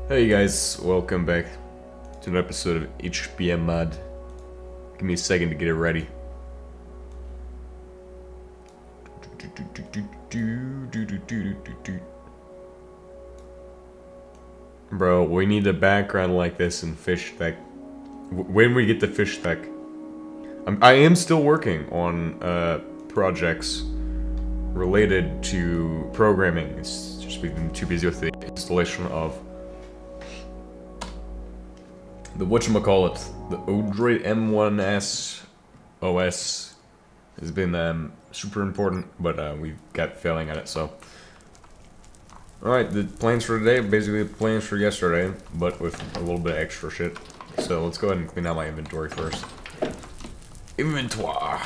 Hey guys, welcome back to an episode of HBM Mod. Give me a second to get it ready. Bro, we need a background like this in fish spec. When we get the fish spec. I am still working on projects related to programming. It's just we've been too busy with the installation of the whatchamacallit, the Odroid M1S OS has been super important, but we've got failing at it, so. Alright, the plans for today are basically the plans for yesterday, but with a little bit of extra shit. So let's go ahead and clean out my inventory first. Inventoire!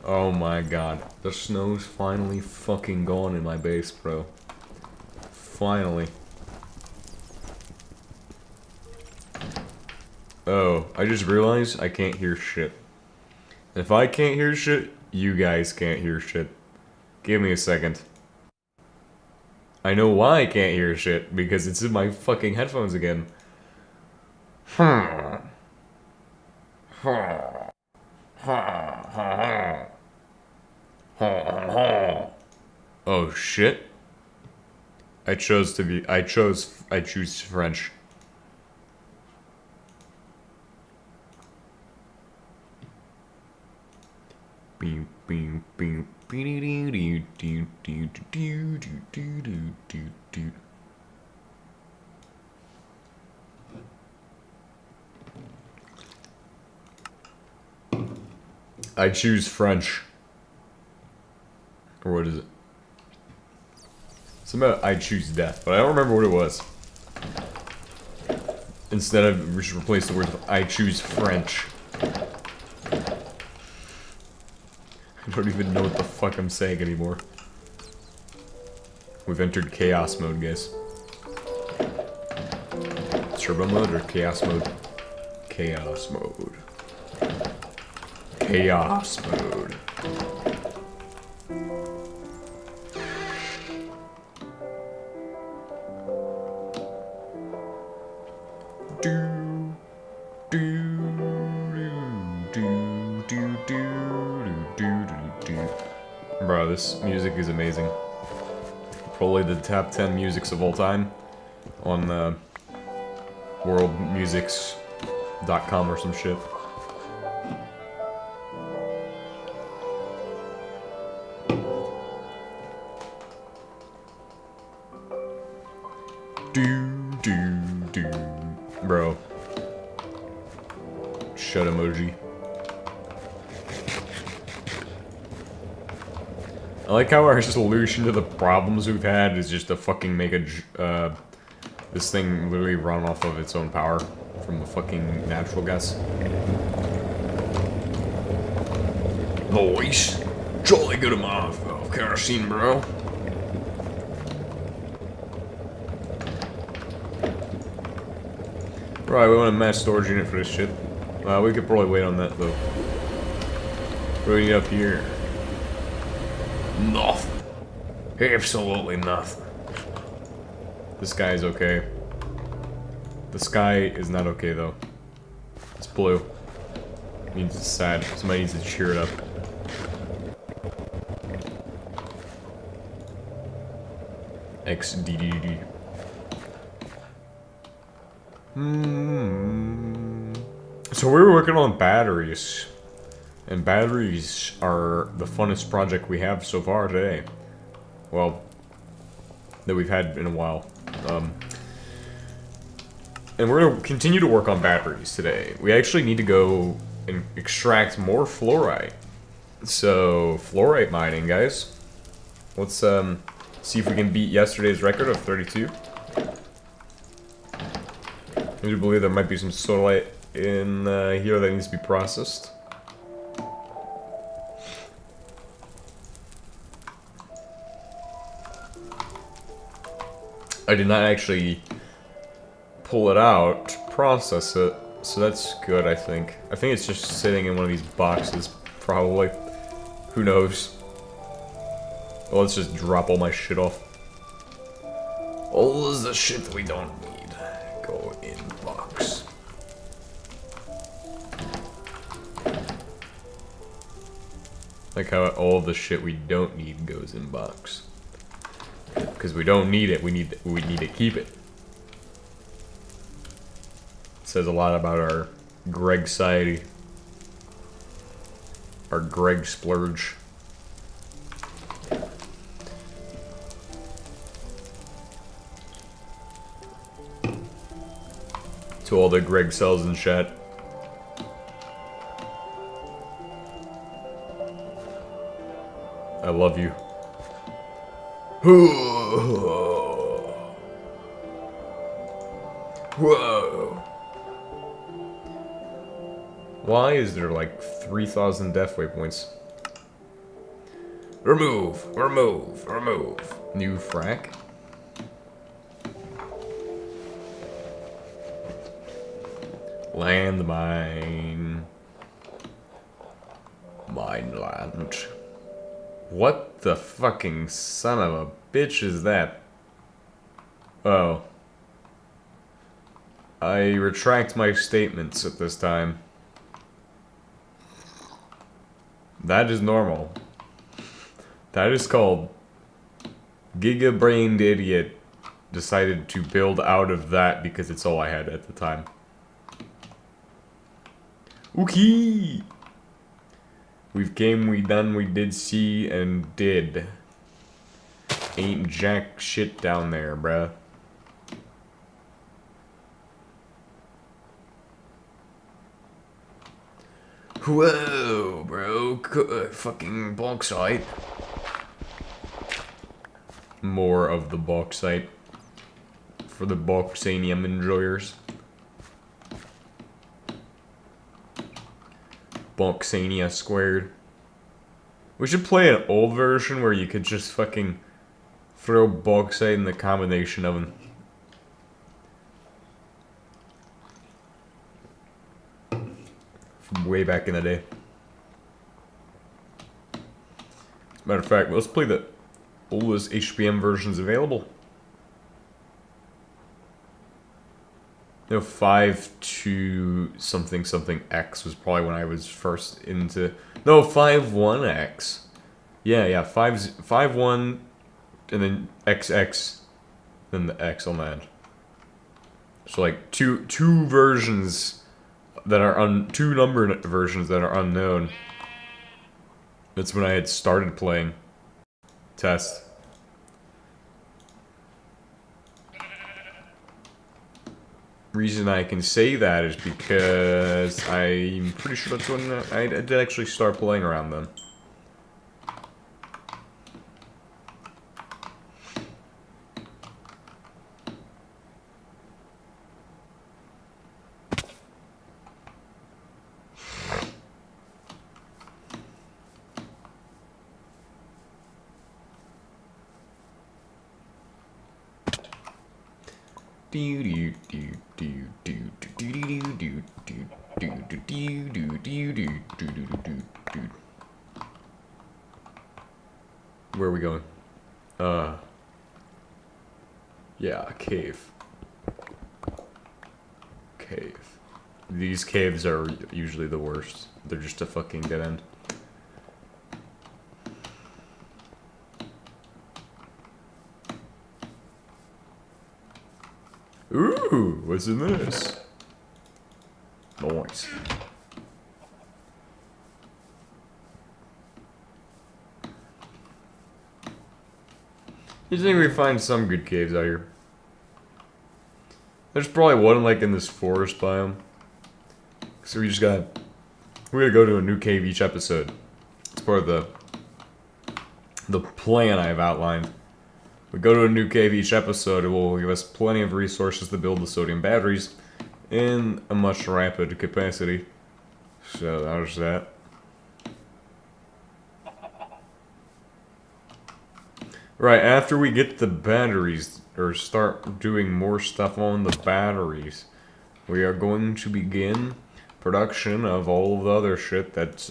Oh my god, the snow's finally fucking gone in my base, bro. Finally. Oh, I just realized I can't hear shit. If I can't hear shit, you guys can't hear shit. Give me a second. I know why I can't hear shit, because it's in my fucking headphones again. Oh shit. I choose French. Bing, bing, bing, I choose French. Or what is it? Something about I choose death, but I don't remember what it was. Instead of, we should replace the words with I choose French. I don't even know what the fuck I'm saying anymore. We've entered chaos mode, guys. Turbo mode or chaos mode? Chaos mode. Chaos mode. Bro, this music is amazing. Probably the top 10 musics of all time on worldmusics.com or some shit. Bro. Shut emoji. I like how our solution to the problems we've had is just to fucking make this thing literally run off of its own power from the fucking natural gas. Nice. Jolly good amount of kerosene, bro. Right, we want a mass storage unit for this shit. We could probably wait on that, though. What do we need up here? Nothing. Absolutely nothing. The sky is okay. The sky is not okay, though. It's blue. It means it's sad. Somebody needs to cheer it up. XDDD. So we were working on batteries. And batteries are the funnest project we have so far today. Well, that we've had in a while. And we're going to continue to work on batteries today. We actually need to go and extract more fluorite. So, fluorite mining, guys. Let's see if we can beat yesterday's record of 32. I do believe there might be some sodalite in here that needs to be processed. I did not actually pull it out to process it, so that's good, I think. I think it's just sitting in one of these boxes, probably. Who knows? Well, let's just drop all my shit off. All of the shit we don't need go in box. Like how all the shit we don't need goes in box. Because we don't need it, we need to keep it. It says a lot about our Greg-ciety. Our Greg splurge. To all the Greg cells in chat. I love you. Whoa. Why is there like 3,000 death waypoints? Remove, remove, remove. New frack. Landmine. Mine land. What the fucking son of a bitch is that? Oh. I retract my statements at this time. That is normal. That is called Giga-brained idiot decided to build out of that because it's all I had at the time. Okay. We've came, we done, we did see, and did. Ain't jack shit down there, bruh. Whoa, bro. Fucking bauxite. More of the bauxite. For the bauxanium enjoyers. Bauxania squared. We should play an old version where you could just fucking throw bauxite in the combination oven. From way back in the day. As a matter of fact, let's play the oldest HBM versions available. No, 5.2 something something X was probably when I was first into. No, 5.1X. Yeah, 5.1 and then XX, then the X on that. So like two versions that are two number versions that are unknown. That's when I had started playing. Test. Reason I can say that is because I'm pretty sure that's when I did actually start playing around then. Where are we going? Yeah, cave. Cave. These caves are usually the worst. They're just a fucking dead end. Ooh, what's in this? Nice. You think we find some good caves out here? There's probably one like in this forest biome. So we gotta go to a new cave each episode. It's part of the plan I've outlined. We go to a new cave each episode. It will give us plenty of resources to build the sodium batteries in a much rapid capacity. So there's that. Right, after we get the batteries, or start doing more stuff on the batteries, we are going to begin production of all of the other shit that's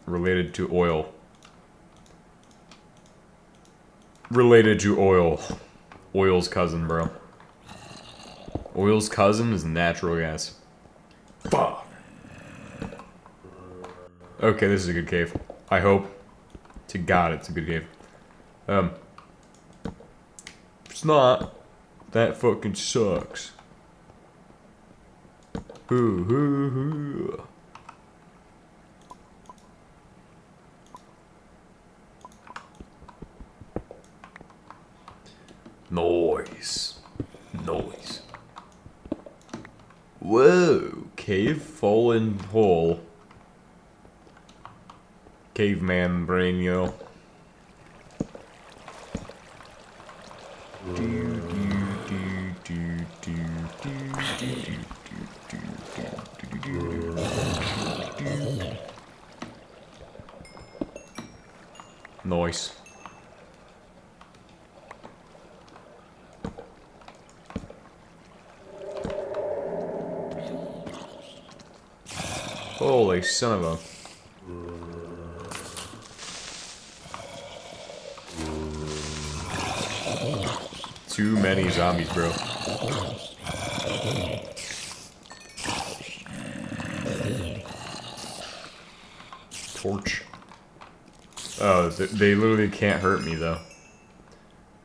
related to oil. Related to oil. oil's cousin, bro. Oil's cousin is natural gas. Fuck. Okay, this is a good cave. I hope. To God, it's a good cave. If it's not, that fucking sucks. Hoo hoo hoo. Noise. Noise. Whoa. Cave fallen hole. Caveman brain, yo. Nice. Holy son of a... Too many zombies, bro. Torch. Oh, they literally can't hurt me, though.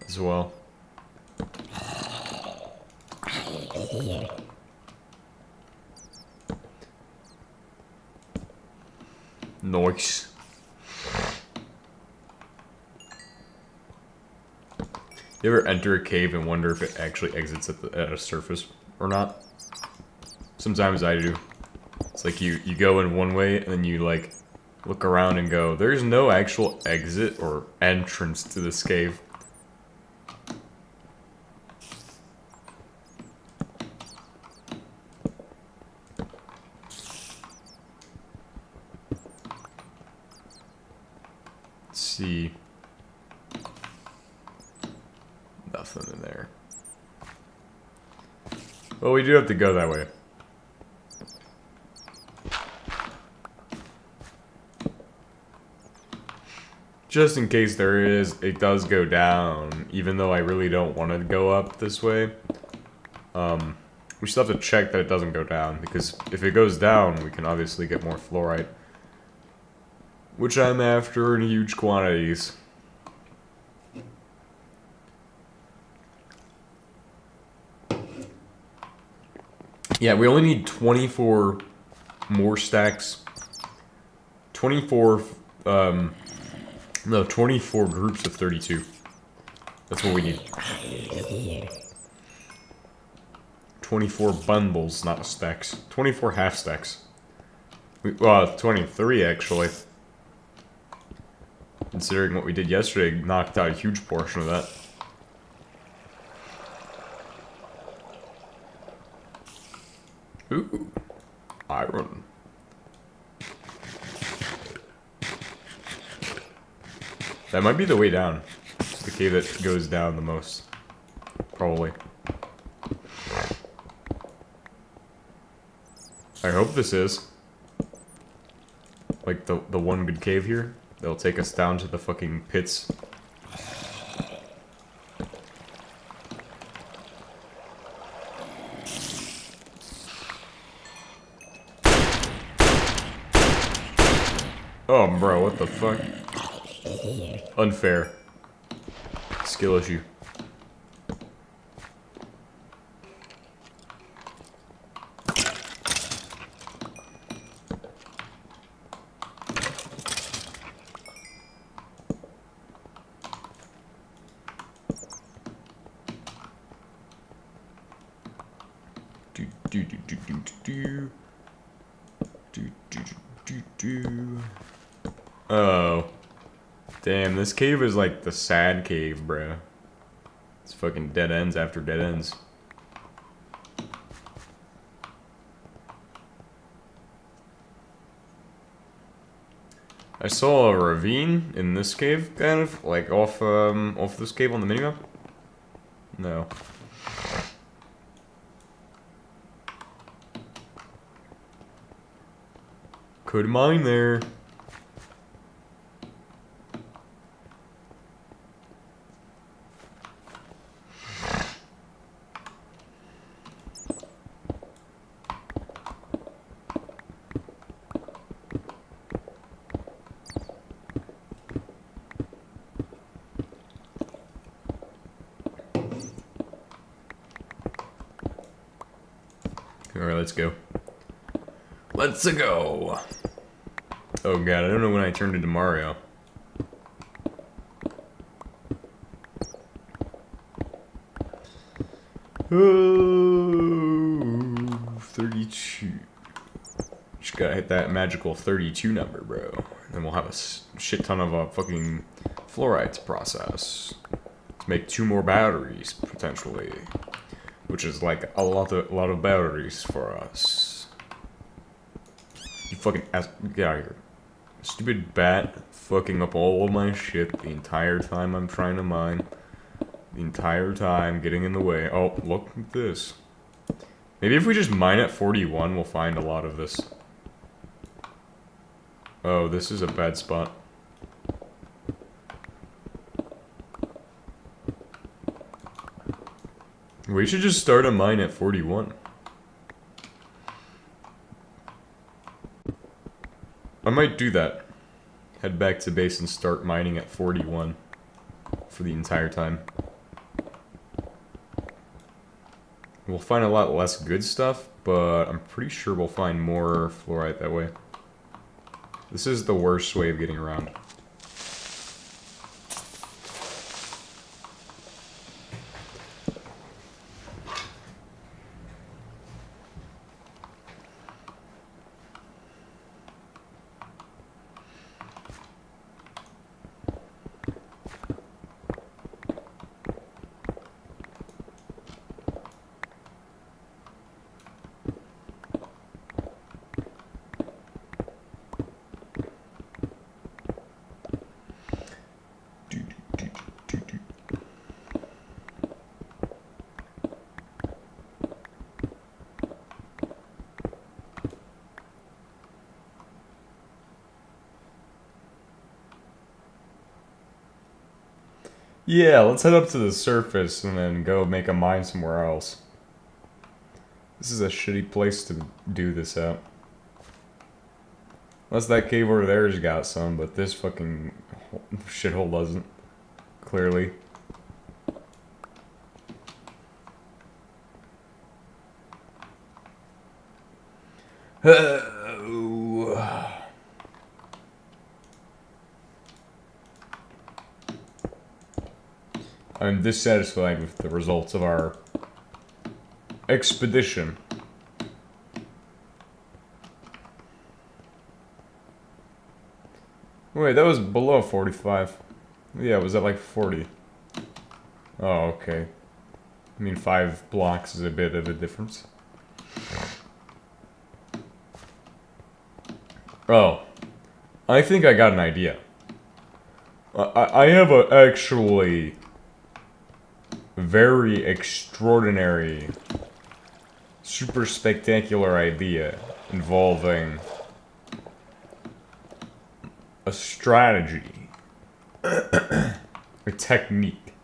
As well. Nice. You ever enter a cave and wonder if it actually exits at a surface or not? Sometimes I do. It's like you go in one way and then you like look around and go, there's no actual exit or entrance to this cave. Let's see. Nothing in there. Well, we do have to go that way. Just in case there is, it does go down, even though I really don't want to go up this way. We still have to check that it doesn't go down, because if it goes down, we can obviously get more fluorite. Which I'm after in huge quantities. Yeah, we only need 24 more stacks. 24, no, 24 groups of 32. That's what we need. 24 bundles, not stacks. 24 half stacks. Well, 23 actually. Considering what we did yesterday, knocked out a huge portion of that. Ooh, iron. That might be the way down. It's the cave that goes down the most. Probably. I hope this is. Like the one good cave here. They'll take us down to the fucking pits. Oh, bro, what the fuck? Unfair. Skill issue. Oh. Damn, this cave is like the sad cave, bruh. It's fucking dead ends after dead ends. I saw a ravine in this cave, kind of, like off this cave on the minimap. No. Could mine there. Alright, let's go. Let's go! Oh god, I don't know when I turned into Mario. Oh, 32. Just gotta hit that magical 32 number, bro. Then we'll have a shit ton of fucking fluorite to process. To make 2 more batteries, potentially. Which is like a lot of batteries for us. You fucking ass, get out of here. Stupid bat fucking up all of my shit the entire time I'm trying to mine. The entire time, getting in the way. Oh, look at this. Maybe if we just mine at 41, we'll find a lot of this. Oh, this is a bad spot. We should just start a mine at 41. I might do that. Head back to base and start mining at 41 for the entire time. We'll find a lot less good stuff, but I'm pretty sure we'll find more fluorite that way. This is the worst way of getting around. Yeah, let's head up to the surface and then go make a mine somewhere else. This is a shitty place to do this at. Unless that cave over there's got some, but this fucking shithole doesn't. Clearly. I'm dissatisfied with the results of our expedition. Wait, that was below 45. Yeah, was that like 40? Oh, okay. I mean, 5 blocks is a bit of a difference. Oh. I think I got an idea. I have a actually very extraordinary, super spectacular idea involving a strategy, a technique.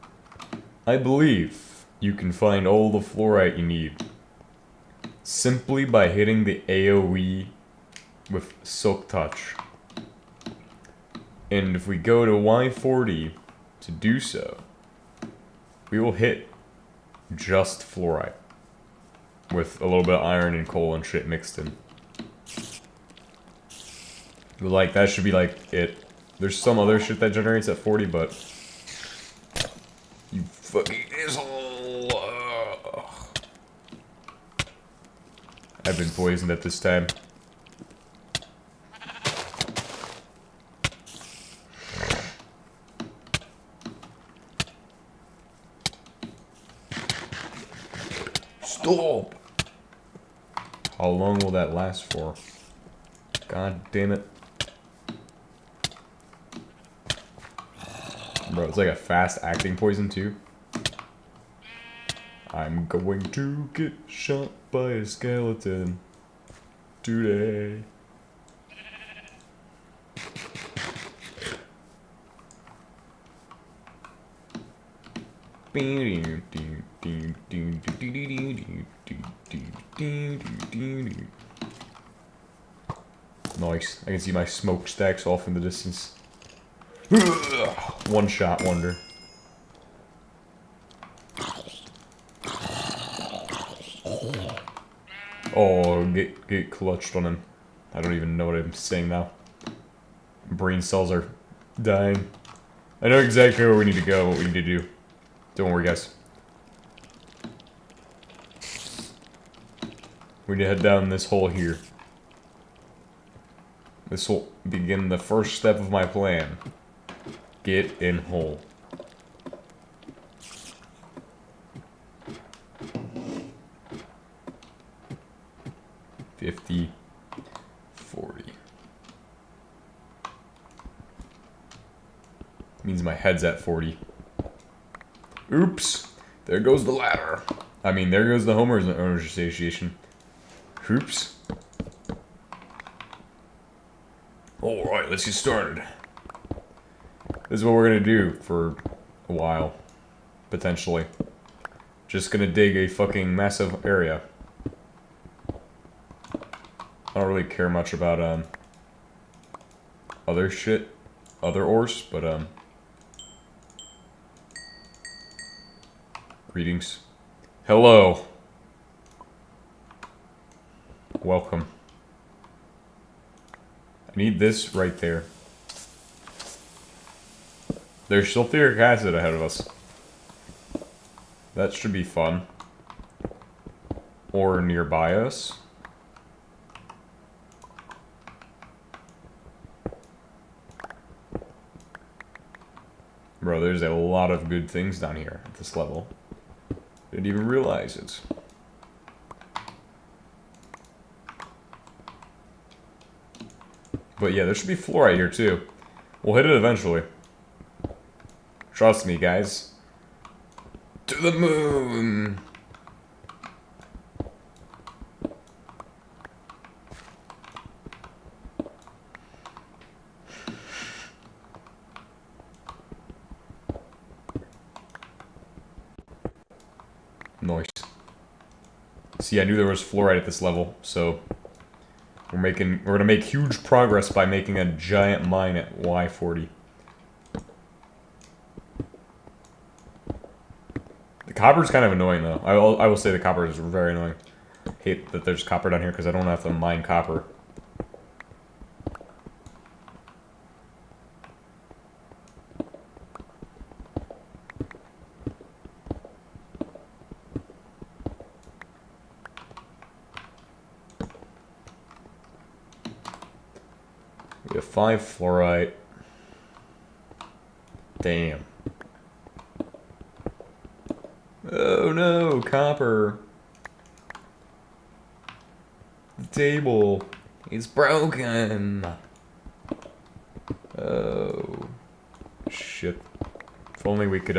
I believe you can find all the fluorite you need simply by hitting the AoE with Silk Touch. And if we go to Y40 to do so, we will hit just fluorite with a little bit of iron and coal and shit mixed in. Like, that should be like it. There's some other shit that generates at 40, but you fucking asshole. I've been poisoned at this time. Stop! How long will that last for? God damn it. Bro, it's like a fast acting poison too. I'm going to get shot by a skeleton today. Nice. I can see my smokestacks off in the distance. One shot wonder. Oh, get clutched on him. I don't even know what I'm saying now. Brain cells are dying. I know exactly where we need to go, what we need to do. Don't worry, guys. We need to head down this hole here. This will begin the first step of my plan. Get in hole. $50, $40. Means my head's at 40. Oops. There goes the ladder. I mean, there goes the Homeowners Association. Oops. Alright, let's get started. This is what we're gonna do for a while. Potentially. Just gonna dig a fucking massive area. I don't really care much about, other shit. Other ores, but, greetings. Hello. Welcome. I need this right there. There's sulfuric acid ahead of us. That should be fun. Or nearby us. Bro, there's a lot of good things down here at this level. Didn't even realize it. But yeah, there should be fluorite here too. We'll hit it eventually. Trust me, guys. To the moon! Nice. See, I knew there was fluorite at this level, so we're gonna make huge progress by making a giant mine at Y40. The copper's kind of annoying though. I will say the copper is very annoying. Hate that there's copper down here because I don't have to mine copper. We have 5 fluorite. Damn. Oh no, copper. The table is broken. Oh shit. If only we could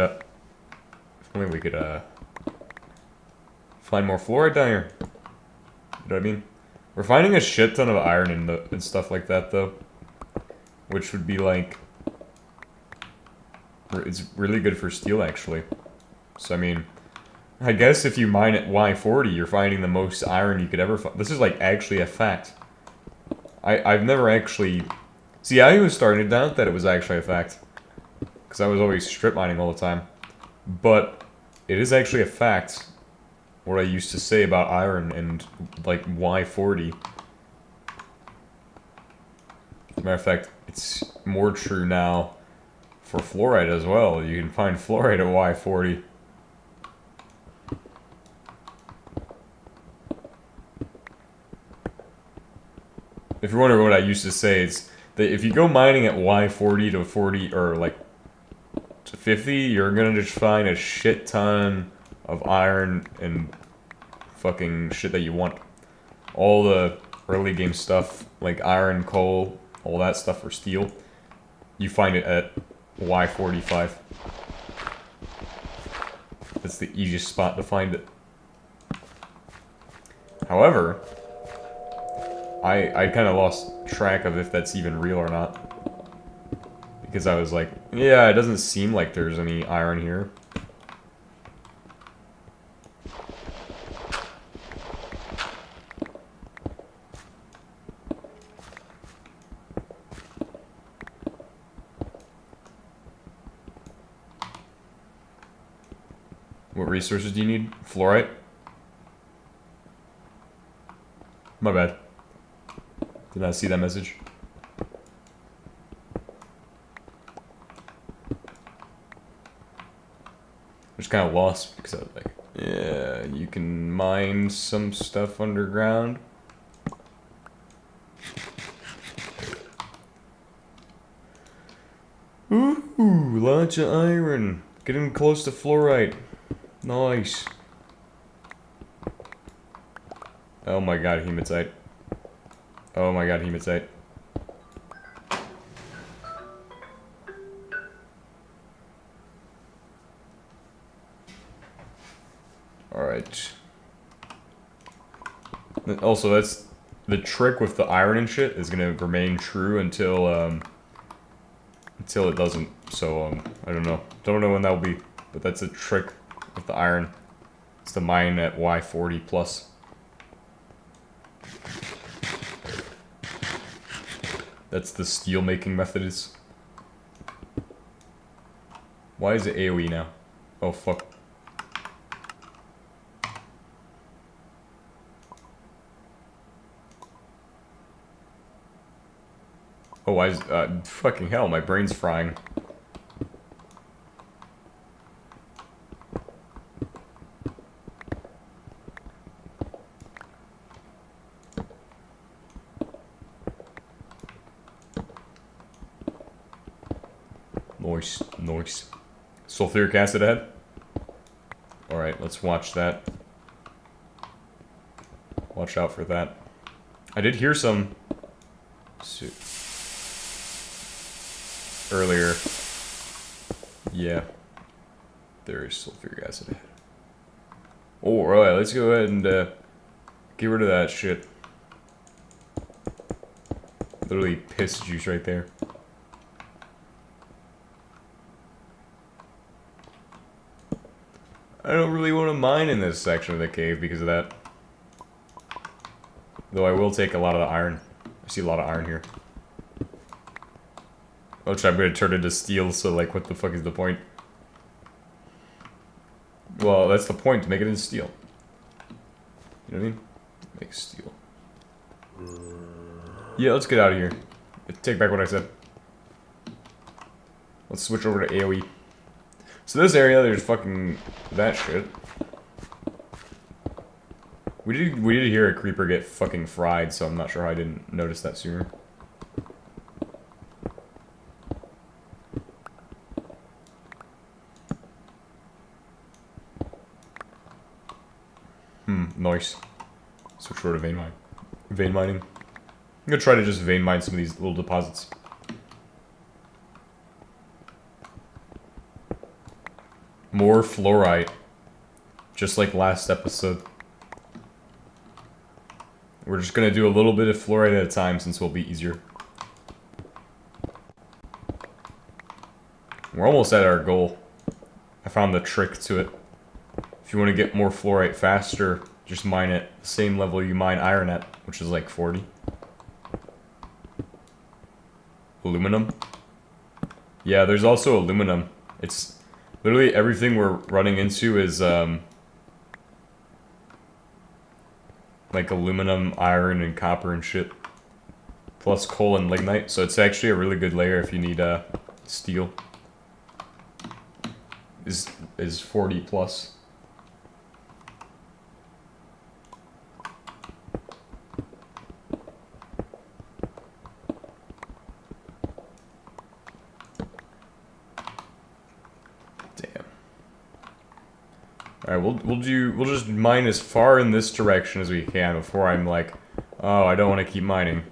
find more fluorite down here. You know what I mean? We're finding a shit ton of iron and stuff like that though. Which would be like, it's really good for steel actually. So I mean, I guess if you mine at Y40, you're finding the most iron you could ever find. This is like actually a fact. I've never actually, see, I was starting to doubt that it was actually a fact. Because I was always strip mining all the time. But it is actually a fact. What I used to say about iron and like Y40. As a matter of fact, it's more true now for fluorite as well. You can find fluorite at Y40. If you're wondering what I used to say, it's that if you go mining at Y40 to 40 or like to 50, you're gonna just find a shit ton of iron and fucking shit that you want. All the early game stuff, like iron, coal, all that stuff for steel, you find it at Y45. That's the easiest spot to find it. However, I kind of lost track of if that's even real or not. Because I was like, yeah, it doesn't seem like there's any iron here. What resources do you need? Fluorite? My bad. Did not see that message. I'm just kind of lost because I was like, yeah, you can mine some stuff underground. Ooh, lots of iron. Getting close to fluorite. Nice. Oh my god, hematite. Oh my god, hematite. Alright. Also, that's the trick with the iron and shit is gonna remain true until it doesn't. So I don't know. Don't know when that'll be, but that's a trick with the iron. It's to mine at Y40 plus. That's the steel making method is. Why is it AoE now? Oh fuck. Oh, why is fucking hell? My brain's frying. Nice, nice. Sulfuric acid ahead? Alright, let's watch that. Watch out for that. I did hear some... earlier. Yeah. There is sulfuric acid ahead. Oh, alright, let's go ahead and get rid of that shit. Literally piss juice right there. I don't really want to mine in this section of the cave because of that. Though I will take a lot of the iron. I see a lot of iron here. Which I'm going to turn into steel, so like what the fuck is the point? Well, that's the point, to make it into steel. You know what I mean? Make steel. Yeah, let's get out of here. Take back what I said. Let's switch over to AoE. So this area, there's fucking that shit. We did hear a creeper get fucking fried, so I'm not sure how I didn't notice that sooner. Nice. Switch over to vein mine. Vein mining. I'm gonna try to just vein mine some of these little deposits. More fluorite. Just like last episode. We're just gonna do a little bit of fluorite at a time since it'll be easier. We're almost at our goal. I found the trick to it. If you want to get more fluorite faster, just mine at the same level you mine iron at, which is like 40. Aluminum. Yeah, there's also aluminum. It's literally everything we're running into is like aluminum, iron, and copper and shit. Plus coal and lignite, so it's actually a really good layer if you need steel. Is 40 plus. Alright, we'll just mine as far in this direction as we can before I'm like, oh, I don't want to keep mining.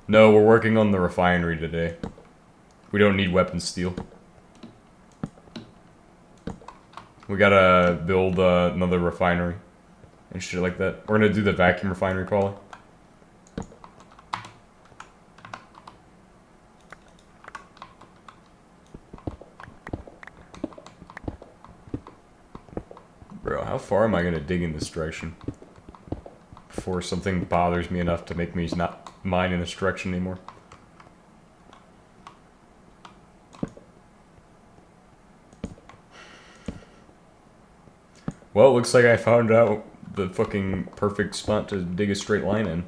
No, we're working on the refinery today. We don't need weapon steel. We gotta build another refinery and shit like that. We're gonna do the vacuum refinery probably. Bro, how far am I gonna dig in this direction before something bothers me enough to make me not mine in this direction anymore? Well, it looks like I found out the fucking perfect spot to dig a straight line in.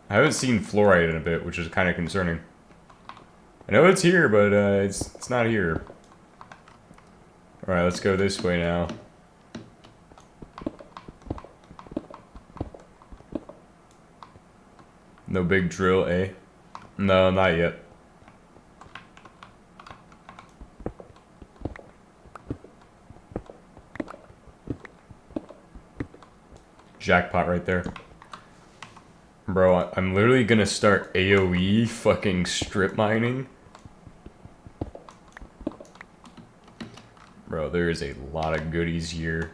I haven't seen fluorite in a bit, which is kind of concerning. I know it's here, but it's not here. Alright, let's go this way now. No big drill, eh? No, not yet. Jackpot right there. Bro, I'm literally gonna start AoE fucking strip mining. Bro, there is a lot of goodies here.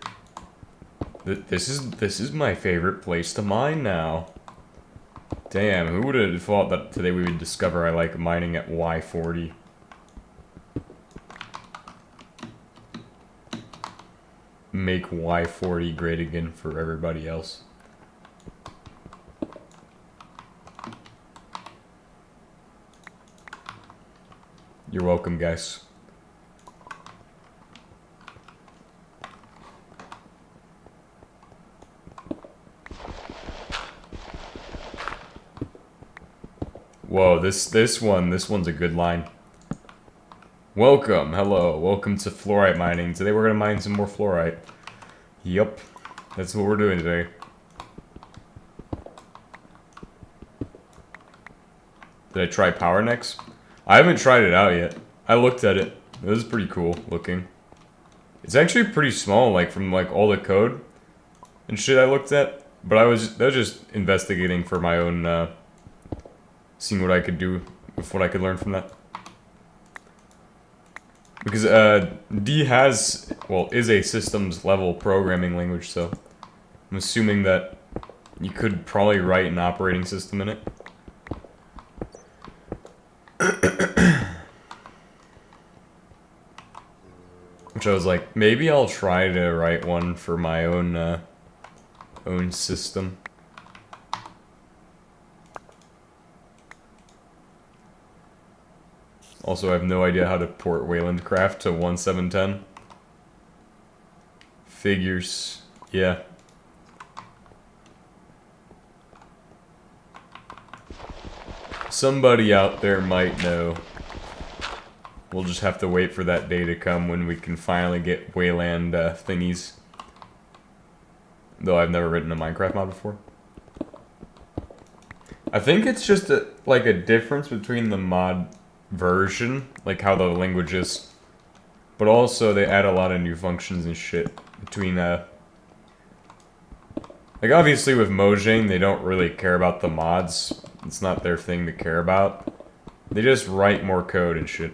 This is my favorite place to mine now. Damn, who would have thought that today we would discover I like mining at Y40? Make Y40 great again for everybody else. You're welcome, guys. Whoa, this one's a good line. Welcome, hello, welcome to fluorite mining. Today we're gonna mine some more fluorite. Yup, that's what we're doing today. Did I try Power Next? I haven't tried it out yet. I looked at it. It was pretty cool looking. It's actually pretty small, like from like all the code and shit I looked at. But that was just investigating for my own, seeing what I could do with what I could learn from that. Because D has, well, is a systems level programming language, so I'm assuming that you could probably write an operating system in it. Which I was like, maybe I'll try to write one for my own own system. Also, I have no idea how to port Wayland Craft to 1.7.10. Figures, yeah. Somebody out there might know. We'll just have to wait for that day to come when we can finally get Wayland thingies. Though I've never written a Minecraft mod before. I think it's just like a difference between the mod version, like how the language is, but also they add a lot of new functions and shit between like obviously with Mojang they don't really care about the mods. It's not their thing to care about. They just write more code and shit.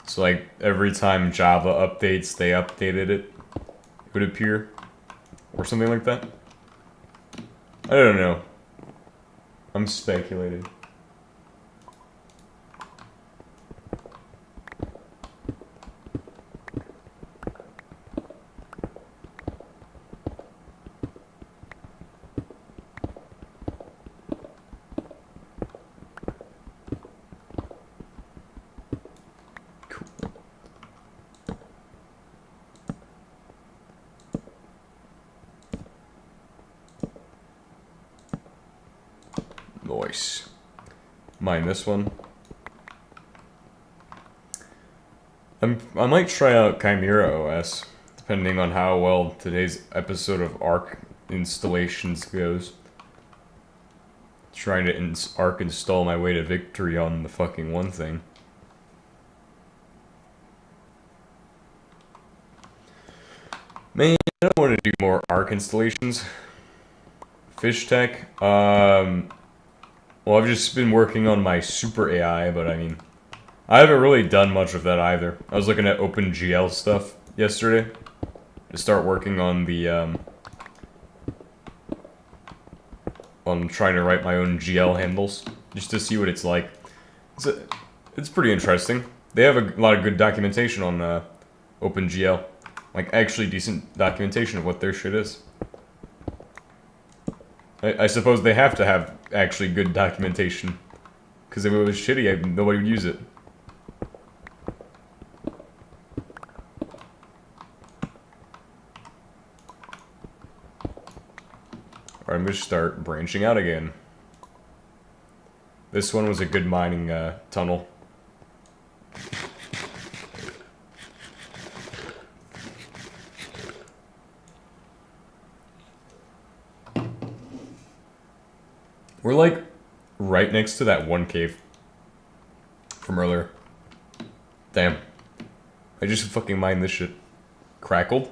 So like every time Java updates, they updated it, would appear, or something like that. I don't know. I'm speculating. Nice. Mine this one. I might try out Chimera OS, depending on how well today's episode of Arc installations goes. Trying to Arc install my way to victory on the fucking one thing. Man, I don't want to do more Arc installations. Fish Tech, well, I've just been working on my super AI, but I mean, I haven't really done much of that either. I was looking at OpenGL stuff yesterday to start working on the, on trying to write my own GL handles, just to see what it's like. It's pretty interesting. They have a lot of good documentation on OpenGL. Like, actually decent documentation of what their shit is. I suppose they have to have actually good documentation. Because if it was shitty, nobody would use it. Alright, I'm gonna start branching out again. This one was a good mining tunnel. We're like right next to that one cave from earlier. Damn. I just fucking mined this shit. Crackled?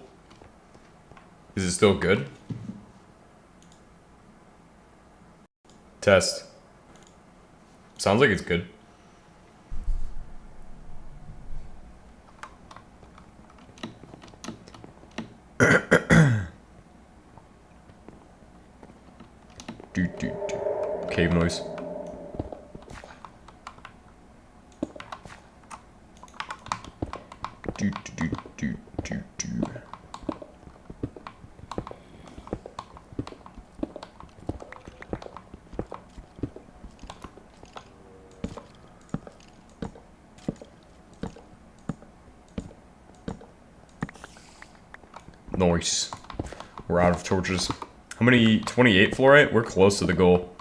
Is it still good? Test. Sounds like it's good. Cave noise. Nice. We're out of torches. How many? 28 fluorite? We're close to the goal.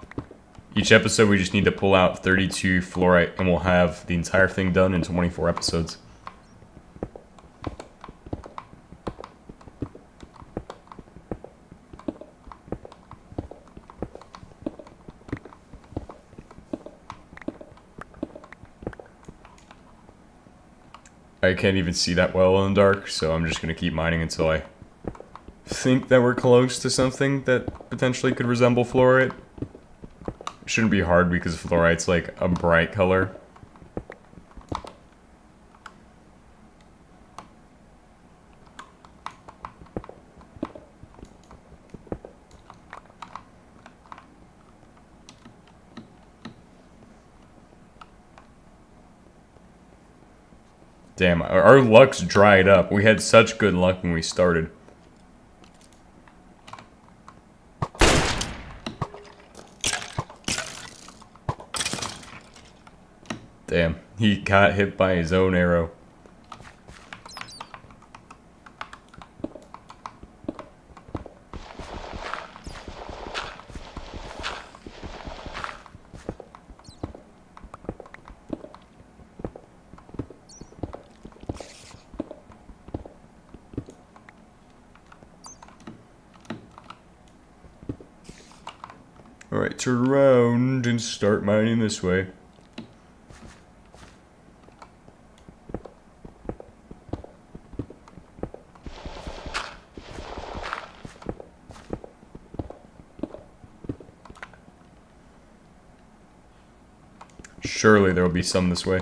Each episode we just need to pull out 32 fluorite and we'll have the entire thing done in 24 episodes. I can't even see that well in the dark, so I'm just gonna keep mining until I think that we're close to something that potentially could resemble fluorite. It shouldn't be hard because fluorite's like a bright color. Damn, our luck's dried up. We had such good luck when we started. Damn, he got hit by his own arrow. Alright, turn around and start mining this way. Surely there will be some this way.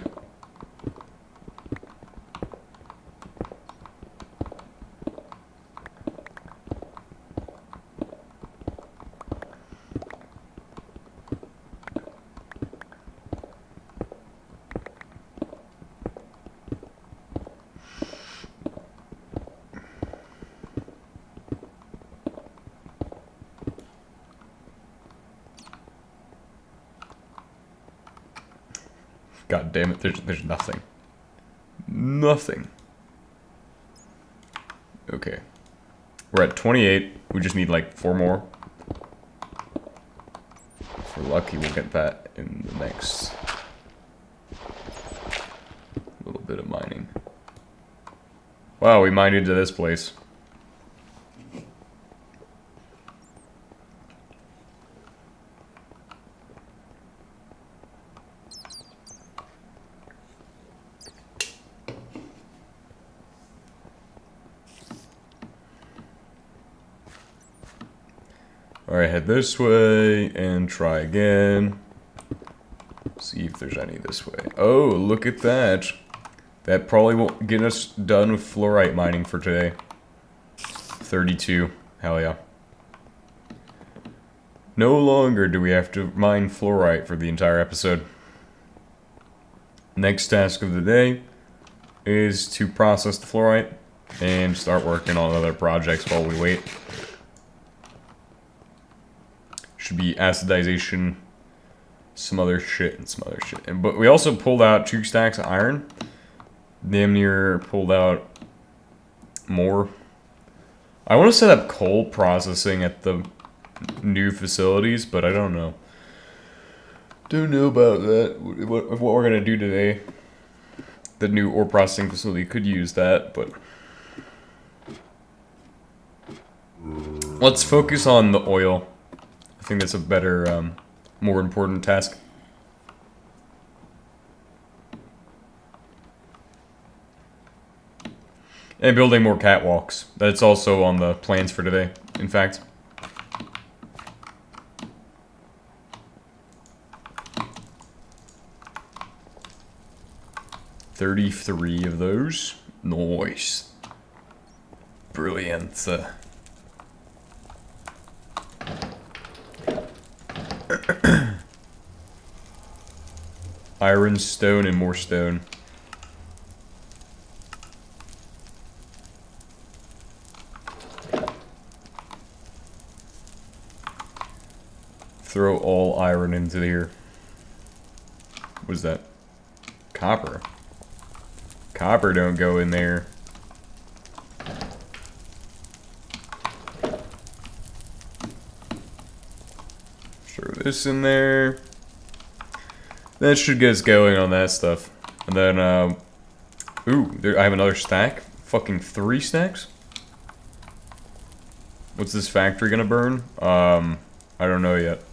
God damn it, there's nothing. Nothing. Okay. We're at 28. We just need like 4 more. If we're lucky, we'll get that in the next little bit of mining. Wow, we mined into this place. Alright, head this way and try again. See if there's any this way. Oh, look at that. That probably won't get us done with fluorite mining for today. 32. Hell yeah. No longer do we have to mine fluorite for the entire episode. Next task of the day is to process the fluorite and start working on other projects while we wait. Should be acidization, some other shit, and some other shit. But we also pulled out 2 stacks of iron. Damn near pulled out more. I want to set up coal processing at the new facilities, but I don't know. Don't know about that. What we're gonna do today. The new ore processing facility could use that, but let's focus on the oil. I think that's a better, more important task. And building more catwalks. That's also on the plans for today, in fact. $33 of those. Nice. Brilliant. Iron, stone, and more stone. Throw all iron into here. What is that? Copper. Copper don't go in there. Throw this in there. That should get us going on that stuff. And then, ooh, I have another stack. Fucking 3 stacks? What's this factory gonna burn? I don't know yet.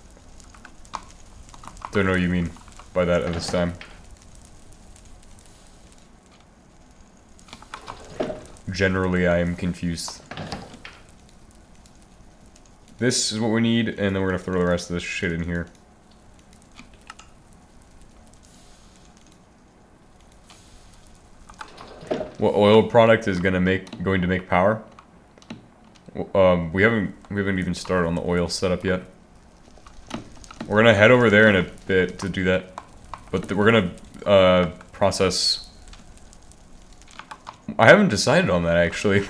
Don't know what you mean by that at this time. Generally, I am confused. This is what we need, and then we're gonna throw the rest of this shit in here. What oil product is going to make power? We haven't even started on the oil setup yet. We're gonna head over there in a bit to do that, but we're gonna process. I haven't decided on that actually.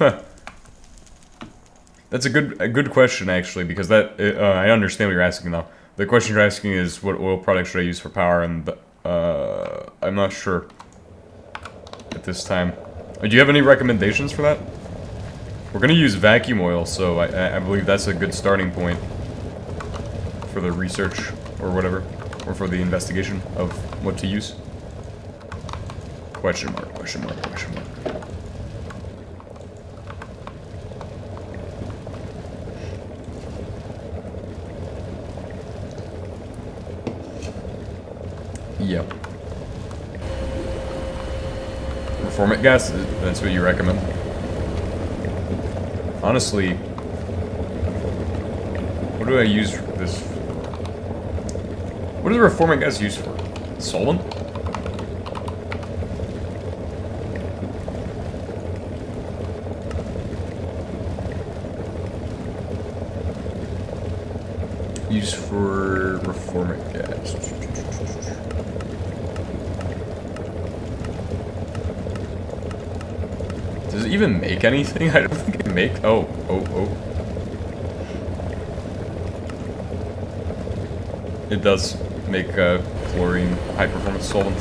That's a good question actually, because that I understand what you're asking now. The question you're asking is what oil product should I use for power, and I'm not sure at this time. Do you have any recommendations for that? We're gonna use vacuum oil, so I believe that's a good starting point for the research or whatever, or for the investigation of what to use. Question mark, question mark, question mark. Yep. Reformant gas, that's what you recommend? Honestly, what do I use this? What is the reformant gas used for? Solvent? Used for reformant gas. Does it even make anything? I don't think it makes. Oh. It does make chlorine high performance solvent.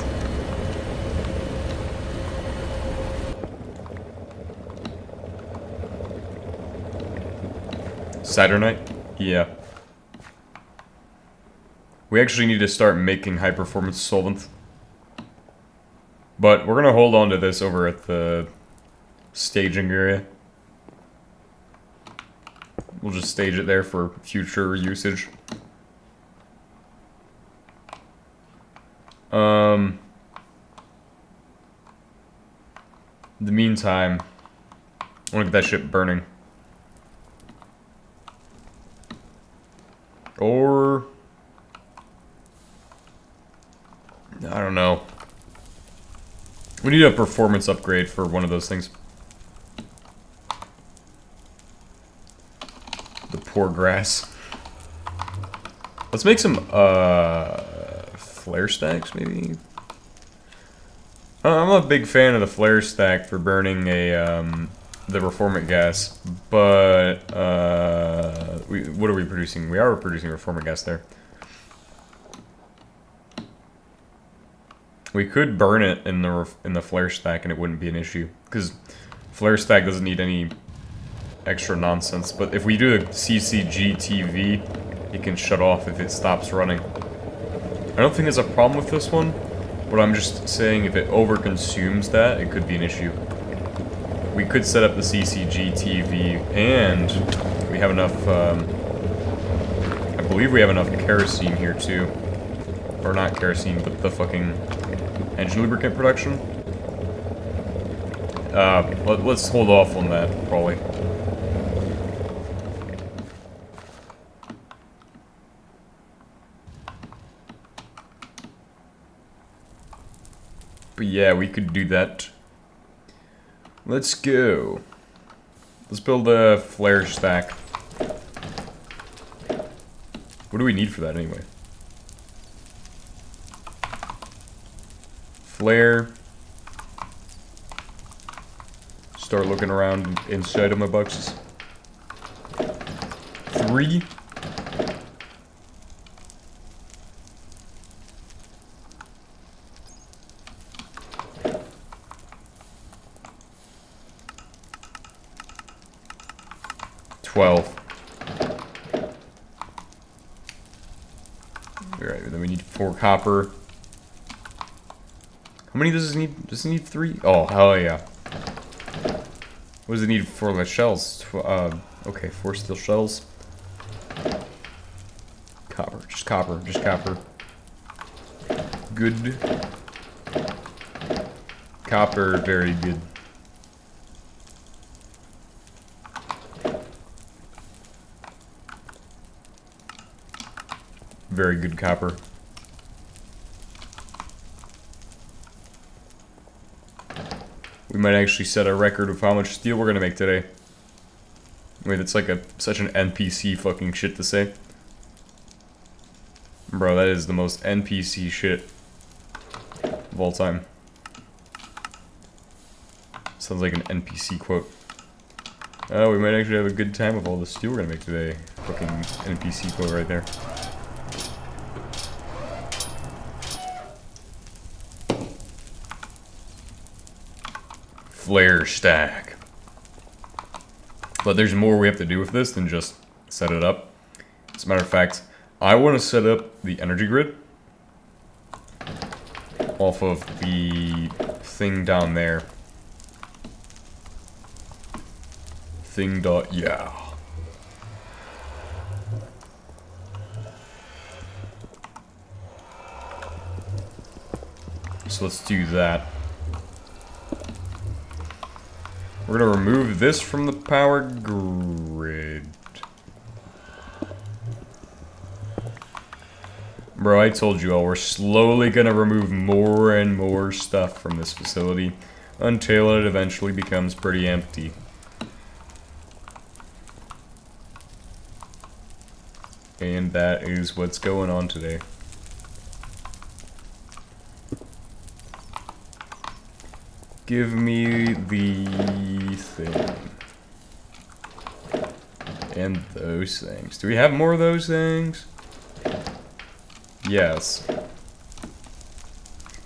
Saturnite? Yeah. We actually need to start making high performance solvent. But we're gonna hold on to this over at the staging area. We'll just stage it there for future usage. In the meantime, I want to get that shit burning. Or I don't know. We need a performance upgrade for one of those things. The poor grass. Let's make some flare stacks, maybe. I'm a big fan of the flare stack for burning a the reformant gas, but what are we producing? We are producing reformant gas there. We could burn it in the flare stack and it wouldn't be an issue, because flare stack doesn't need any extra nonsense. But if we do a CCG TV, it can shut off if it stops running. I don't think there's a problem with this one, but I'm just saying if it overconsumes that, it could be an issue. We could set up the CCG TV, and we have enough, I believe we have enough kerosene here too. Or not kerosene, but the fucking engine lubricant production. Let's hold off on that, probably. But yeah, we could do that. Let's go. Let's build a flare stack. What do we need for that anyway? Flare. Start looking around inside of my boxes. 3. Alright, then we need 4 copper. How many does this need? Does it need 3? Oh, hell yeah. What does it need for the shells? Okay, 4 steel shells. Copper, just copper, just copper. Good. Copper, very good. Very good copper. We might actually set a record of how much steel we're gonna make today. Wait, that's like such an NPC fucking shit to say. Bro, that is the most NPC shit of all time. Sounds like an NPC quote. Oh, we might actually have a good time with all the steel we're gonna make today. Fucking NPC quote right there. Flare stack. But there's more we have to do with this than just set it up. As a matter of fact, I want to set up the energy grid off of the thing down there. Yeah. So let's do that. We're gonna remove this from the power grid. Bro, I told you all, we're slowly gonna remove more and more stuff from this facility until it eventually becomes pretty empty. And that is what's going on today. Give me the thing. And those things. Do we have more of those things? Yes.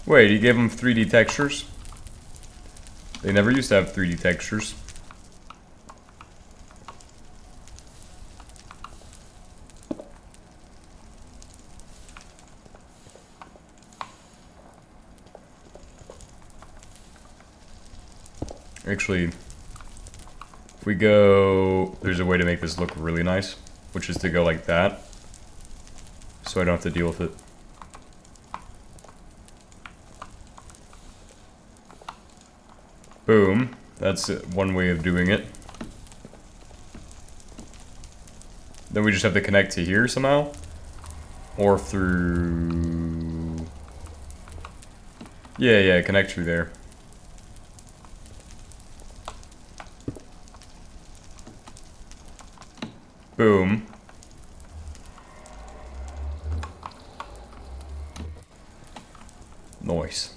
Wait, you gave them 3D textures? They never used to have 3D textures. Actually, if we go, there's a way to make this look really nice, which is to go like that, so I don't have to deal with it. Boom. That's one way of doing it. Then we just have to connect to here somehow, or through... Yeah, connect through there. Boom. Nice.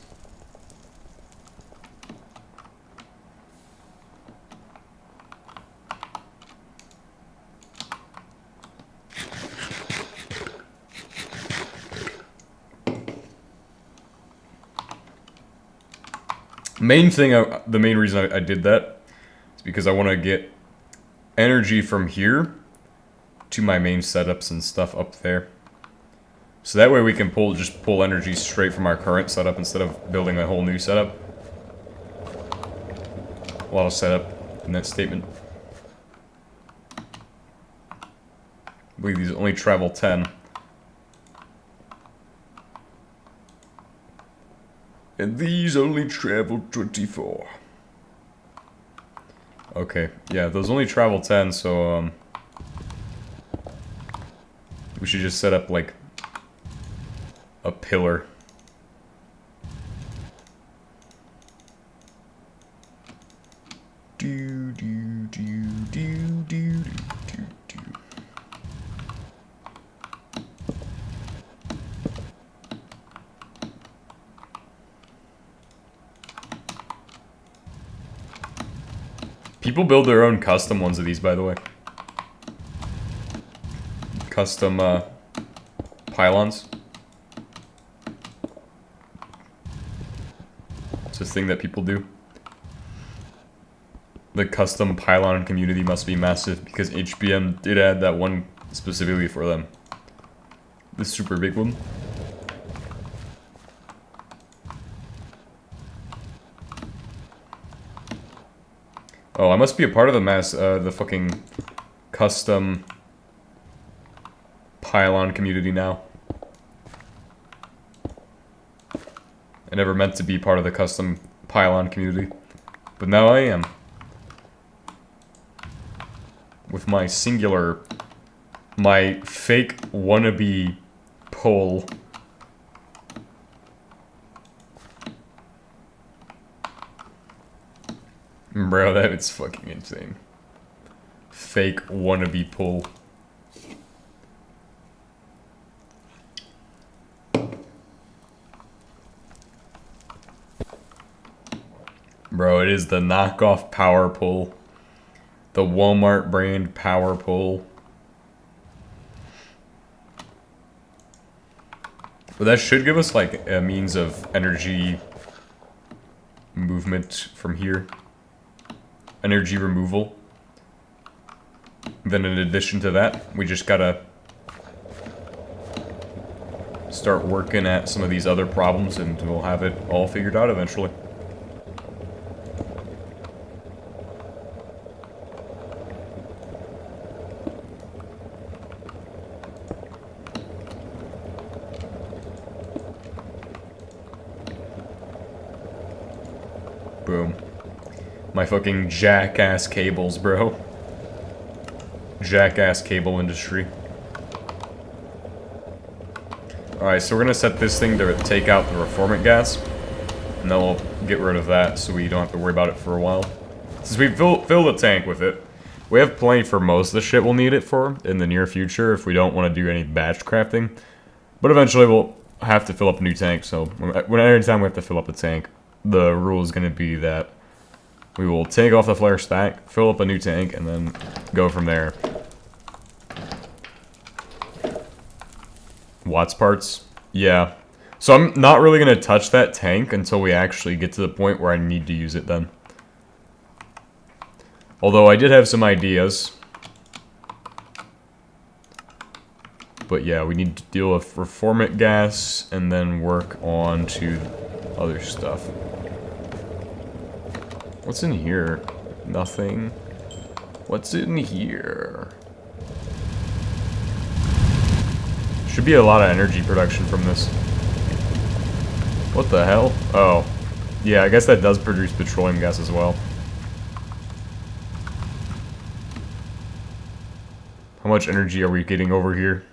The main reason I did that is because I want to get energy from here to my main setups and stuff up there. So that way we can just pull energy straight from our current setup instead of building a whole new setup. A lot of setup in that statement. I believe these only travel 10. And these only travel 24. Okay, yeah, those only travel 10, so, we should just set up, like, a pillar. Do, do, do, do, do, do, do, do. People build their own custom ones of these, by the way. Custom, pylons. It's a thing that people do. The custom pylon community must be massive because HBM did add that one specifically for them. The super big one. Oh, I must be a part of the fucking custom pylon community now. I never meant to be part of the custom pylon community, but now I am. With my fake wannabe pole. Bro, that is fucking insane. Fake wannabe pole. Bro, it is the knockoff power pole. The Walmart brand power pole. But that should give us like a means of energy movement from here. Energy removal. Then in addition to that, we just gotta start working at some of these other problems and we'll have it all figured out eventually. Boom. My fucking jackass cables, bro. Jackass cable industry. Alright, so we're gonna set this thing to take out the reformant gas. And then we'll get rid of that so we don't have to worry about it for a while. Since we filled the tank with it, we have plenty for most of the shit we'll need it for in the near future if we don't want to do any batch crafting. But eventually we'll have to fill up a new tank, so every time we have to fill up a tank, the rule is going to be that we will take off the flare stack, fill up a new tank, and then go from there. Watts parts? Yeah. So I'm not really going to touch that tank until we actually get to the point where I need to use it then. Although I did have some ideas. But yeah, we need to deal with reformant gas and then work on to other stuff. What's in here? Nothing. What's in here? Should be a lot of energy production from this. What the hell? Oh. Yeah, I guess that does produce petroleum gas as well. How much energy are we getting over here?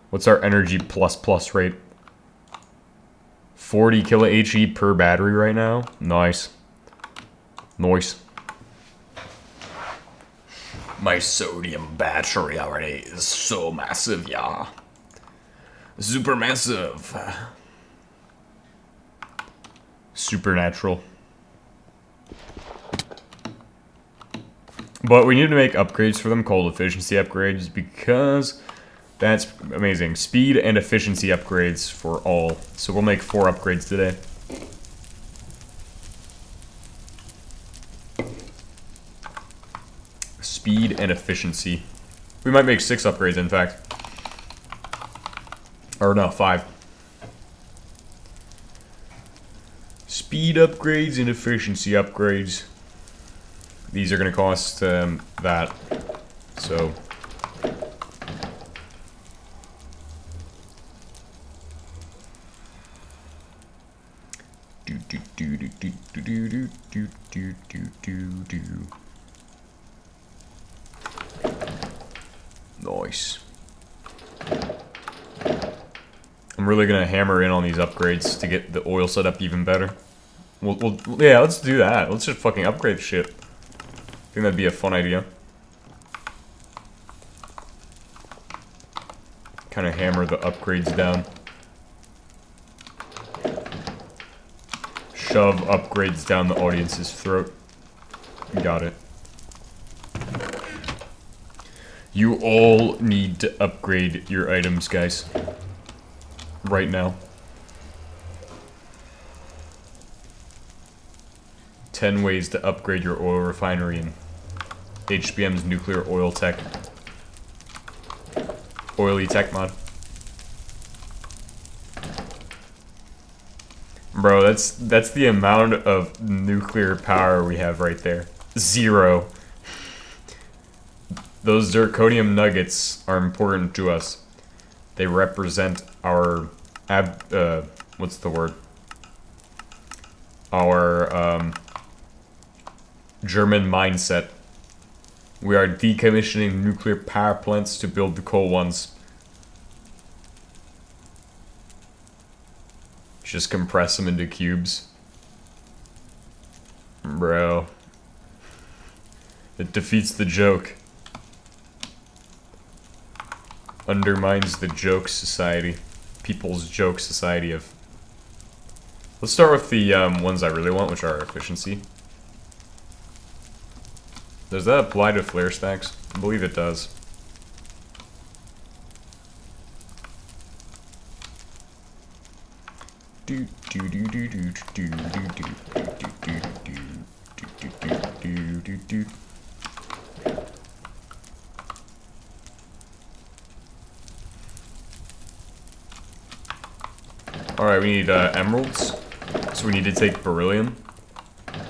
What's our energy plus rate? 40 kilo-HE per battery right now? Nice. Nice. My sodium battery already is so massive, yeah. Super massive. Supernatural. But we need to make upgrades for them called efficiency upgrades because that's amazing. Speed and efficiency upgrades for all. So we'll make 4 upgrades today. Speed and efficiency. We might make 6 upgrades, in fact. Or no, 5. Speed upgrades and efficiency upgrades. These are going to cost that. So... Nice. I'm really gonna hammer in on these upgrades to get the oil set up even better. Yeah, let's do that. Let's just fucking upgrade shit. I think that'd be a fun idea. Kind of hammer the upgrades down. Shove upgrades down the audience's throat. Got it. You all need to upgrade your items, guys. Right now. 10 ways to upgrade your oil refinery in HBM's nuclear oil tech. Oily tech mod. Bro, that's the amount of nuclear power we have right there. 0. Those zirconium nuggets are important to us. They represent our what's the word? Our German mindset. We are decommissioning nuclear power plants to build the coal ones. Just compress them into cubes. Bro. It defeats the joke. Undermines the joke society. People's joke society of... Let's start with the ones I really want, which are efficiency. Does that apply to flare stacks? I believe it does. Alright, we need emeralds. So we need to take beryllium,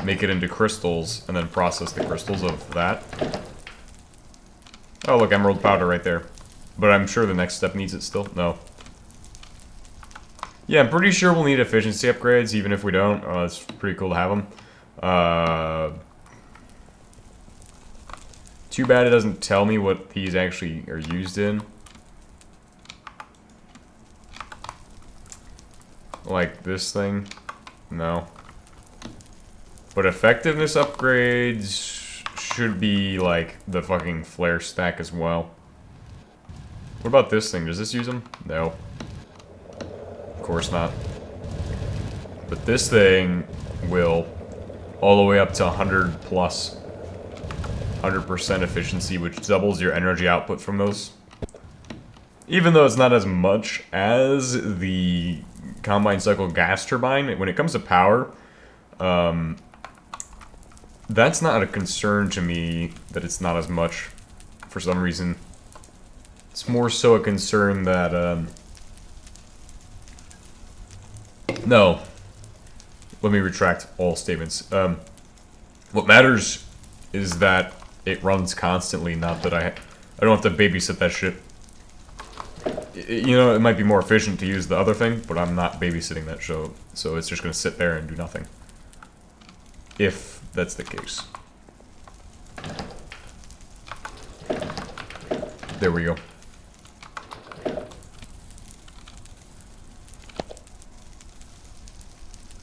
make it into crystals, and then process the crystals of that. Oh, look, emerald powder right there. But I'm sure the next step needs it still. No. Yeah, I'm pretty sure we'll need efficiency upgrades, even if we don't. It's pretty cool to have them. Too bad it doesn't tell me what these actually are used in. Like this thing? No. But effectiveness upgrades should be like the fucking flare stack as well. What about this thing? Does this use them? No. Of course not. But this thing will all the way up to 100 plus 100% efficiency, which doubles your energy output from those. Even though it's not as much as the combined cycle gas turbine, when it comes to power, that's not a concern to me that it's not as much for some reason. It's more so a concern that, no. Let me retract all statements. What matters is that it runs constantly, not that I don't have to babysit that shit. You know, it might be more efficient to use the other thing, but I'm not babysitting that show, so it's just gonna sit there and do nothing. If that's the case. There we go.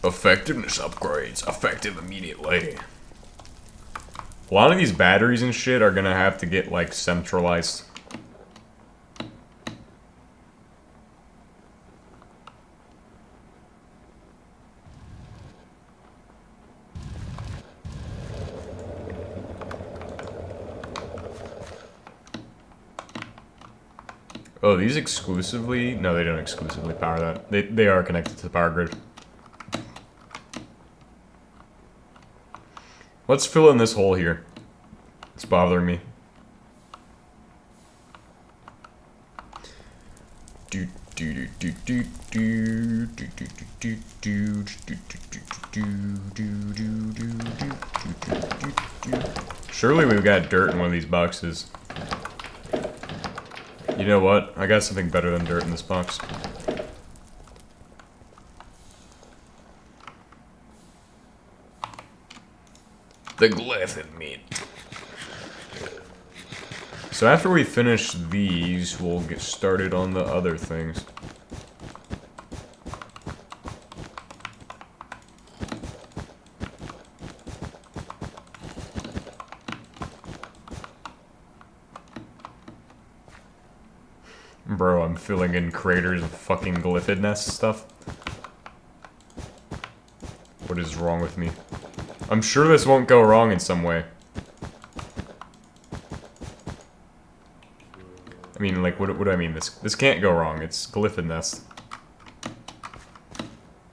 Effectiveness upgrades. Effective immediately. A lot of these batteries and shit are gonna have to get, like, centralized. Oh, these exclusively? No, they don't exclusively power that. They are connected to the power grid. Let's fill in this hole here. It's bothering me. Surely we've got dirt in one of these boxes. You know what? I got something better than dirt in this box. The glyphin meat. So after we finish these, we'll get started on the other things. Bro, I'm filling in craters with fucking glyphid nest stuff. What is wrong with me? I'm sure this won't go wrong in some way. I mean, like, what do I mean? This can't go wrong. It's glyphid nest.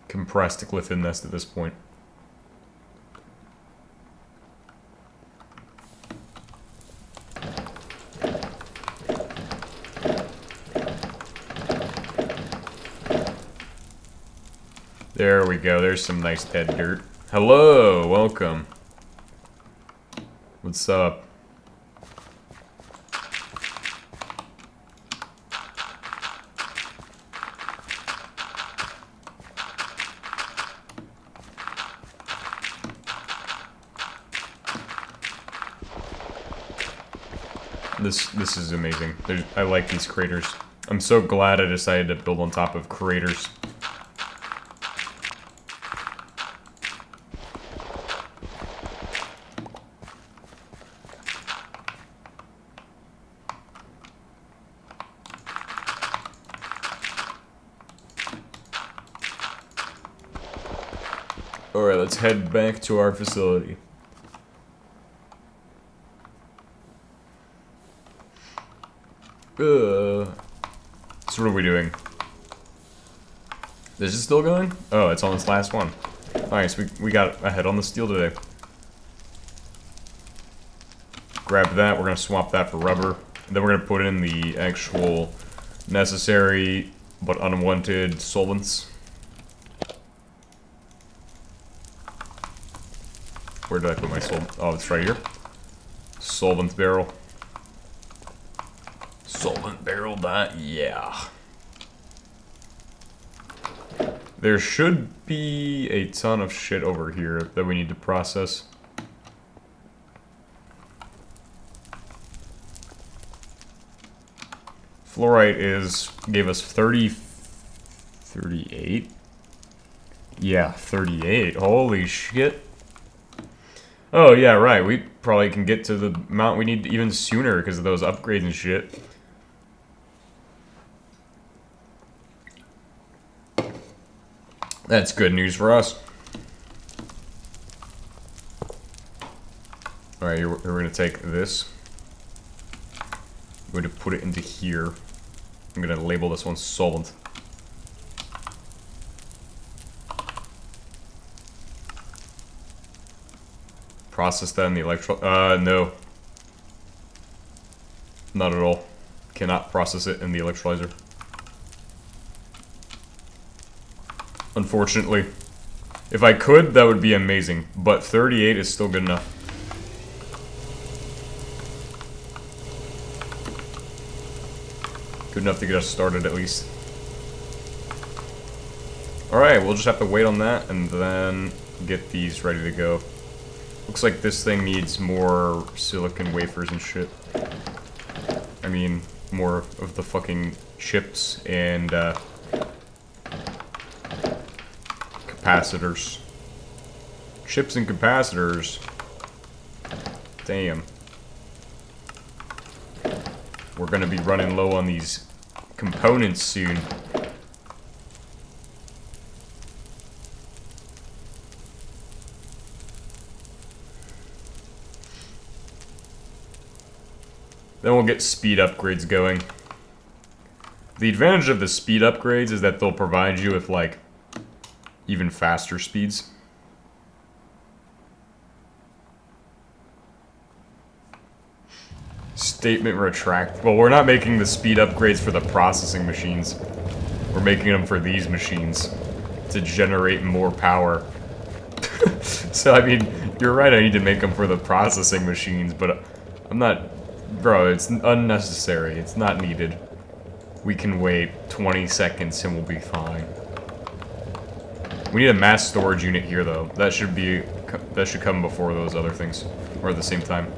Compressed glyphid nest at this point. There we go. There's some nice dead dirt. Hello, welcome. What's up? This is amazing. I like these craters. I'm so glad I decided to build on top of craters. Alright, let's head back to our facility. So what are we doing? This is still going? Oh, it's on this last one. Alright, so we got ahead on the steel today. Grab that, we're gonna swap that for rubber. And then we're gonna put in the actual necessary but unwanted solvents. Where did I put my solvent? Oh, it's right here. Solvent barrel. Solvent barrel, yeah. There should be a ton of shit over here that we need to process. Fluorite gave us 38? Yeah, 38. Holy shit. Oh, yeah, right. We probably can get to the amount we need even sooner because of those upgrades and shit. That's good news for us. Alright, we're going to take this. I'm going to put it into here. I'm going to label this one solvent. Process that in the no. Not at all. Cannot process it in the electrolyzer. Unfortunately. If I could, that would be amazing. But 38 is still good enough. Good enough to get us started, at least. Alright, we'll just have to wait on that, and then get these ready to go. Looks like this thing needs more silicon wafers and shit. I mean, more of the fucking chips and, capacitors. Chips and capacitors. Damn. We're gonna be running low on these components soon. Then we'll get speed upgrades going. The advantage of the speed upgrades is that they'll provide you with, like, even faster speeds. Statement retract. Well, we're not making the speed upgrades for the processing machines. We're making them for these machines to generate more power. So, I mean, you're right, I need to make them for the processing machines, but I'm not... Bro, it's unnecessary. It's not needed. We can wait 20 seconds and we'll be fine. We need a mass storage unit here, though. That should come before those other things. Or at the same time.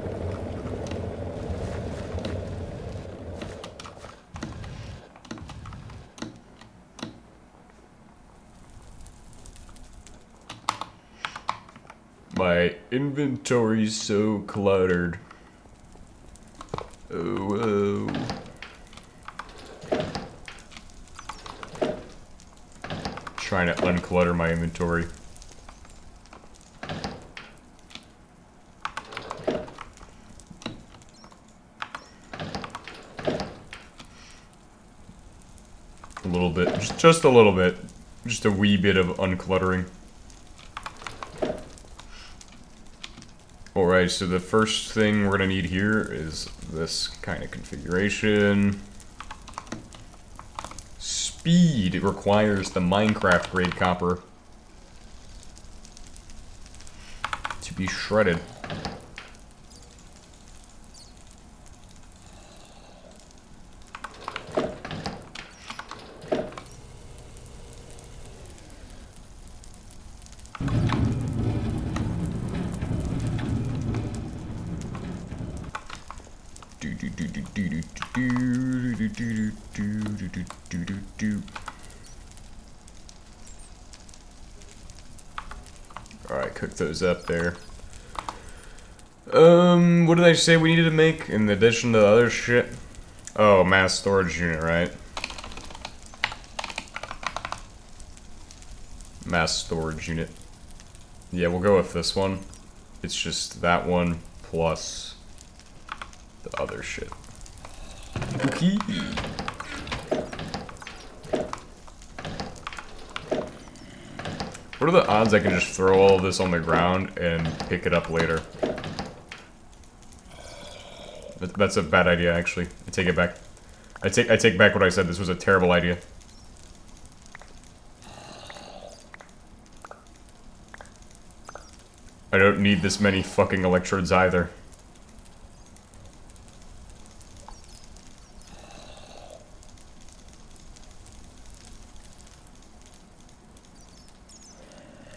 My inventory's so cluttered. Oh, whoa. Trying to unclutter my inventory. A little bit, just a little bit. Just a wee bit of uncluttering. Alright, so the first thing we're gonna need here is this kind of configuration. Speed. It requires the Minecraft grade copper to be shredded. Alright, cook those up there. What did I say we needed to make in addition to the other shit? Oh, mass storage unit, right? Mass storage unit. Yeah, we'll go with this one. It's just that one plus the other shit. Okay. What are the odds I can just throw all of this on the ground and pick it up later? That's a bad idea, actually. I take it back. I take back what I said. This was a terrible idea. I don't need this many fucking electrodes either.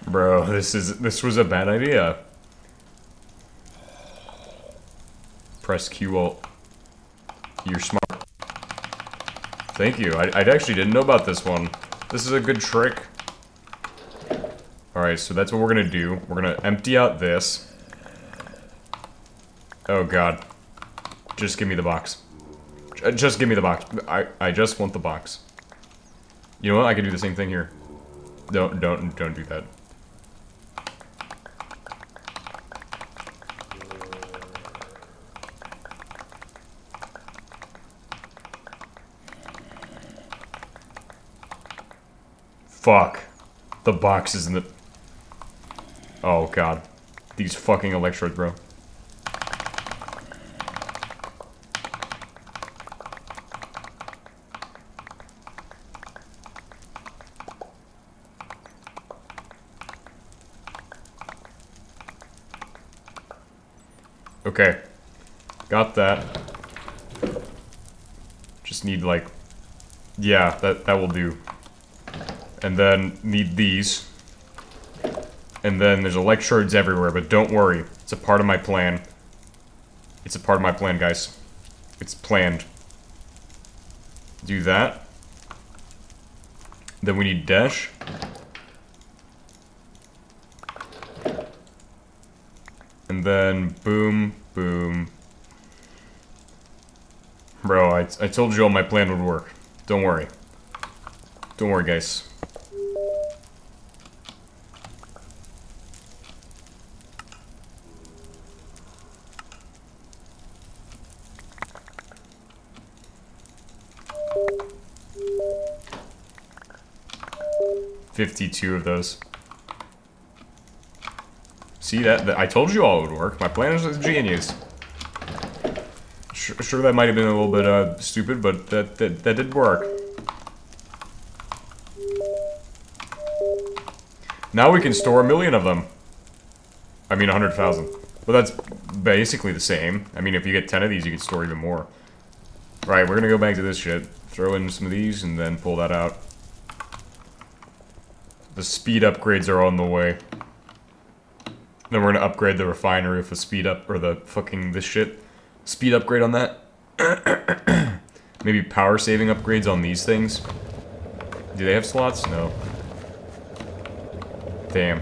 Bro, this was a bad idea. Press Q Alt. You're smart. Thank you. I actually didn't know about this one. This is a good trick. Alright, so that's what we're gonna do. We're gonna empty out this. Oh god. Just give me the box. Just give me the box. I just want the box. You know what? I can do the same thing here. Don't do that. Fuck. The box is in the... Oh god. These fucking electrodes, bro. Okay. Got that. Just need, like... Yeah, that will do. And then need these. And then there's electrodes everywhere, but don't worry. It's a part of my plan. It's a part of my plan, guys. It's planned. Do that. Then we need dash. And then boom, boom. Bro, I told you all my plan would work. Don't worry. Don't worry, guys. $52 of those. See that? I told you all it would work. My plan is genius. Sure, that might have been a little bit stupid, but that did work. Now we can store 1,000,000 of them. I mean 100,000. But that's basically the same. I mean, if you get 10 of these, you can store even more. Right, we're gonna go back to this shit. Throw in some of these and then pull that out. The speed upgrades are on the way. Then we're gonna upgrade the refinery with the speed up, or the fucking this shit. Speed upgrade on that. Maybe power saving upgrades on these things. Do they have slots? No. Damn.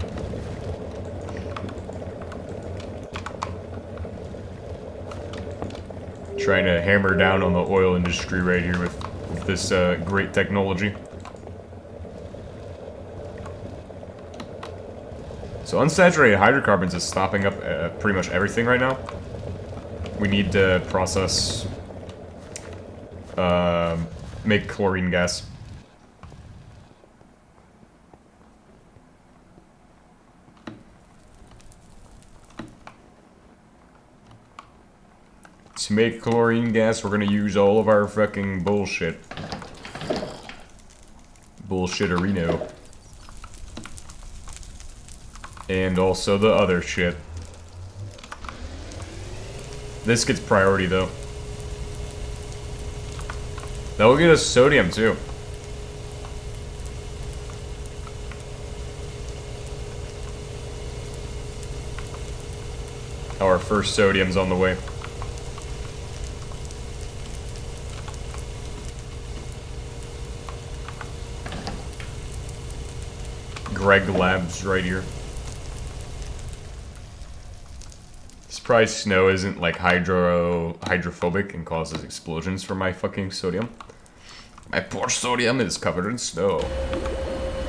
Trying to hammer down on the oil industry right here with this great technology. So unsaturated hydrocarbons is stopping up pretty much everything right now. We need to process, make chlorine gas. To make chlorine gas, we're gonna use all of our fucking bullshit. Bullshitterino. And also the other shit. This gets priority, though. That will get us sodium, too. Our first sodium's on the way. Greg Labs right here. Surprised snow isn't like hydrophobic and causes explosions for my fucking sodium. My poor sodium is covered in snow.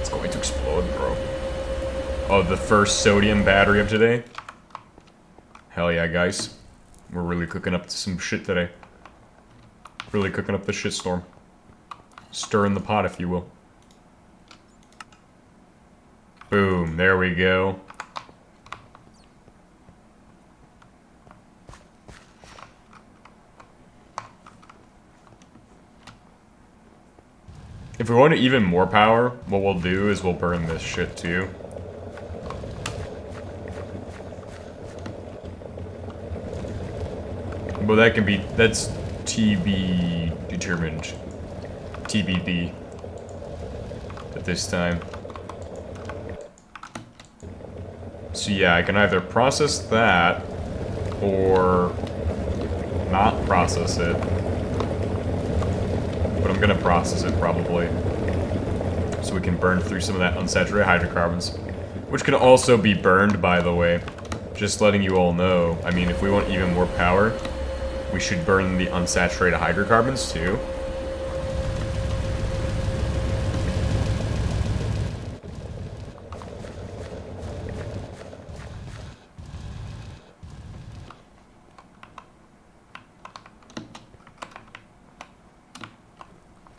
It's going to explode, bro. Oh, the first sodium battery of today? Hell yeah, guys. We're really cooking up some shit today. Really cooking up the shitstorm. Stirring the pot, if you will. Boom, there we go. If we want even more power, what we'll do is we'll burn this shit too. But that can be, that's TB determined. TBD. At this time. So yeah, I can either process that, or not process it. But I'm gonna process it, probably. So we can burn through some of that unsaturated hydrocarbons. Which can also be burned, by the way. Just letting you all know. I mean, if we want even more power, we should burn the unsaturated hydrocarbons, too.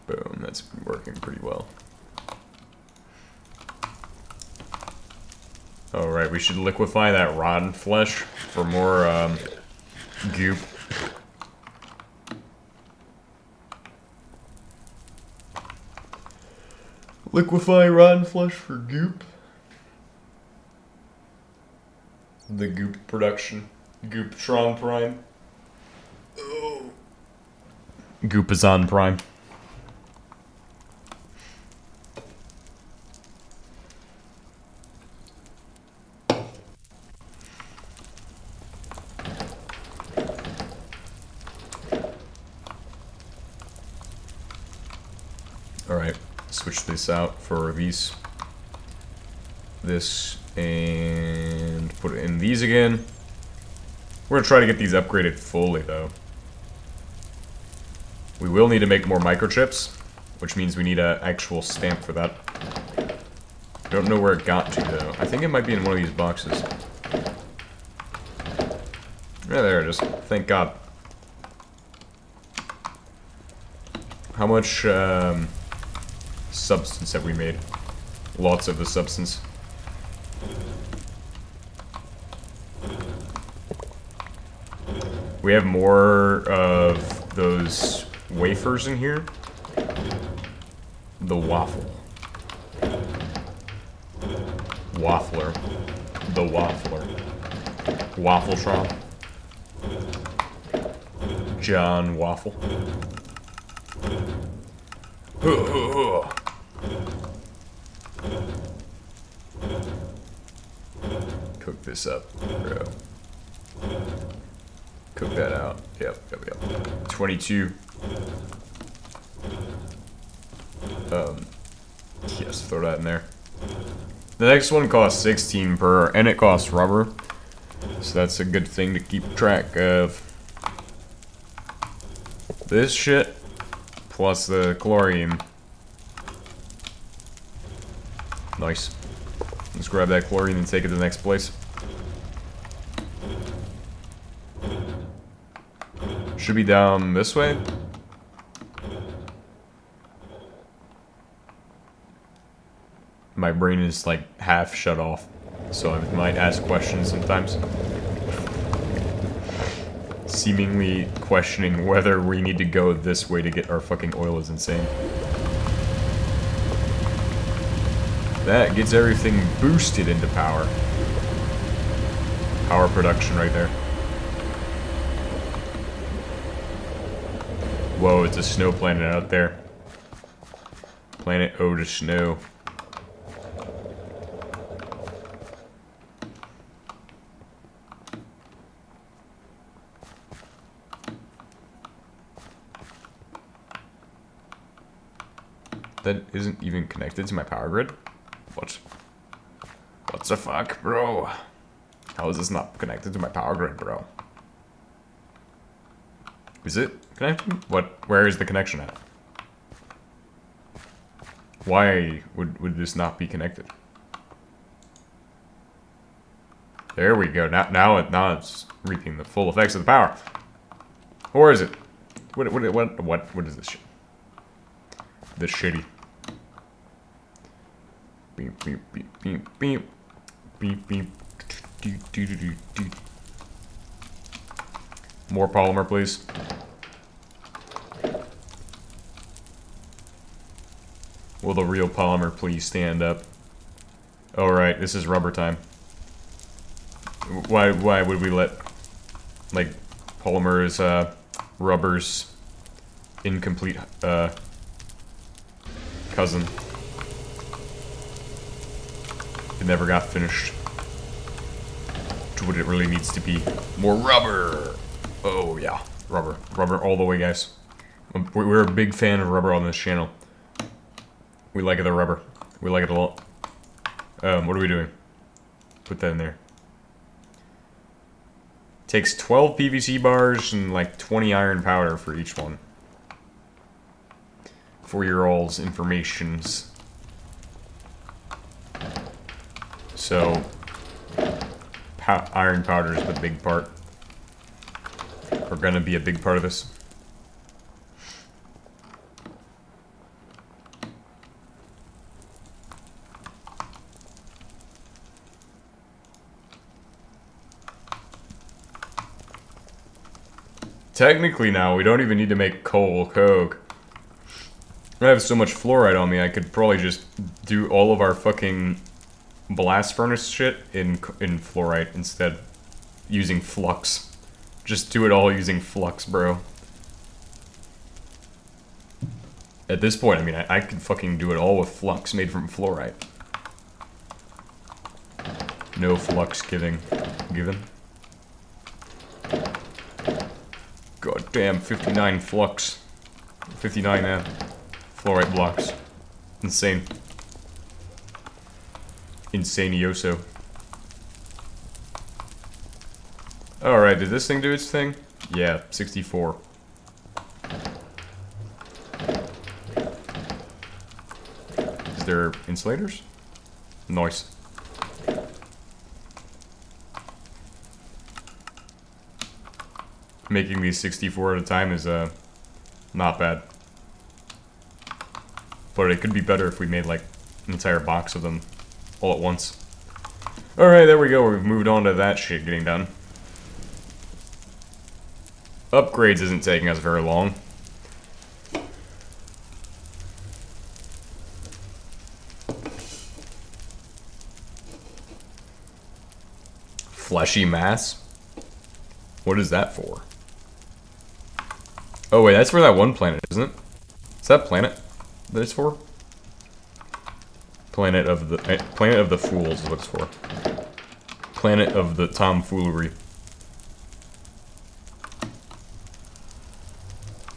Boom, that's working pretty well. Alright, we should liquefy that rotten flesh for more, goop. Liquefy rotten flesh for goop. The goop production. Gooptron Prime. Oh. Goop is on Prime. Alright, switch this out for these. This, and put it in these again. We're gonna try to get these upgraded fully, though. We will need to make more microchips, which means we need an actual stamp for that. Don't know where it got to, though. I think it might be in one of these boxes. Yeah, there it is. Thank God. How much, substance have we made? Lots of the substance. We have more of those wafers in here. The waffle. Waffler. The waffler. Waffletron. John Waffle. Cook this up, bro. Cook that out. Yep. 22. Yes, throw that in there. The next one costs 16 per, and it costs rubber. So that's a good thing to keep track of. This shit, plus the chlorine. Nice. Let's grab that chlorine and take it to the next place. Should be down this way. My brain is like half shut off, so I might ask questions sometimes. Seemingly questioning whether we need to go this way to get our fucking oil is insane. That gets everything boosted into power. Power production right there. Whoa, it's a snow planet out there. Planet O to snow. That isn't even connected to my power grid? What the fuck, bro? How is this not connected to my power grid, bro? Is it connected? Where is the connection at? Why would this not be connected? There we go. Now it's reaping the full effects of the power. Or is it? What is this shit? This shitty. Beep beep beep beep beep beep beep. More polymer, please. Will the real polymer please stand up? Oh right, this is rubber time. Why would we let like polymers, rubber's incomplete cousin? It never got finished to what it really needs to be. More rubber! Oh yeah, rubber. Rubber all the way, guys. We're a big fan of rubber on this channel. We like the rubber. We like it a lot. What are we doing? Put that in there. Takes 12 PVC bars and like 20 iron powder for each one. For your all's informations. So, iron powder is the big part. Or gonna be a big part of this. Technically now, we don't even need to make coal coke. I have so much fluoride on me, I could probably just do all of our fucking blast furnace shit in fluorite instead. Using flux. Just do it all using flux, bro. At this point, I mean, I could fucking do it all with flux made from fluorite. No flux given. God damn, 59 flux. 59 fluorite blocks. Insane. Insanioso. Alright, did this thing do its thing? Yeah, 64. Is there insulators? Nice. Making these 64 at a time is, not bad. But it could be better if we made, like, an entire box of them all at once. Alright, there we go. We've moved on to that shit getting done. Upgrades isn't taking us very long. Fleshy mass? What is that for? Oh wait, that's for that one planet, isn't it? Is that planet that it's for? Planet of the Fools it looks for. Planet of the Tomfoolery.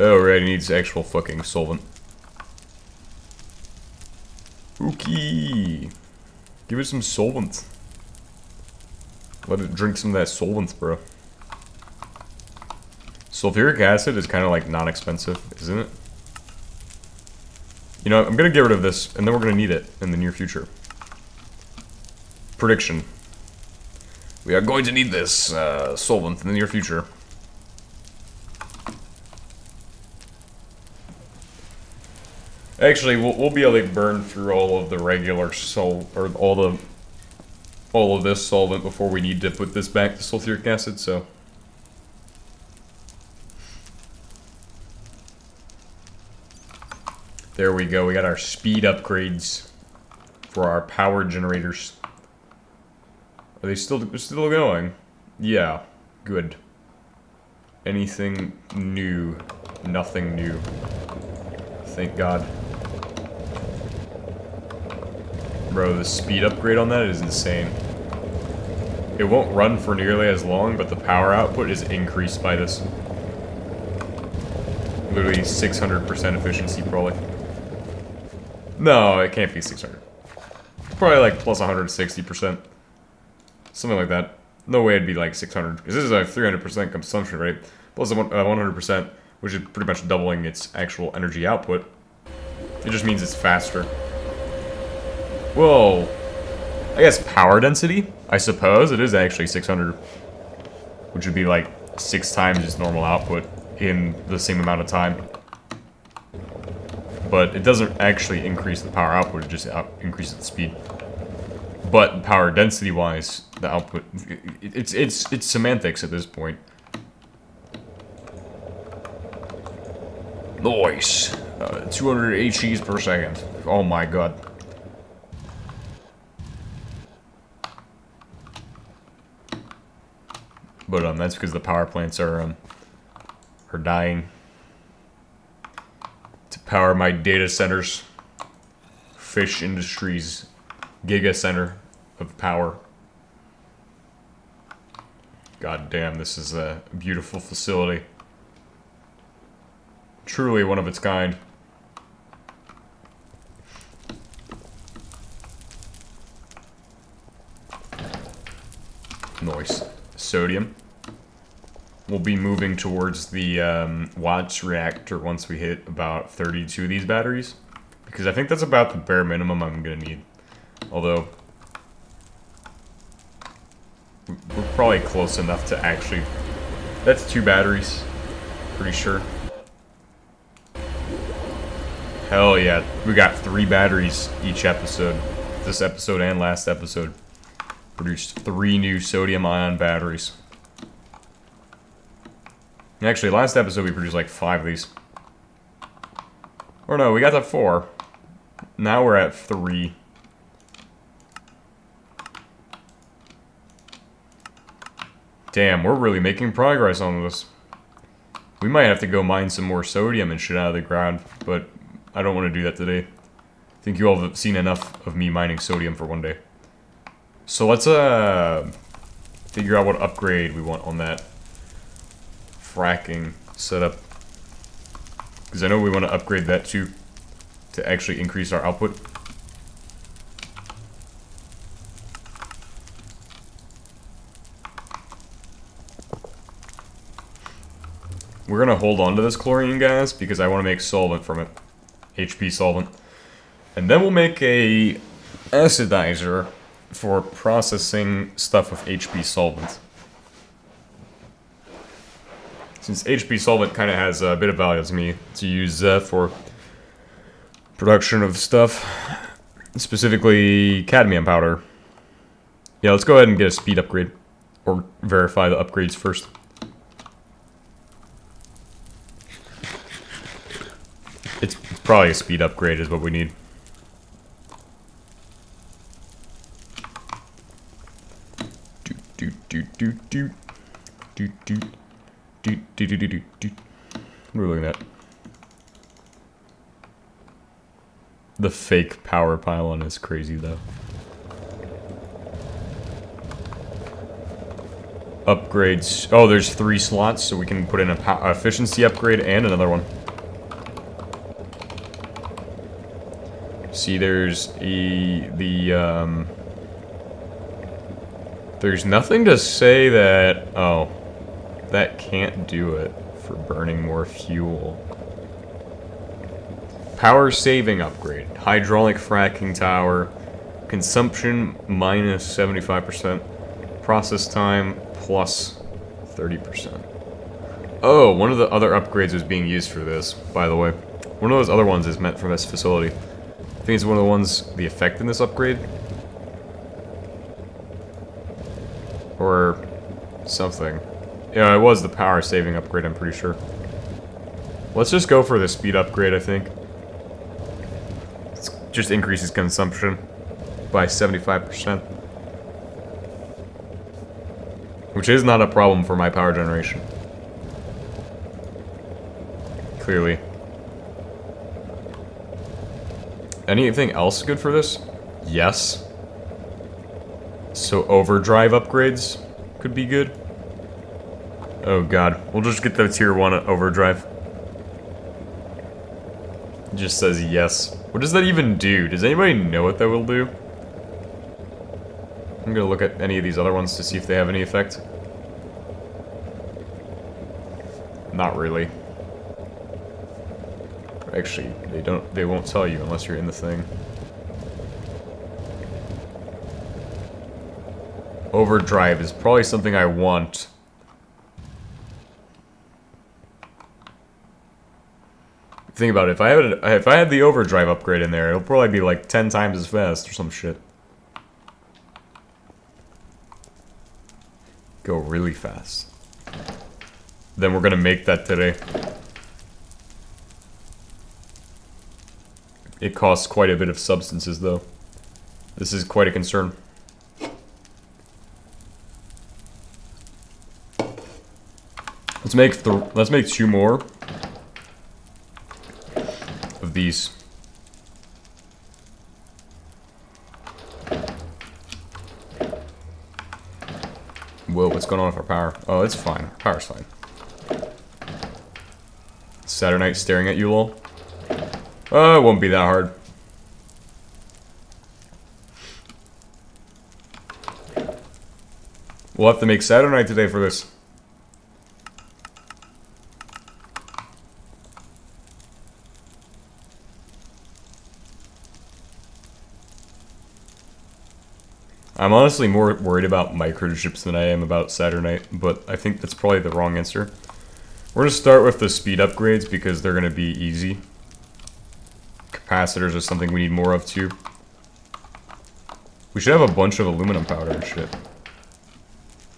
Oh right, it needs actual fucking solvent. Okay. Give it some solvent. Let it drink some of that solvent, bro. Sulfuric acid is kind of like non-expensive, isn't it? You know, I'm gonna get rid of this, and then we're gonna need it in the near future. Prediction. We are going to need this solvent in the near future. Actually, we'll be able to burn through all of the regular all of this solvent before we need to put this back to sulfuric acid. So. There we go, we got our speed upgrades for our power generators. Are they still going? Yeah, good. Anything new? Nothing new. Thank God. Bro, the speed upgrade on that is insane. It won't run for nearly as long, but the power output is increased by this. Literally 600% efficiency, probably. No, it can't be 600. Probably like plus 160%. Something like that. No way it'd be like 600. Because this is a 300% consumption rate. Plus 100%, which is pretty much doubling its actual energy output. It just means it's faster. Whoa. I guess power density? I suppose it is actually 600. Which would be like 6 times its normal output in the same amount of time. But it doesn't actually increase the power output, it just increases the speed. But power density wise, the output, it's semantics at this point. Nice. 200 HEs per second. Oh my god. But that's because the power plants are dying. To power my data centers. Fish Industries Giga Center of power. God damn, this is a beautiful facility. Truly one of its kind. Nice. Sodium. We'll be moving towards the Watts reactor once we hit about 32 of these batteries. Because I think that's about the bare minimum I'm going to need. Although, we're probably close enough to actually... That's 2 batteries. Pretty sure. Hell yeah. We got 3 batteries each episode. This episode and last episode. Produced 3 new sodium-ion batteries. Actually, last episode we produced like 5 of these. Or no, we got to 4. Now we're at 3. Damn, we're really making progress on this. We might have to go mine some more sodium and shit out of the ground, but I don't want to do that today. I think you all have seen enough of me mining sodium for one day. So let's figure out what upgrade we want on that fracking setup. Because I know we want to upgrade that too, to actually increase our output. We're going to hold on to this chlorine gas because I want to make solvent from it. HP solvent. And then we'll make a acidizer for processing stuff with HP solvent. Since HP solvent kind of has a bit of value to me to use for production of stuff, specifically cadmium powder. Yeah, let's go ahead and get a speed upgrade, or verify the upgrades first. Probably a speed upgrade is what we need. What are we looking at? The fake power pylon is crazy though. Upgrades. Oh, there's 3 slots, so we can put in a efficiency upgrade and another one. See, there's there's nothing to say that, oh, that can't do it for burning more fuel. Power saving upgrade. Hydraulic fracking tower. Consumption minus 75%. Process time plus 30%. Oh, one of the other upgrades was being used for this, by the way. One of those other ones is meant for this facility. I think it's one of the ones, the effectiveness upgrade? Or something. Yeah, it was the power saving upgrade, I'm pretty sure. Let's just go for the speed upgrade, I think. It just increases consumption by 75%. Which is not a problem for my power generation. Clearly. Anything else good for this? Yes. So overdrive upgrades could be good. Oh god. We'll just get the tier 1 overdrive. It just says yes. What does that even do? Does anybody know what that will do? I'm gonna look at any of these other ones to see if they have any effect. Not really. Actually, they won't tell you unless you're in the thing. Overdrive is probably something I want. Think about it, if I had the overdrive upgrade in there, it'll probably be like 10 times as fast or some shit. Go really fast. Then we're gonna make that today. It costs quite a bit of substances though. This is quite a concern. Let's make 2 more of these. Whoa, what's going on with our power? Oh, it's fine. Our power's fine. Saturnite staring at you, lol. Oh, it won't be that hard. We'll have to make Saturnite today for this. I'm honestly more worried about microchips than I am about Saturnite, but I think that's probably the wrong answer. We're going to start with the speed upgrades because they're going to be easy. Capacitors are something we need more of too. We should have a bunch of aluminum powder and shit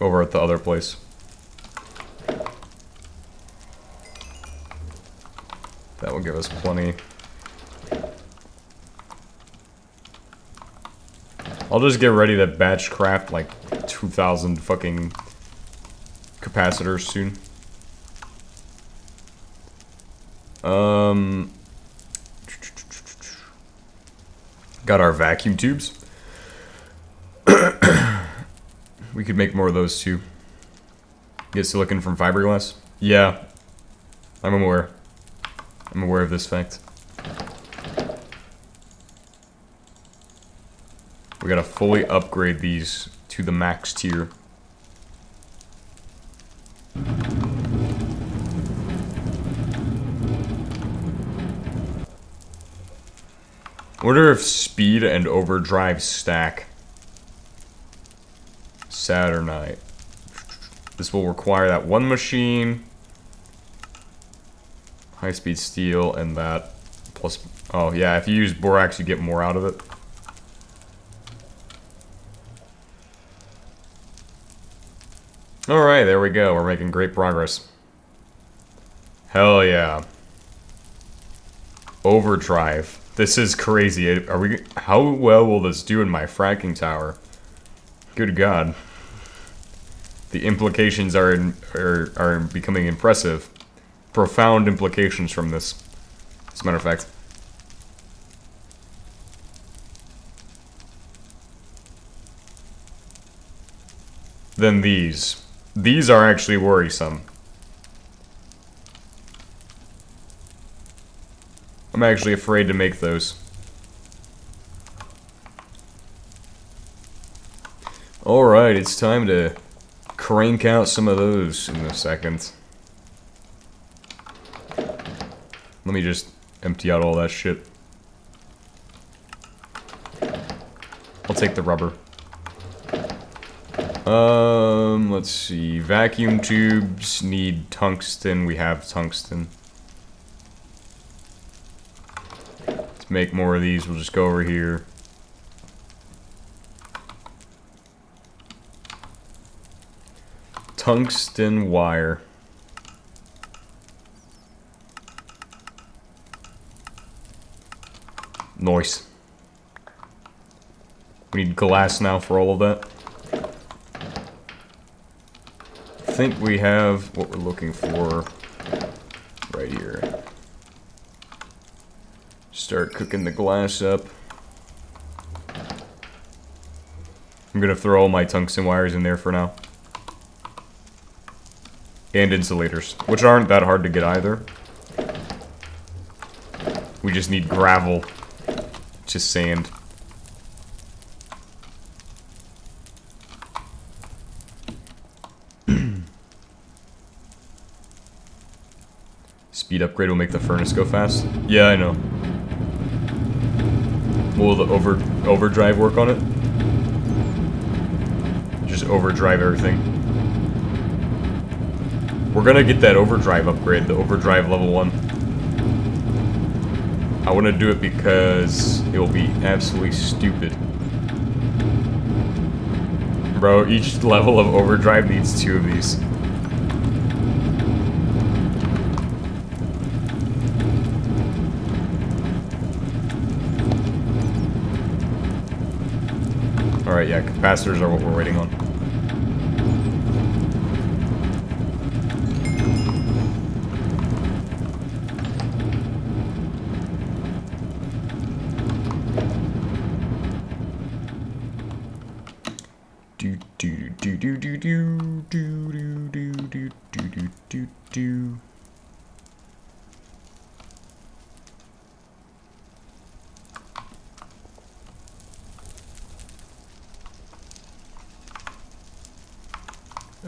over at the other place. That will give us plenty. I'll just get ready to batch craft like 2,000 fucking capacitors soon. Got our vacuum tubes. We could make more of those too. Get silicon from fiberglass? Yeah. I'm aware. I'm aware of this fact. We gotta fully upgrade these to the max tier. Wonder if speed and overdrive stack. Saturnite. This will require that one machine. High-speed steel and that. Plus, oh yeah, if you use borax you get more out of it. Alright, there we go. We're making great progress. Hell yeah. Overdrive. This is crazy. Are we? How well will this do in my fracking tower? Good God. The implications are becoming impressive. Profound implications from this. As a matter of fact. Then these. These are actually worrisome. I'm actually afraid to make those. Alright, it's time to crank out some of those in a second. Let me just empty out all that shit. I'll take the rubber. Let's see. Vacuum tubes need tungsten. We have tungsten. Let's make more of these. We'll just go over here. Tungsten wire. Nice. We need glass now for all of that. I think we have what we're looking for right here. Start cooking the glass up. I'm gonna throw all my tungsten wires in there for now. And insulators, which aren't that hard to get either. We just need gravel. Just sand. Speed upgrade will make the furnace go fast. Yeah, I know. Will the overdrive work on it? Just overdrive everything. We're gonna get that overdrive upgrade, the overdrive level 1. I want to do it because it will be absolutely stupid. Bro, each level of overdrive needs 2 of these. Alright, yeah, capacitors are what we're waiting on.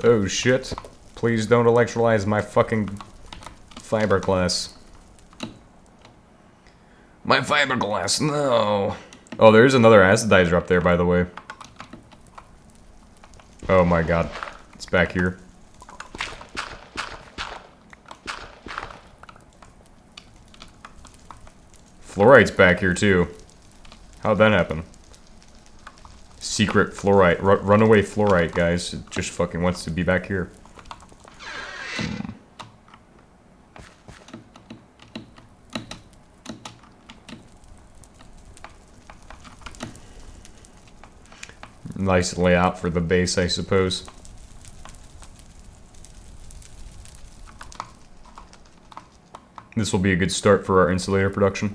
Oh shit. Please don't electrolyze my fucking fiberglass. My fiberglass, no. Oh, there is another acidizer up there, by the way. Oh my god. It's back here. Fluoride's back here too. How'd that happen? Secret fluoride. Runaway fluoride, guys. It just fucking wants to be back here. Nice layout for the base, I suppose. This will be a good start for our insulator production.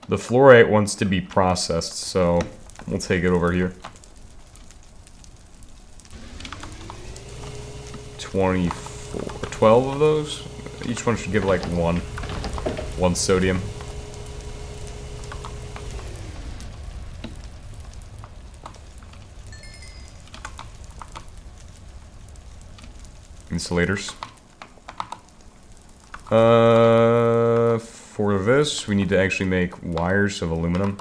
The fluorite wants to be processed, so we'll take it over here. 12 of those? Each one should give like one sodium. Insulators. For this, we need to actually make wires of aluminum.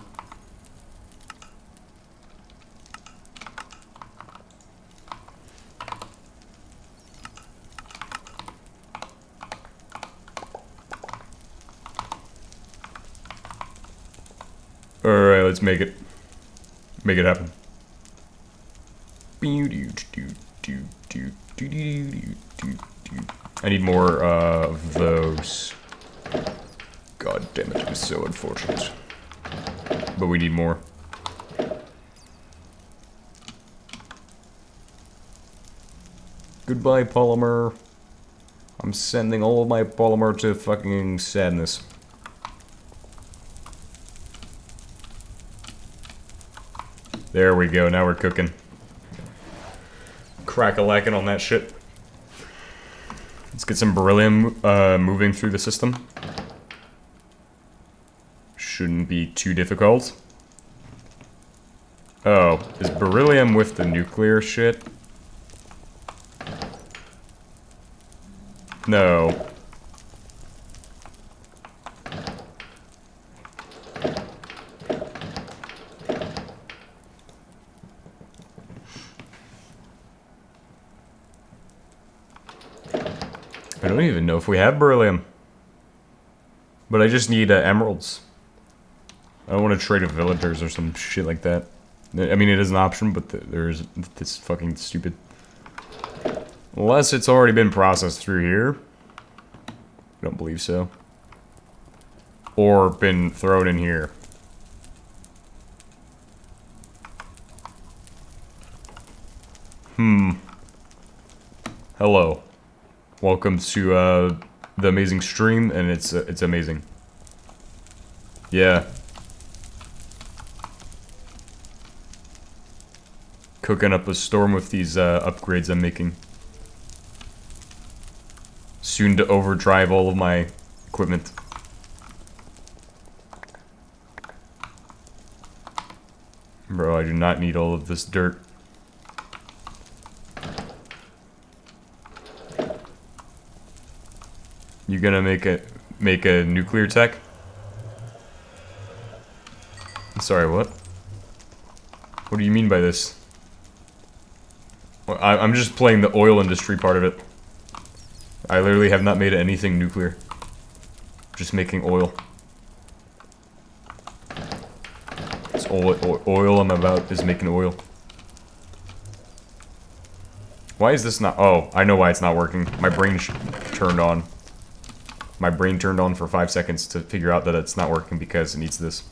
Alright, let's make it. Make it happen. I need more of those. God damn it, it's so unfortunate. But we need more. Goodbye, polymer. I'm sending all of my polymer to fucking sadness. There we go, now we're cooking. Crack-a-lackin' on that shit. Let's get some beryllium moving through the system. Shouldn't be too difficult. Oh, is beryllium with the nuclear shit? No. I don't even know if we have beryllium. But I just need emeralds. I don't want to trade with villagers or some shit like that. I mean, it is an option, but there's it's fucking stupid. Unless it's already been processed through here. I don't believe so. Or been thrown in here. Hello. Welcome to the amazing stream, and it's amazing. Yeah. Cooking up a storm with these upgrades I'm making. Soon to overdrive all of my equipment. Bro, I do not need all of this dirt. You gonna make a nuclear tech? Sorry, what? What do you mean by this? Well, I'm just playing the oil industry part of it. I literally have not made anything nuclear. Just making oil. It's oil I'm about is making oil. Why is this not? Oh, I know why it's not working. My brain turned on. My brain turned on for 5 seconds to figure out that it's not working because it needs this.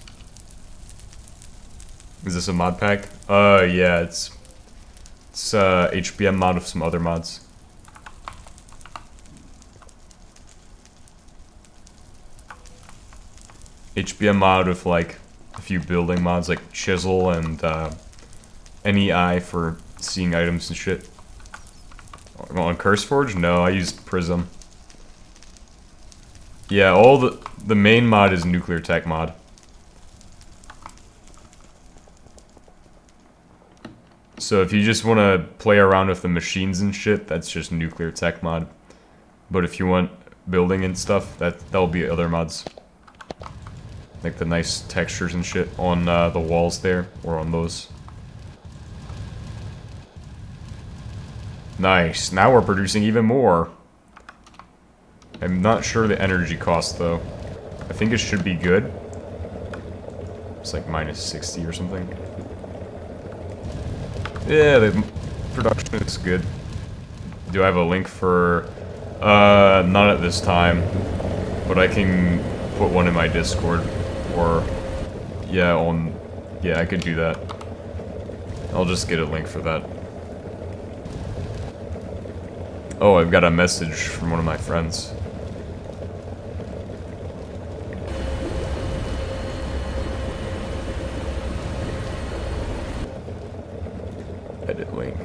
Is this a mod pack? Yeah, it's HBM mod with some other mods. HBM mod with like a few building mods like Chisel and NEI for seeing items and shit. On CurseForge? No, I use Prism. Yeah, all the main mod is nuclear tech mod. So if you just want to play around with the machines and shit, that's just nuclear tech mod. But if you want building and stuff, that'll be other mods. Like the nice textures and shit on the walls there, or on those. Nice, now we're producing even more. I'm not sure the energy cost though. I think it should be good. It's like minus 60 or something. Yeah, the production is good. Do I have a link for... not at this time. But I can put one in my Discord. Or... yeah, on... yeah, I could do that. I'll just get a link for that. Oh, I've got a message from one of my friends. Edit link.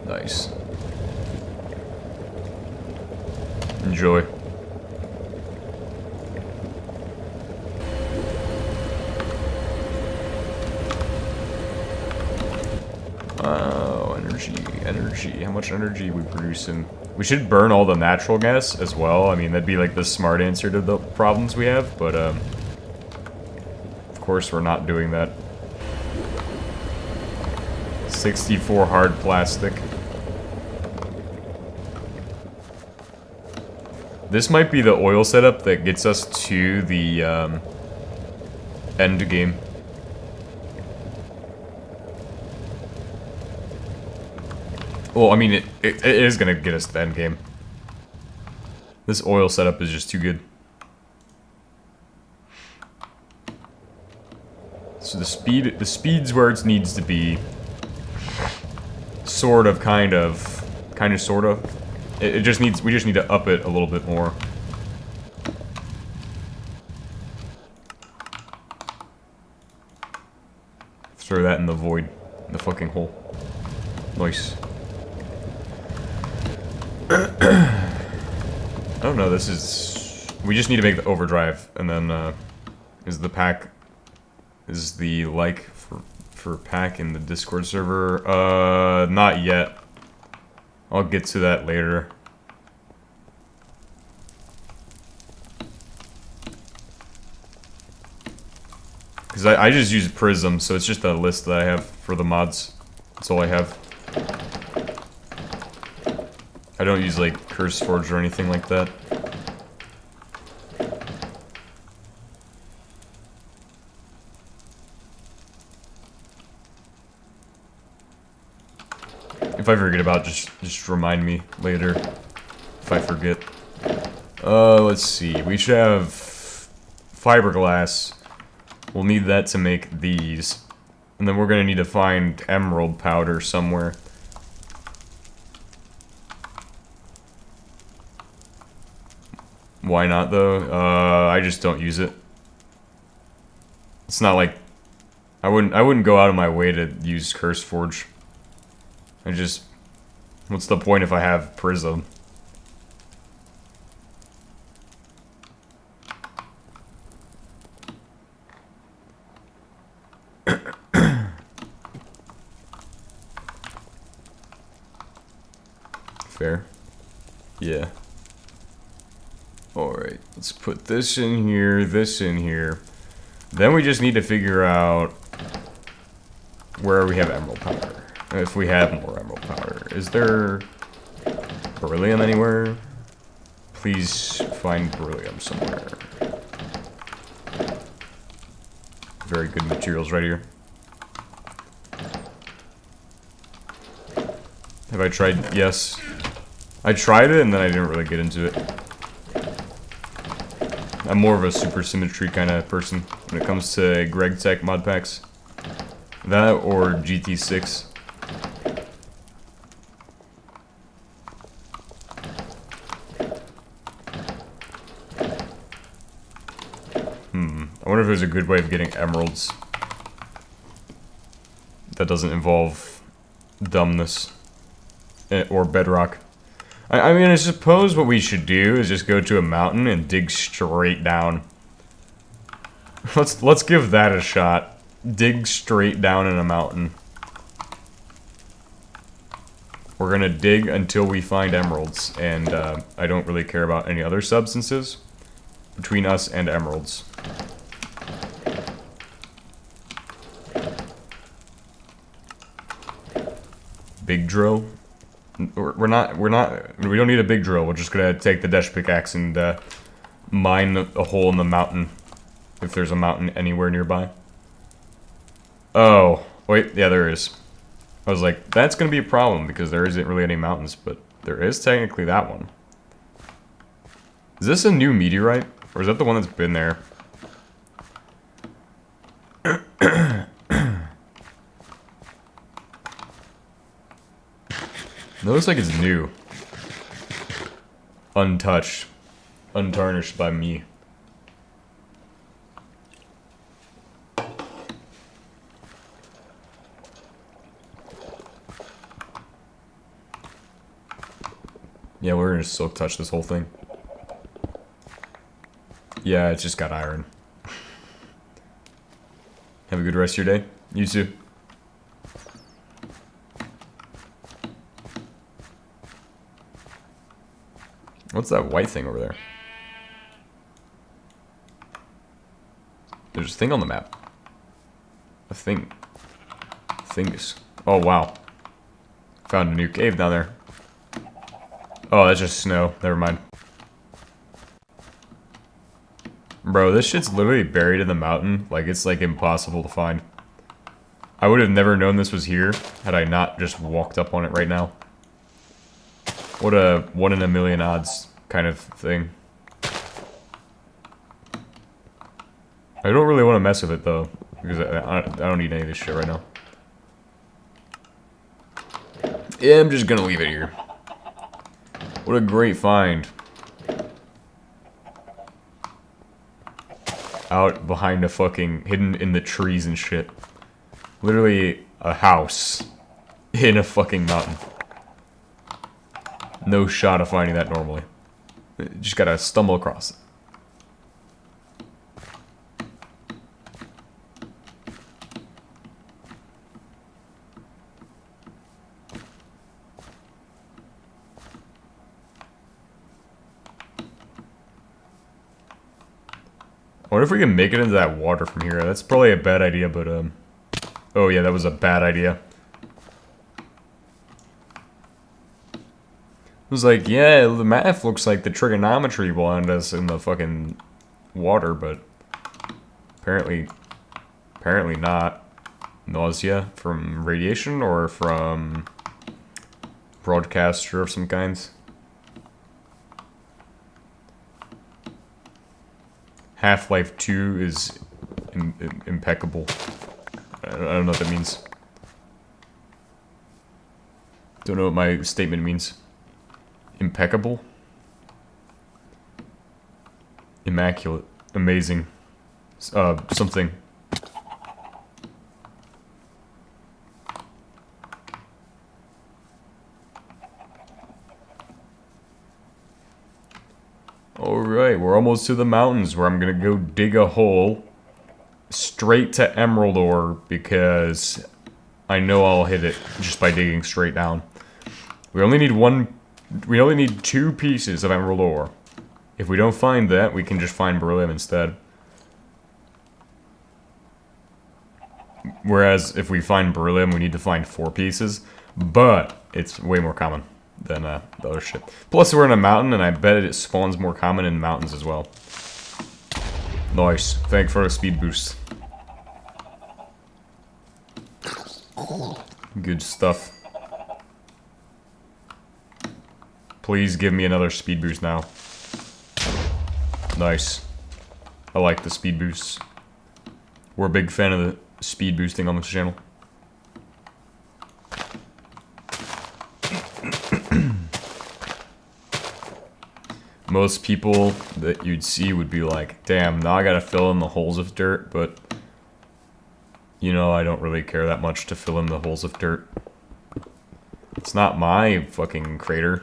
Nice. Enjoy. Oh, energy. How much energy are we producing? We should burn all the natural gas as well. I mean, that'd be like the smart answer to the problems we have, but of course we're not doing that. 64 hard plastic. This might be the oil setup that gets us to the end game. Well, I mean, it is gonna get us to the end game. This oil setup is just too good. So the speed's where it needs to be. Sort of, kind of, sort of. We just need to up it a little bit more. Throw that in the void, in the fucking hole. Nice. Oh no, this is... We just need to make the overdrive, and then, is the like for pack in the Discord server? Not yet. I'll get to that later. Because I just use Prism, so it's just a list that I have for the mods. That's all I have. I don't use, like, CurseForge or anything like that. If I forget about it, just remind me later. If I forget. Let's see. We should have fiberglass. We'll need that to make these. And then we're gonna need to find emerald powder somewhere. Why not, though? I just don't use it. It's not like... I wouldn't go out of my way to use CurseForge. What's the point if I have Prism? Fair. Yeah. Alright, let's put this in here, this in here. Then we just need to figure out where we have emerald powder. If we have more emerald powder. Is there beryllium anywhere? Please find beryllium somewhere. Very good materials right here. Have I tried? Yes. I tried it and then I didn't really get into it. I'm more of a super symmetry kind of person when it comes to Greg Tech mod packs. That or GT6. I wonder if there's a good way of getting emeralds that doesn't involve dumbness or bedrock. I mean, I suppose what we should do is just go to a mountain and dig straight down. Let's give that a shot. Dig straight down in a mountain. We're gonna dig until we find emeralds, and I don't really care about any other substances between us and emeralds. Big drill? We don't need a big drill. We're just gonna take the dash pickaxe and mine a hole in the mountain. If there's a mountain anywhere nearby. Oh, wait, yeah, there is. I was like, that's gonna be a problem because there isn't really any mountains, but there is technically that one. Is this a new meteorite? Or is that the one that's been there? It looks like it's new. Untouched. Untarnished by me. Yeah, we're gonna silk touch this whole thing. Yeah, it's just got iron. Have a good rest of your day. You too. What's that white thing over there? There's a thing on the map. A thing. Thingus. Oh, wow. Found a new cave down there. Oh, that's just snow. Never mind. Bro, this shit's literally buried in the mountain. Like, it's, like, impossible to find. I would have never known this was here had I not just walked up on it right now. What a 1 in a million odds kind of thing. I don't really want to mess with it though, because I don't need any of this shit right now. Yeah, I'm just gonna leave it here. What a great find. Out behind a fucking, hidden in the trees and shit. Literally a house in a fucking mountain. No shot of finding that normally. Just gotta stumble across it. I wonder if we can make it into that water from here. That's probably a bad idea, but, oh yeah, that was a bad idea. It was like, yeah, the math looks like the trigonometry will end us in the fucking water, but apparently not. Nausea from radiation or from broadcaster of some kinds. Half-Life 2 is impeccable. I don't know what that means. Don't know what my statement means. Impeccable? Immaculate. Amazing. Something. Alright, we're almost to the mountains where I'm gonna go dig a hole straight to emerald ore because I know I'll hit it just by digging straight down. We only need 2 pieces of emerald ore. If we don't find that, we can just find beryllium instead. Whereas if we find beryllium, we need to find 4 pieces, but it's way more common than the other shit. Plus, we're in a mountain, and I bet it spawns more common in mountains as well. Nice. Thanks for the speed boost. Good stuff. Please give me another speed boost now. Nice. I like the speed boosts. We're a big fan of the speed boosting on this channel. Most people that you'd see would be like, damn, now I gotta fill in the holes of dirt, but you know, I don't really care that much to fill in the holes of dirt. It's not my fucking crater.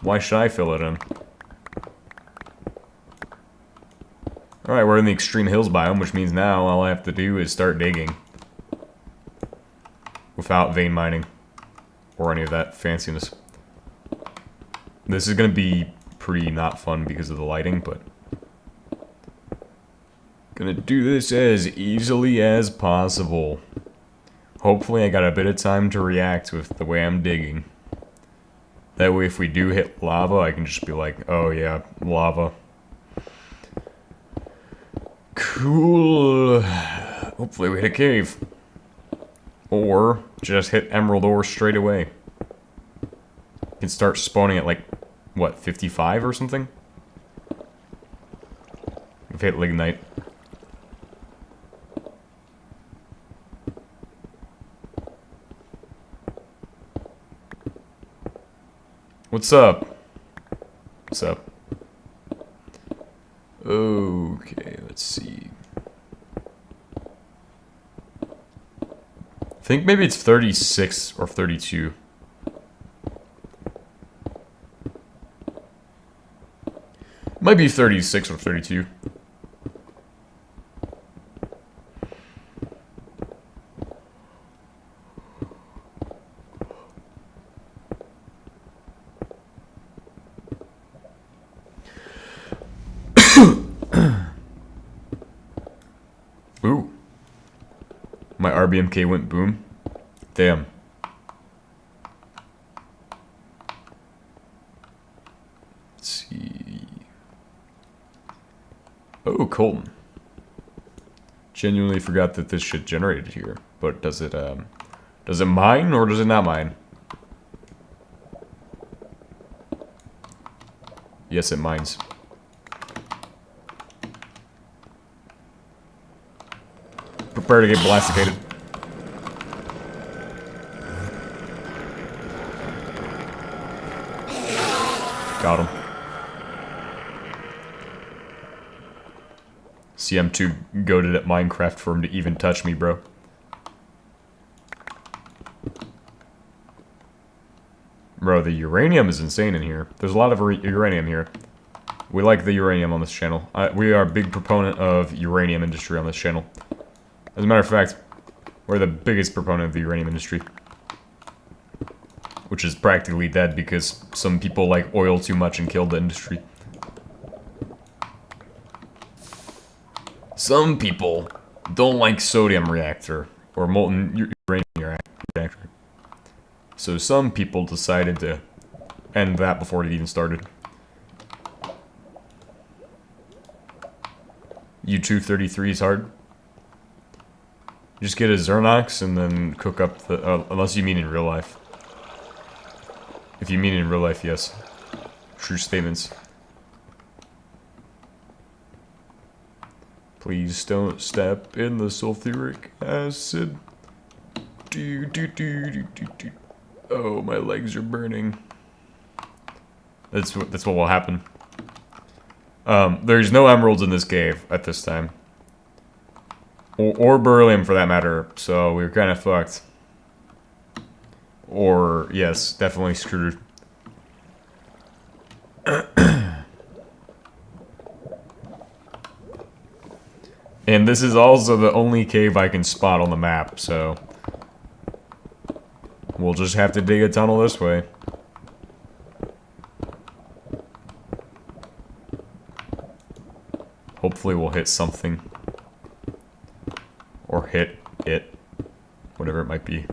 Why should I fill it in? Alright, we're in the extreme hills biome, which means now all I have to do is start digging. Without vein mining. Or any of that fanciness. This is gonna be pretty not fun because of the lighting, but gonna do this as easily as possible. Hopefully I got a bit of time to react with the way I'm digging. That way if we do hit lava, I can just be like, oh yeah, lava. Cool. Hopefully we hit a cave. Or just hit emerald ore straight away. You can start spawning at like, what, 55 or something? We've hit lignite. What's up? What's up? Okay, let's see. I think maybe it's 36 or 32. Might be 36 or 32. Ooh. My RBMK went boom. Damn. Let's see. Oh, Colton. Genuinely forgot that this shit generated here. But does it mine or does it not mine? Yes, it mines. Prepare to get blasticated. Got him. See, I'm too goated at Minecraft for him to even touch me, bro. Bro, the uranium is insane in here. There's a lot of uranium here. We like the uranium on this channel. We are a big proponent of uranium industry on this channel. As a matter of fact, we're the biggest proponent of the uranium industry. Which is practically dead because some people like oil too much and killed the industry. Some people don't like sodium reactor or molten uranium reactor. So some people decided to end that before it even started. U-233 is hard. Just get a Xernox and then cook up the... unless you mean in real life. If you mean in real life, yes. True statements. Please don't step in the sulfuric acid. Oh, my legs are burning. That's what will happen. There's no emeralds in this cave at this time. Or beryllium for that matter, so we're kind of fucked. Or, yes, definitely screwed. And this is also the only cave I can spot on the map, so... we'll just have to dig a tunnel this way. Hopefully we'll hit something. Or hit it. Whatever it might be.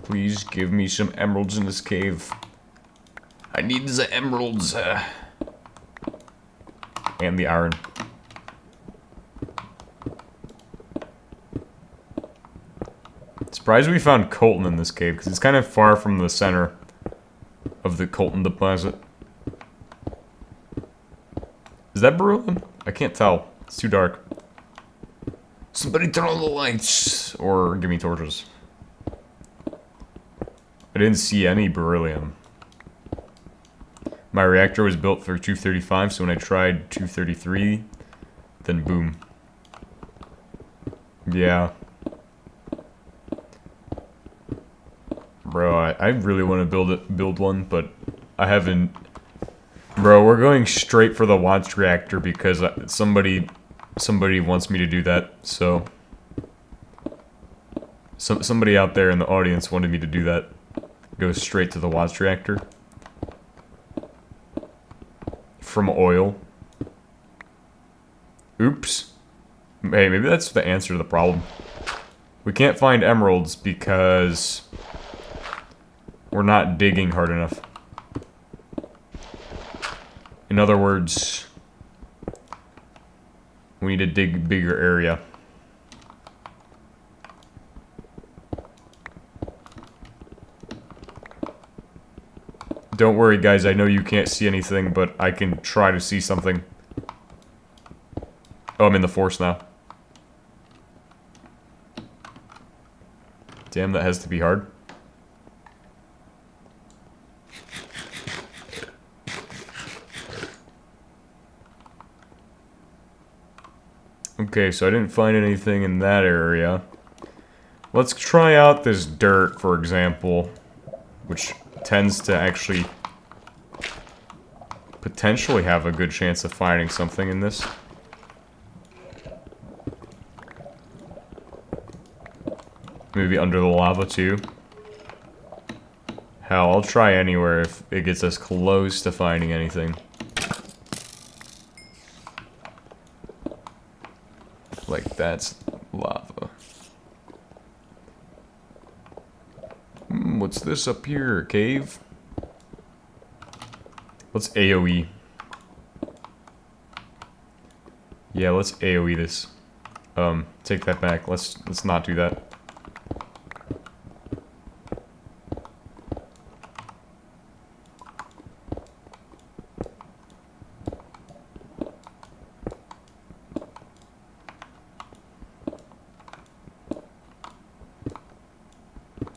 Please give me some emeralds in this cave. I need the emeralds. And the iron. Surprised we found coltan in this cave, because it's kind of far from the center of the coltan deposit. Is that beryllium? I can't tell. It's too dark. Somebody turn on the lights! Or give me torches. I didn't see any beryllium. My reactor was built for 235, so when I tried 233, then boom. Yeah. Bro, I really want to build one, but I haven't. Bro, we're going straight for the launch reactor because somebody wants me to do that. So somebody out there in the audience wanted me to do that. Go straight to the launch reactor from oil. Oops. Hey, maybe that's the answer to the problem. We can't find emeralds because we're not digging hard enough. In other words, we need to dig a bigger area. Don't worry, guys, I know you can't see anything, but I can try to see something. Oh, I'm in the forest now. Damn, that has to be hard. Okay, so I didn't find anything in that area. Let's try out this dirt, for example, which tends to actually potentially have a good chance of finding something in this. Maybe under the lava, too. Hell, I'll try anywhere if it gets us close to finding anything. Like, that's lava. What's this up here? A cave? Let's AoE. Yeah, let's AoE this. Take that back. Let's not do that.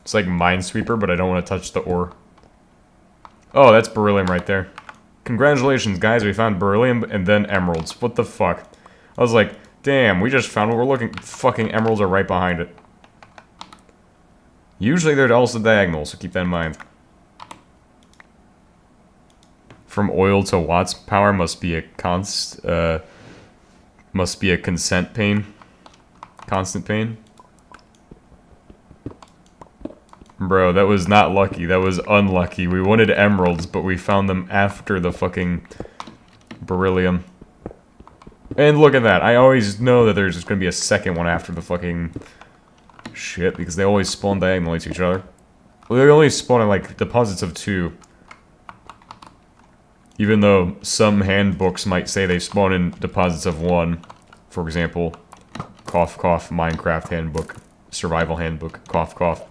It's like Minesweeper, but I don't want to touch the ore. Oh, that's beryllium right there. Congratulations, guys. We found beryllium and then emeralds. What the fuck? I was like, damn, we just found what we're looking... Fucking emeralds are right behind it. Usually they're also diagonal, so keep that in mind. From oil to watts power must be a consent pain. Constant pain. Bro, that was not lucky. That was unlucky. We wanted emeralds, but we found them after the fucking beryllium. And look at that. I always know that there's just gonna be a second one after the fucking shit, because they always spawn diagonally to each other. Well, they only spawn in, like, deposits of 2. Even though some handbooks might say they spawn in deposits of 1. For example, cough cough, Minecraft handbook, survival handbook, cough cough.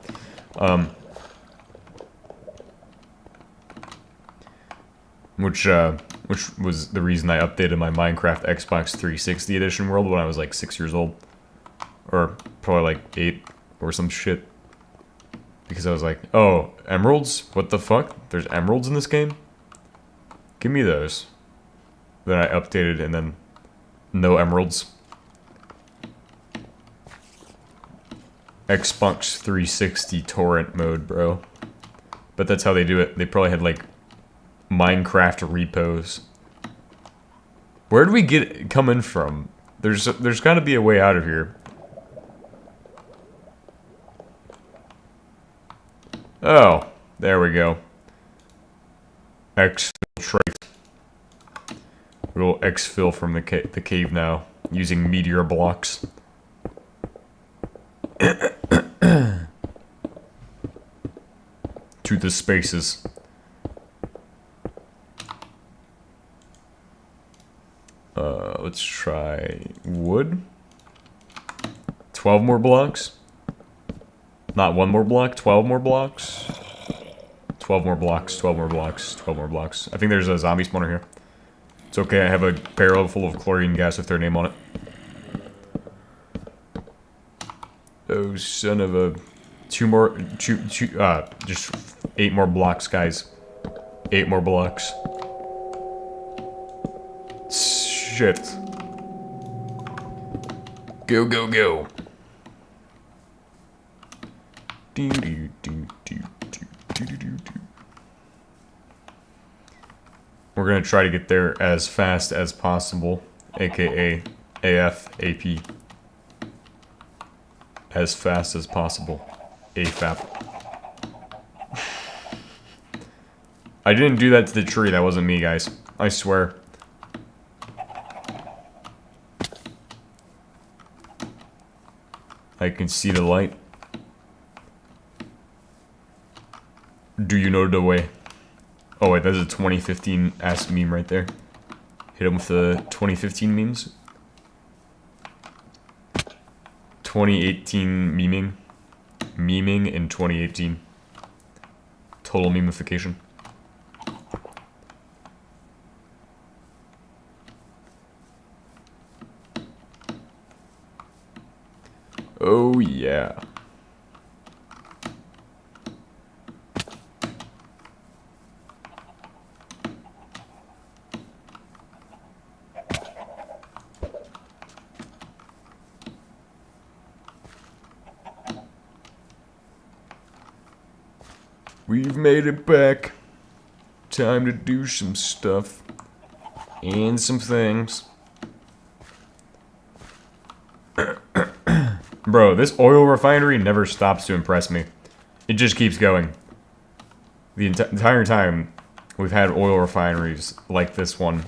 Which was the reason I updated my Minecraft Xbox 360 edition world when I was like 6 years old. Or probably like 8 or some shit. Because I was like, oh, emeralds? What the fuck? There's emeralds in this game? Give me those. Then I updated and then no emeralds. Xbox 360 torrent mode, bro. But that's how they do it. They probably had like Minecraft repos. Where did we get coming from? There's got to be a way out of here. Oh, there we go. Exfiltrate. We'll exfil from the cave now using meteor blocks. To the spaces. Let's try wood. 12 more blocks. Not one more block, 12 more blocks. 12 more blocks, 12 more blocks, 12 more blocks. I think there's a zombie spawner here. It's okay, I have a barrel full of chlorine gas with their name on it. Oh, son of a... just 8 more blocks, guys. 8 more blocks. Shit. Go, go, go. We're gonna try to get there as fast as possible, aka AF AP. As fast as possible, AFAP. I didn't do that to the tree, that wasn't me, guys. I swear. I can see the light. Do you know the way? Oh wait, that's a 2015 ass meme right there. Hit him with the 2015 memes. 2018 memeing. Memeing in 2018. Total memification. Oh yeah. We've made it back. Time to do some stuff. And some things. Bro, this oil refinery never stops to impress me. It just keeps going. The entire time we've had oil refineries like this one.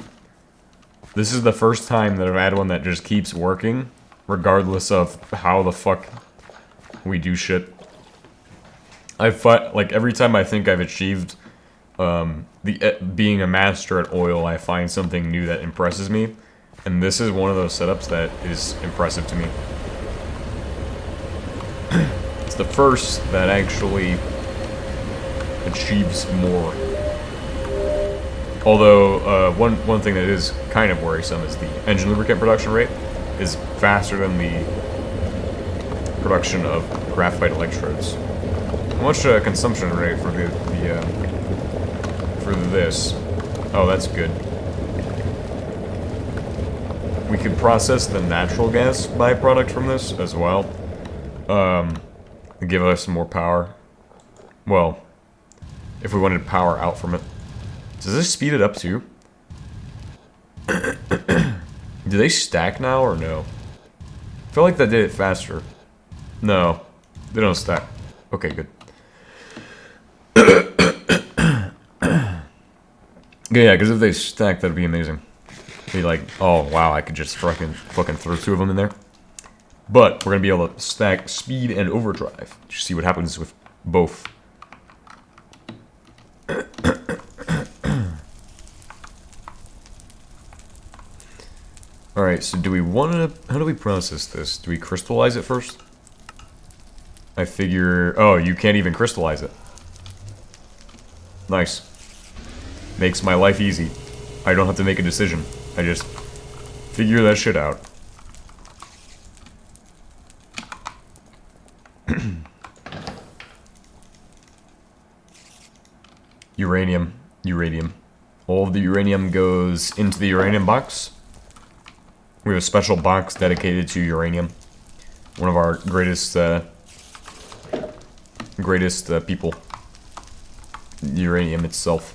This is the first time that I've had one that just keeps working, regardless of how the fuck we do shit. Like, every time I think I've achieved being a master at oil, I find something new that impresses me. And this is one of those setups that is impressive to me. It's the first that actually achieves more. Although, one thing that is kind of worrisome is the engine lubricant production rate is faster than the production of graphite electrodes. What's consumption rate for for this? Oh, that's good. We could process the natural gas byproduct from this as well. Give us more power. Well, if we wanted power out from it. Does this speed it up too? Do they stack now or no? I feel like that did it faster. No, they don't stack. Okay, good. Yeah, because if they stack, that'd be amazing. Be like, oh wow, I could just fucking throw 2 of them in there. But we're gonna be able to stack speed and overdrive. Just see what happens with both. Alright, so do we want to... How do we process this? Do we crystallize it first? I figure... Oh, you can't even crystallize it. Nice. Makes my life easy. I don't have to make a decision. I just figure that shit out. Uranium. Uranium. All of the uranium goes into the uranium box. We have a special box dedicated to uranium. One of our greatest people. Uranium itself.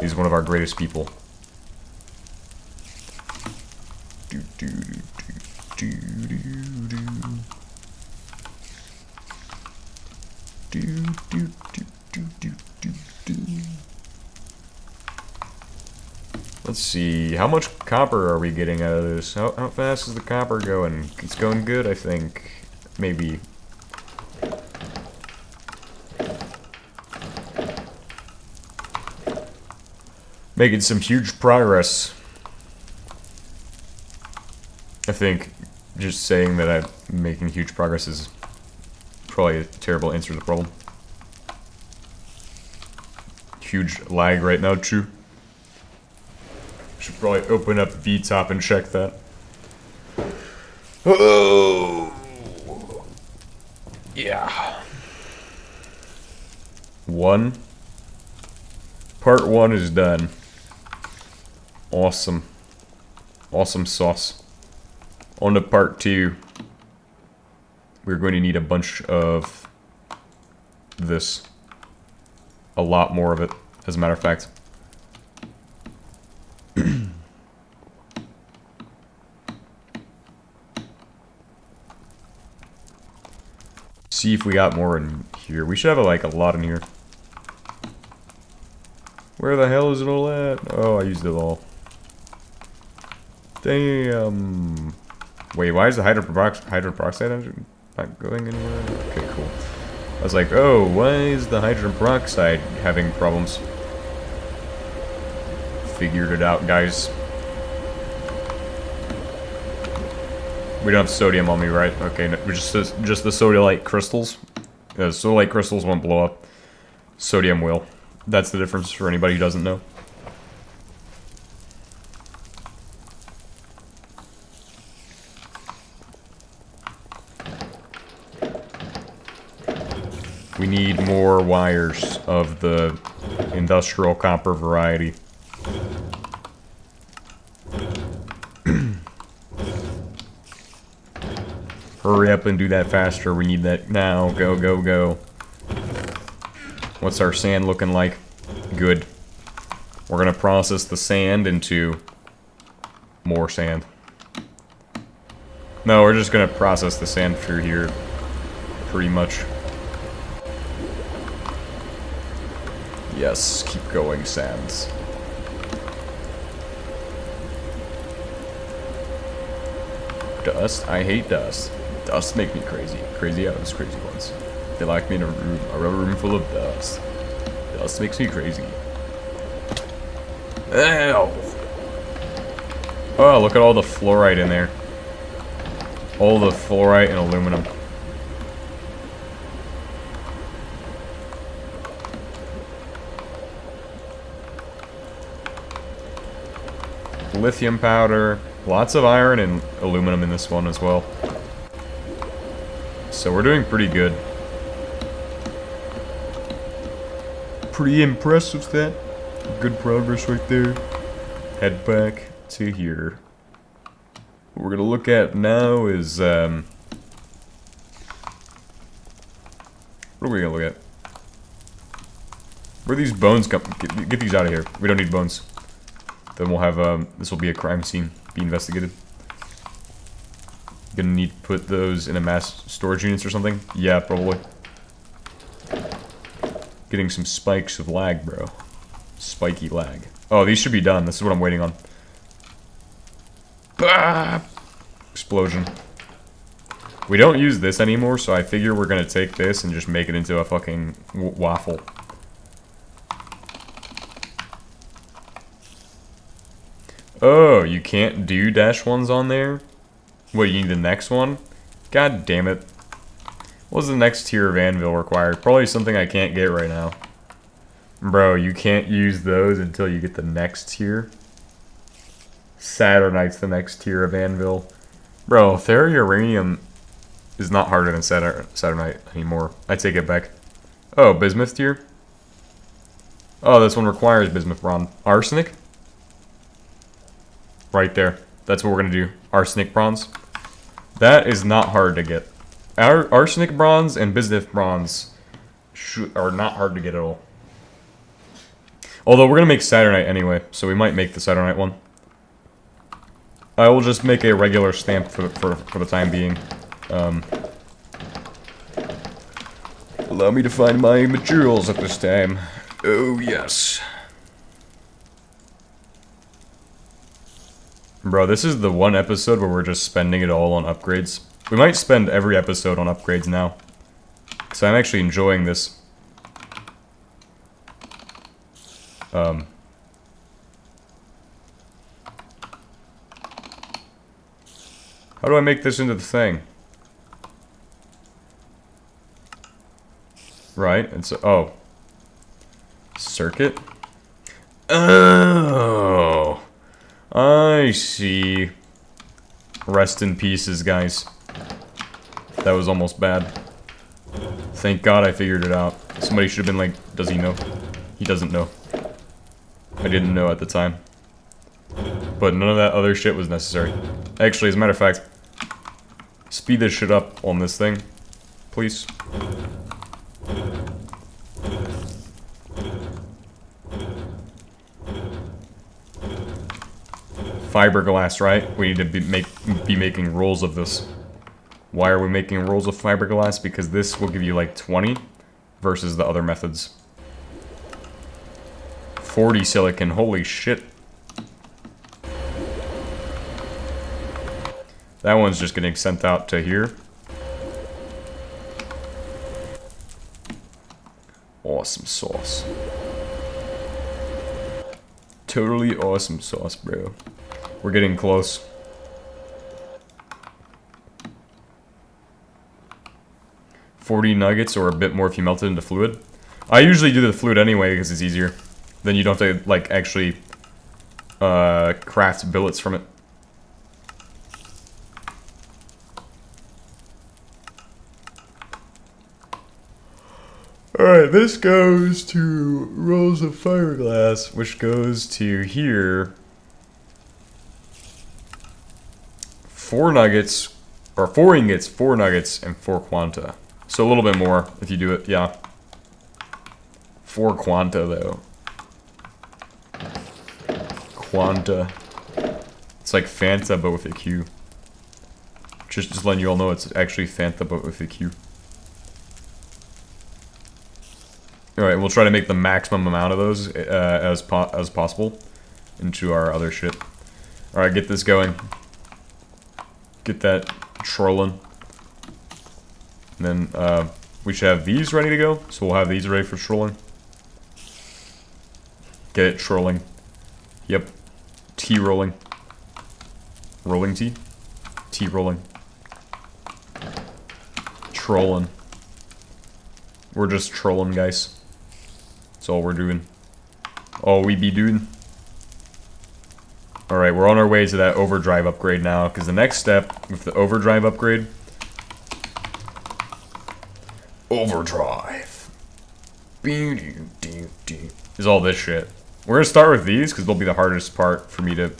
He's one of our greatest people. Let's see, how much copper are we getting out of this? How fast is the copper going? It's going good, I think. Maybe. Making some huge progress. I think just saying that I'm making huge progress is probably a terrible answer to the problem. Huge lag right now, too. Should probably open up VTOP and check that. Oh! Yeah. Part 1 is done. Awesome. Awesome sauce. On to part 2. We're going to need a bunch of this. A lot more of it, as a matter of fact. See if we got more in here. We should have like a lot in here. Where the hell is it all at? Oh, I used it all. Damn. Wait, why is the hydroperoxide engine not going anywhere? Okay, cool. I was like, oh, why is the hydrogen peroxide having problems? Figured it out, guys. We don't have sodium on me, right? Okay, no, just the sodalite crystals. Sodalite crystals won't blow up. Sodium will. That's the difference for anybody who doesn't know. We need more wires of the industrial copper variety. Hurry up and do that faster. We need that now. Go, go, go. What's our sand looking like? Good. We're gonna process the sand into more sand. No, we're just gonna process the sand through here. Pretty much. Yes, keep going, sands. Dust? I hate dust. Dust make me crazy. Crazy out of those crazy ones. They lock me in a room full of dust. Dust makes me crazy. Ow! Oh, look at all the fluorite in there. All the fluorite and aluminum. Lithium powder. Lots of iron and aluminum in this one as well. So we're doing pretty good. Pretty impressed with that. Good progress right there. Head back to here. What we're gonna look at now is what are we gonna look at? Where these bones come? Get these out of here. We don't need bones. Then we'll have this will be a crime scene. Be investigated. Gonna need to put those in a mass storage units or something. Yeah, probably. Getting some spikes of lag, bro. Spiky lag. Oh, these should be done. This is what I'm waiting on. Bah! Explosion. We don't use this anymore, so I figure we're gonna take this and just make it into a fucking waffle. Oh, you can't do -1s on there? What, you need the next one? God damn it. What's the next tier of anvil required? Probably something I can't get right now. Bro, you can't use those until you get the next tier? Saturnite's the next tier of anvil. Bro, Theriuranium is not harder than Saturnite anymore. I take it back. Oh, Bismuth tier? Oh, this one requires Bismuth bronze. Arsenic? Right there. That's what we're gonna do. Arsenic bronze. That is not hard to get. Our arsenic bronze and bismuth bronze are not hard to get at all. Although we're gonna make Saturnite anyway, so we might make the Saturnite one. I will just make a regular stamp for the time being. Allow me to find my materials at this time. Oh yes. Bro, this is the one episode where we're just spending it all on upgrades. We might spend every episode on upgrades now. Because I'm actually enjoying this. How do I make this into the thing? Right, it's oh. Circuit? Oh. I see. Rest in pieces, guys. That was almost bad. Thank God I figured it out. Somebody should have been like, does he know? He doesn't know. I didn't know at the time. But none of that other shit was necessary. Actually, as a matter of fact, speed this shit up on this thing. Please. Fiberglass, right? We need to be making rolls of this. Why are we making rolls of fiberglass? Because this will give you like 20 versus the other methods. 40 silicon, holy shit. That one's just getting sent out to here. Awesome sauce. Totally awesome sauce, bro. We're getting close. $40 nuggets or a bit more if you melt it into fluid. I usually do the fluid anyway because it's easier. Then you don't have to like actually craft billets from it. Alright, this goes to rolls of fiberglass, which goes to here. 4 nuggets, or 4 ingots, 4 nuggets, and 4 quanta. So a little bit more if you do it, yeah. 4 quanta, though. Quanta. It's like Fanta, but with a Q. Just letting you all know it's actually Fanta, but with a Q. Alright, we'll try to make the maximum amount of those as possible into our other shit. Alright, get this going. Get that trolling. And then we should have these ready to go. So we'll have these ready for trolling. Get it trolling. Yep. Tea rolling. Rolling tea? Tea rolling. Trolling. We're just trolling, guys. That's all we're doing. All we be doing. Alright, we're on our way to that overdrive upgrade now, because the next step with the overdrive upgrade Overdrive. Is all this shit. We're gonna start with these because they'll be the hardest part for me to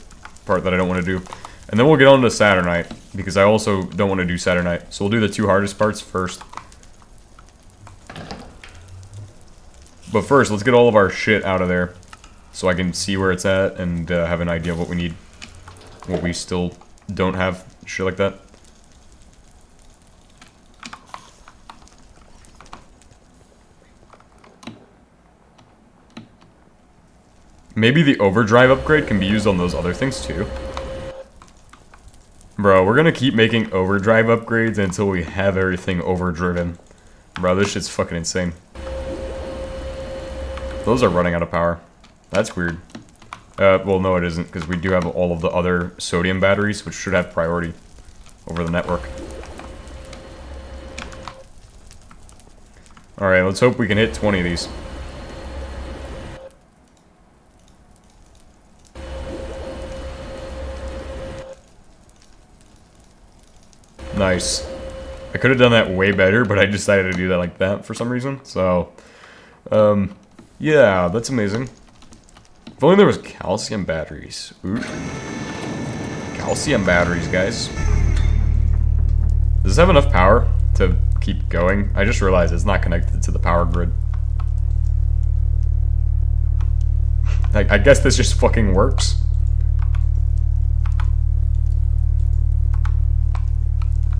part that I don't want to do, and then we'll get on to Saturnite because I also don't want to do Saturnite. So we'll do the 2 hardest parts first. But first, let's get all of our shit out of there so I can see where it's at and have an idea of what we need, what we still don't have, shit like that. Maybe the overdrive upgrade can be used on those other things too. Bro, we're gonna keep making overdrive upgrades until we have everything overdriven. Bro, this shit's fucking insane. Those are running out of power. That's weird. Well, no it isn't, because we do have all of the other sodium batteries, which should have priority over the network. Alright, let's hope we can hit 20 of these. Nice. I could have done that way better, but I decided to do that like that for some reason. So, yeah, that's amazing. If only there was calcium batteries. Ooh. Calcium batteries, guys. Does this have enough power to keep going? I just realized it's not connected to the power grid. I guess this just fucking works.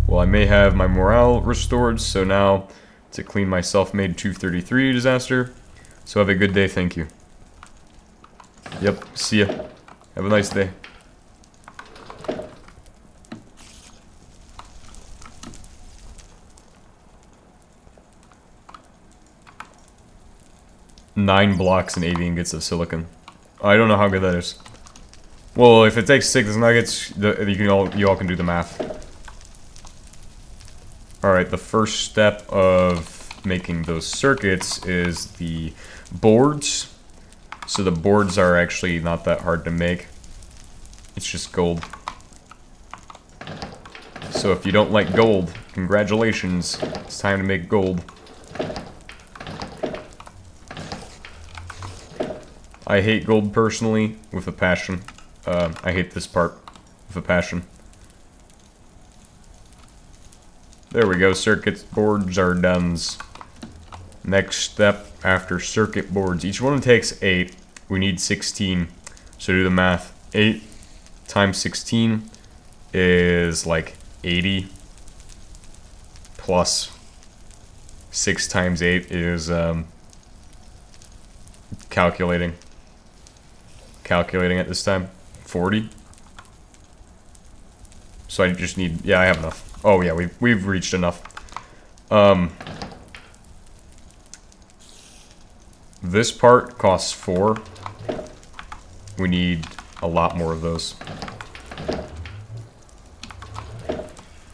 Well, I may have my morale restored, so now to clean my self-made 233 disaster. So have a good day, thank you. Yep, see ya. Have a nice day. Nine blocks and 80 ingots of silicon. I don't know how good that is. Well, if it takes 6 nuggets, you all can do the math. Alright, the first step of making those circuits is the boards. So the boards are actually not that hard to make. It's just gold. So if you don't like gold, congratulations. It's time to make gold. I hate gold personally with a passion. I hate this part with a passion. There we go, circuit boards are done. Next step after circuit boards. Each one takes 8. We need 16. So do the math. 8 times 16 is like 80. Plus 6 times 8 is calculating at this time. 40. So I just need, yeah, I have enough. Oh yeah, we've reached enough. This part costs 4. We need a lot more of those.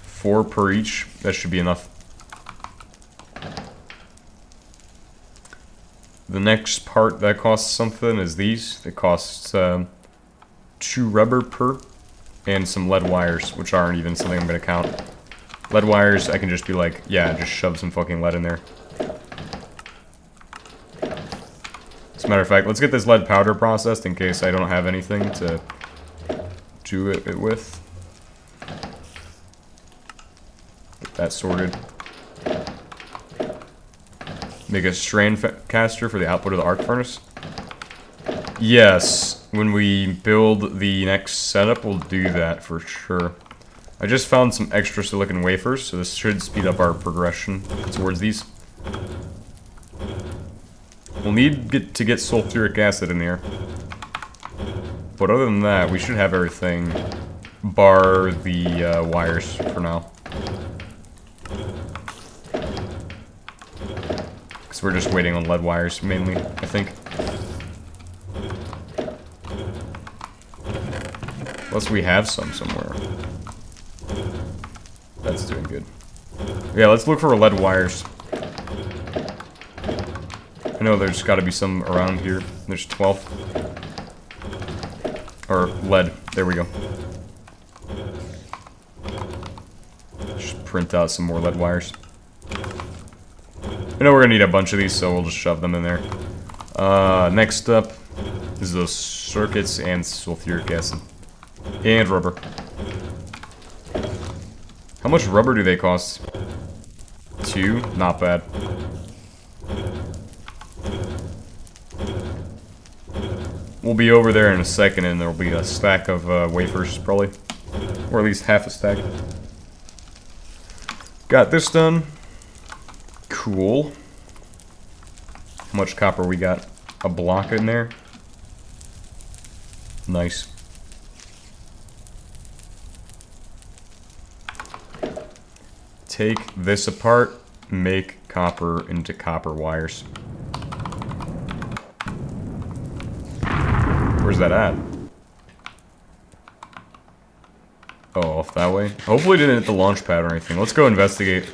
4 per each. That should be enough. The next part that costs something is these. It costs 2 rubber per, and some lead wires, which aren't even something I'm gonna count. Lead wires, I can just be like, yeah, just shove some fucking lead in there. As a matter of fact, let's get this lead powder processed in case I don't have anything to do it with. Get that sorted. Make a strand caster for the output of the arc furnace. Yes, when we build the next setup, we'll do that for sure. I just found some extra silicon wafers, so this should speed up our progression towards these. We'll need to get sulfuric acid in here. But other than that, we should have everything, bar the wires for now. Because we're just waiting on lead wires, mainly, I think. Unless we have some somewhere. That's doing good. Yeah, let's look for lead wires. I know there's got to be some around here. There's 12. Or lead. There we go. Just print out some more lead wires. I know we're gonna need a bunch of these, so we'll just shove them in there. Next up is those circuits and sulfuric acid. And rubber. How much rubber do they cost? 2? Not bad. We'll be over there in a second and there'll be a stack of wafers, probably. Or at least half a stack. Got this done. Cool. How much copper we got? A block in there. Nice. Take this apart, make copper into copper wires. Where's that at? Oh, off that way? Hopefully it didn't hit the launch pad or anything. Let's go investigate.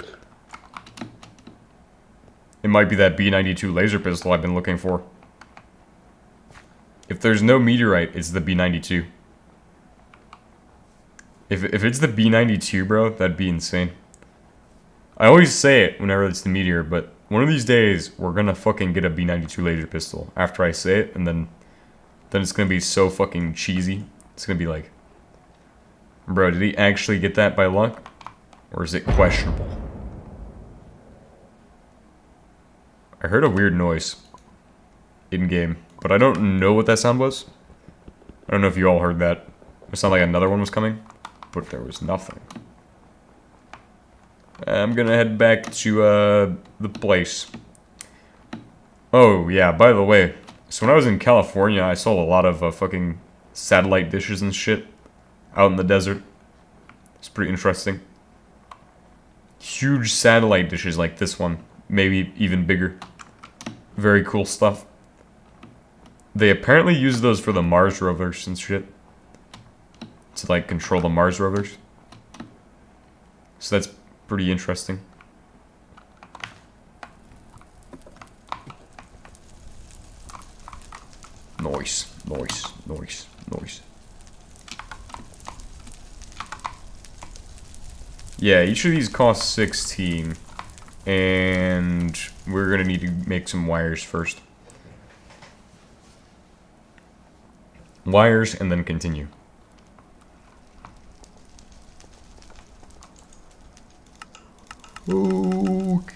It might be that B-92 laser pistol I've been looking for. If there's no meteorite, it's the B-92. If it's the B-92, bro, that'd be insane. I always say it whenever it's the meteor, but one of these days, we're gonna fucking get a B-92 laser pistol after I say it, and then it's gonna be so fucking cheesy. It's gonna be like, bro, did he actually get that by luck? Or is it questionable? I heard a weird noise in-game, but I don't know what that sound was. I don't know if you all heard that. It sounded like another one was coming, but there was nothing. I'm gonna head back to the place. Oh, yeah, by the way, so when I was in California, I saw a lot of fucking satellite dishes and shit out in the desert. It's pretty interesting. Huge satellite dishes like this one, maybe even bigger. Very cool stuff. They apparently use those for the Mars rovers and shit. To, like, control the Mars rovers. So that's pretty interesting. Noise, noise, noise, noise. Yeah, each of these costs 16. And we're gonna need to make some wires first. Wires and then continue. Okay.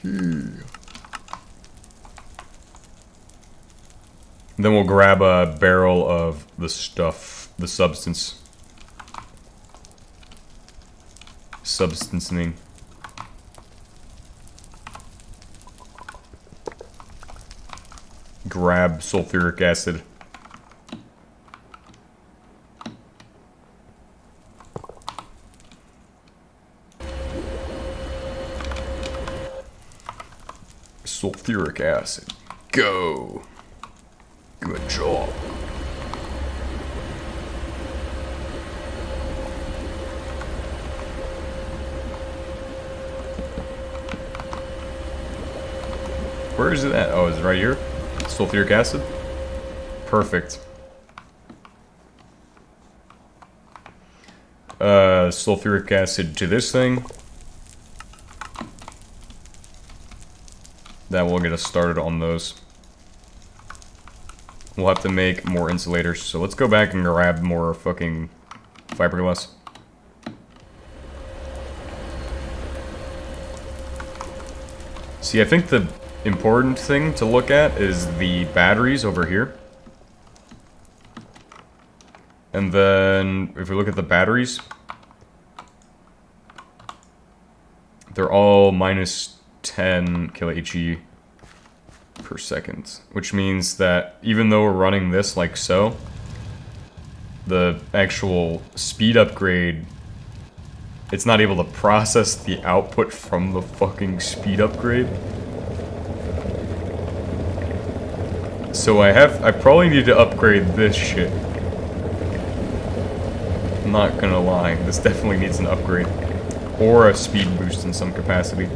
Then we'll grab a barrel of the stuff, the substance. Substancing. Grab sulfuric acid. Sulfuric acid. Go. Good job. Where is it at? Oh, is it right here? Sulfuric acid? Perfect. Sulfuric acid to this thing. That will get us started on those. We'll have to make more insulators, so let's go back and grab more fucking fiberglass. See, I think the important thing to look at is the batteries over here. And then, if we look at the batteries, they're all minus 10 kHe per second. Which means that even though we're running this like so, the actual speed upgrade, it's not able to process the output from the fucking speed upgrade. So I probably need to upgrade this shit. I'm not gonna lie, this definitely needs an upgrade. Or a speed boost in some capacity.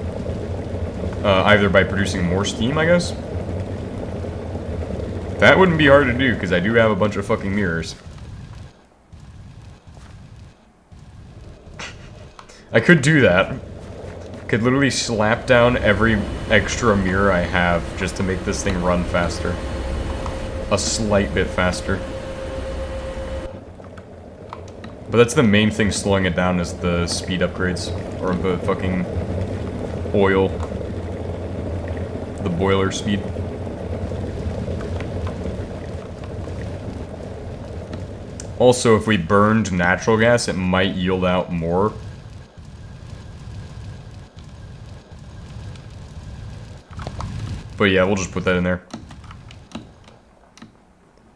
Either by producing more steam, I guess? That wouldn't be hard to do, because I do have a bunch of fucking mirrors. I could do that. Could literally slap down every extra mirror I have just to make this thing run faster. A slight bit faster. But that's the main thing slowing it down is the speed upgrades. Or the fucking oil. The boiler speed. Also, if we burned natural gas, it might yield out more. But yeah, we'll just put that in there.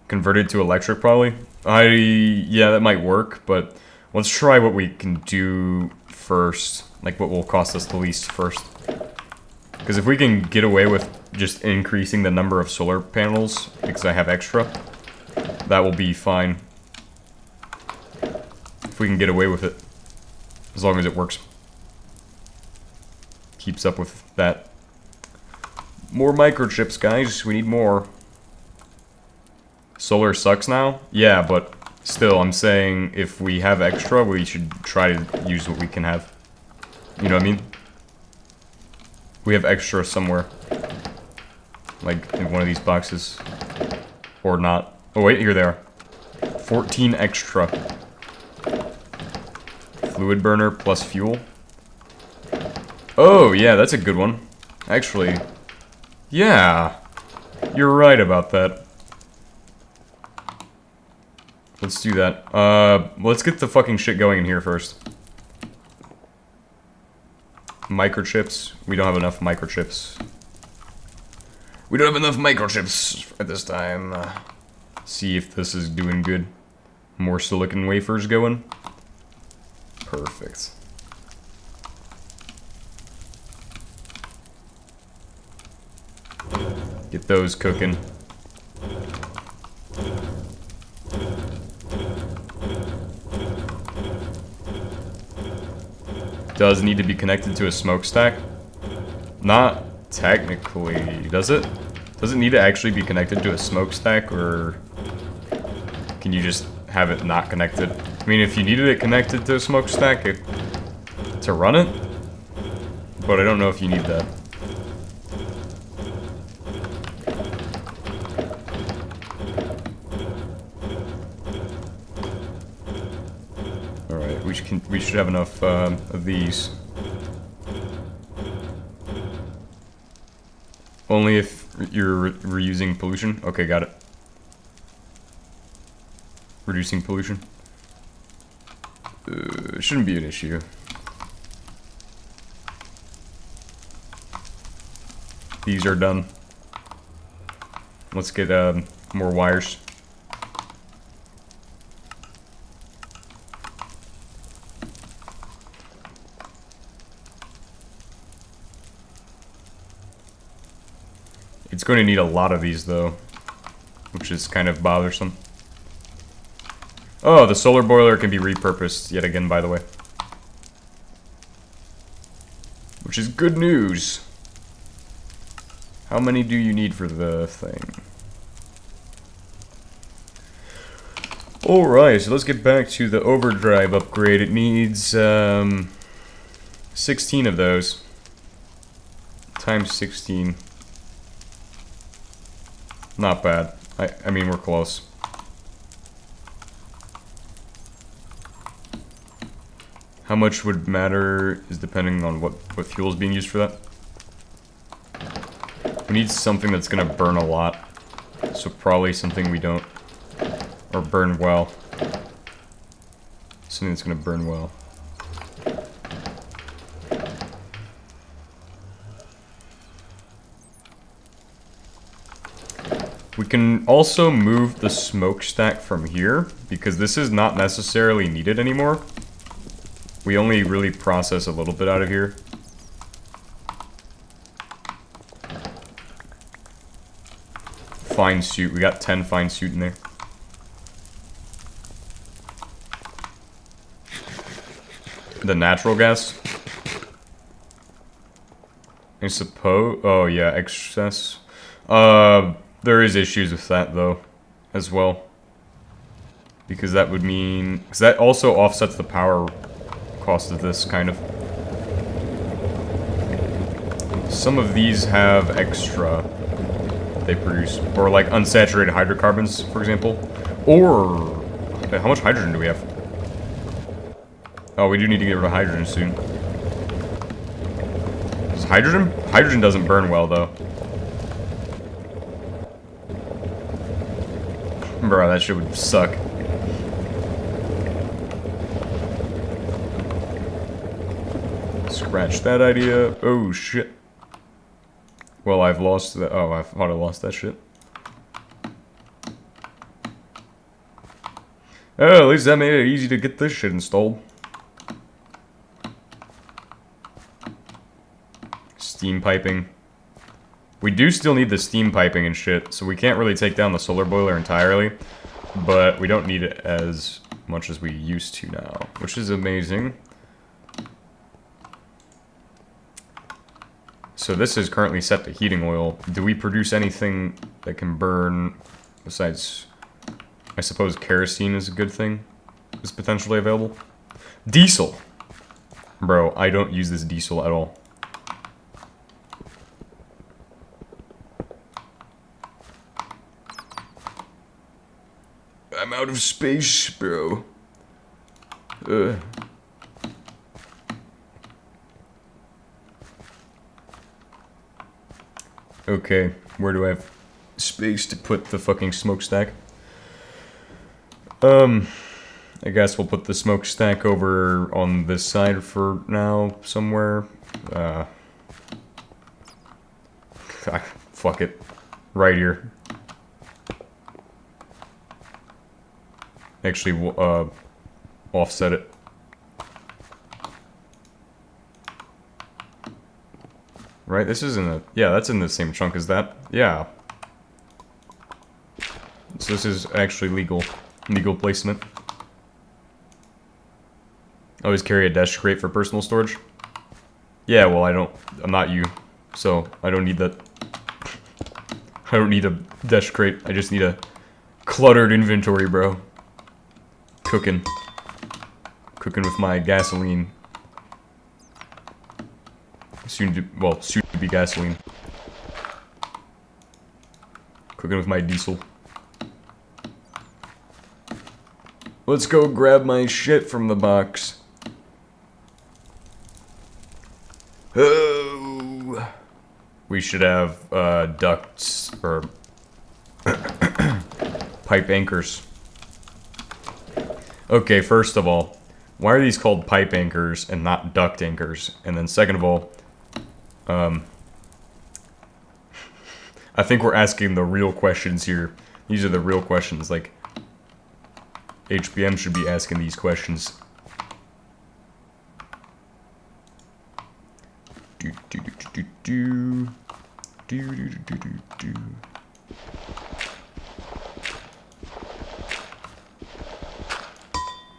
Converted to electric, probably. Yeah, that might work, but let's try what we can do first. Like, what will cost us the least first. Because if we can get away with just increasing the number of solar panels, because I have extra, that will be fine. If we can get away with it. As long as it works. Keeps up with that. More microchips, guys. We need more. Solar sucks now? Yeah, but still, I'm saying if we have extra, we should try to use what we can have. You know what I mean? We have extra somewhere. Like, in one of these boxes. Or not. Oh, wait, here they are. 14 extra. Fluid burner plus fuel. Oh, yeah, that's a good one. Actually, yeah. You're right about that. Let's do that. Let's get the fucking shit going in here first. Microchips. We don't have enough microchips. We don't have enough microchips at this time. See if this is doing good. More silicon wafers going. Perfect. Get those cooking. Does need to be connected to a smokestack? Not technically, does it? Does it need to actually be connected to a smokestack, or can you just have it not connected? I mean, if you needed it connected to a smokestack to run it, but I don't know if you need that. Alright, we should have enough of these. Only if you're reusing pollution? Okay, got it. Reducing pollution. Shouldn't be an issue. These are done. Let's get more wires. It's going to need a lot of these though, which is kind of bothersome. Oh, the solar boiler can be repurposed yet again, by the way. Which is good news. How many do you need for the thing? Alright, so let's get back to the overdrive upgrade. It needs 16 of those. Times 16. Not bad. I mean, we're close. How much would matter is depending on what fuel is being used for that. We need something that's gonna burn a lot. So probably something we don't... or burn well. Something that's gonna burn well. We can also move the smokestack from here, because this is not necessarily needed anymore. We only really process a little bit out of here. Fine suit. We got 10 fine suit in there. The natural gas. I suppose... oh, yeah, excess. There is issues with that, though, as well. Because that would mean... because that also offsets the power cost of this, kind of. Some of these have extra they produce, or like unsaturated hydrocarbons, for example. Or how much hydrogen do we have? Oh, we do need to get rid of hydrogen soon. Is hydrogen? Hydrogen doesn't burn well though. Bro, that shit would suck. Scratch that idea. Oh shit. Well, I've lost that. Oh, I thought I lost that shit. Oh, at least that made it easy to get this shit installed. Steam piping. We do still need the steam piping and shit, so we can't really take down the solar boiler entirely, but we don't need it as much as we used to now, which is amazing. So this is currently set to heating oil. Do we produce anything that can burn besides, I suppose kerosene is a good thing, is potentially available? Diesel! Bro, I don't use this diesel at all. I'm out of space, bro. Okay, where do I have space to put the fucking smokestack? I guess we'll put the smokestack over on this side for now, somewhere. Fuck it. Right here. Actually, offset it. Right, this isn't a... Yeah, that's in the same chunk as that. Yeah. So this is actually legal. Legal placement. Always carry a desk crate for personal storage. Yeah, well, I'm not you. So, I don't need that. I don't need a desk crate. I just need a cluttered inventory, bro. Cooking with my gasoline. Soon to be gasoline. Cooking with my diesel. Let's go grab my shit from the box. Oh. We should have ducts or pipe anchors. Okay, first of all, why are these called pipe anchors and not duct anchors? And then second of all, I think we're asking the real questions here. These are the real questions, like, HBM should be asking these questions.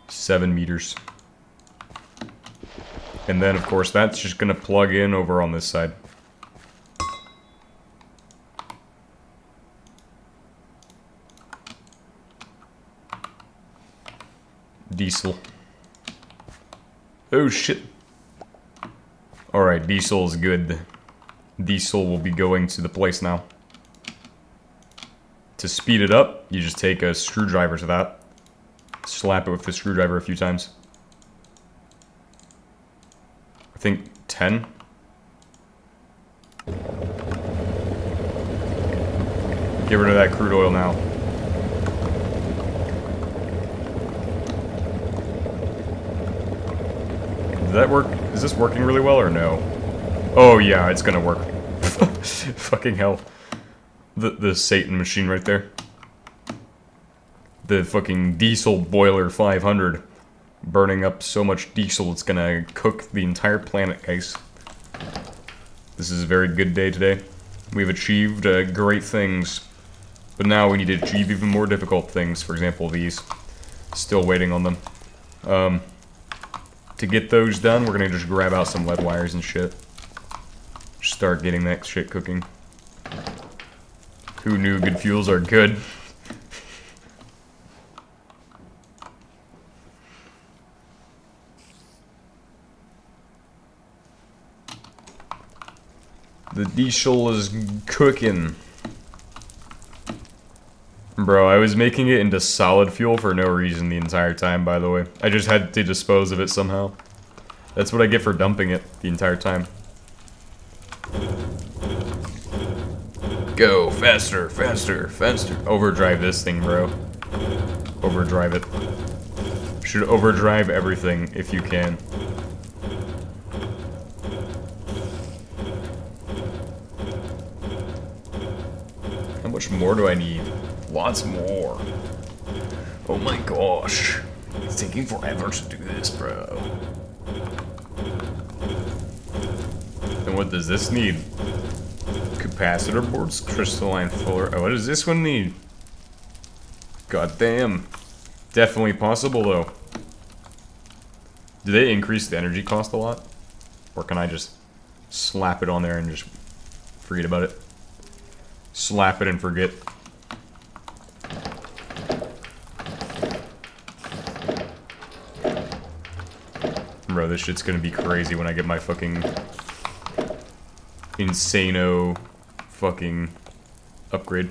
7 meters. And then, of course, that's just gonna plug in over on this side. Diesel. Oh shit. Alright, diesel is good. Diesel will be going to the place now. To speed it up, you just take a screwdriver to that. Slap it with the screwdriver a few times. I think 10. Get rid of that crude oil now. Did that work? Is this working really well or no? Oh yeah, it's gonna work. Fucking hell. The Satan machine right there. The fucking diesel boiler 500. Burning up so much diesel it's gonna cook the entire planet, guys. This is a very good day today. We've achieved great things. But now we need to achieve even more difficult things. For example, these. Still waiting on them. To get those done, we're gonna just grab out some lead wires and shit. Start getting that shit cooking. Who knew good fuels are good? The diesel is cooking. Bro, I was making it into solid fuel for no reason the entire time, by the way. I just had to dispose of it somehow. That's what I get for dumping it the entire time. Go, faster, faster, faster. Overdrive this thing, bro. Overdrive it. Should overdrive everything if you can. How much more do I need? Lots more. Oh my gosh. It's taking forever to do this, bro. And what does this need? Capacitor boards, crystalline fuller. Oh, what does this one need? God damn. Definitely possible though. Do they increase the energy cost a lot? Or can I just slap it on there and just forget about it? Slap it and forget. Bro, this shit's gonna be crazy when I get my fucking insano fucking upgrade.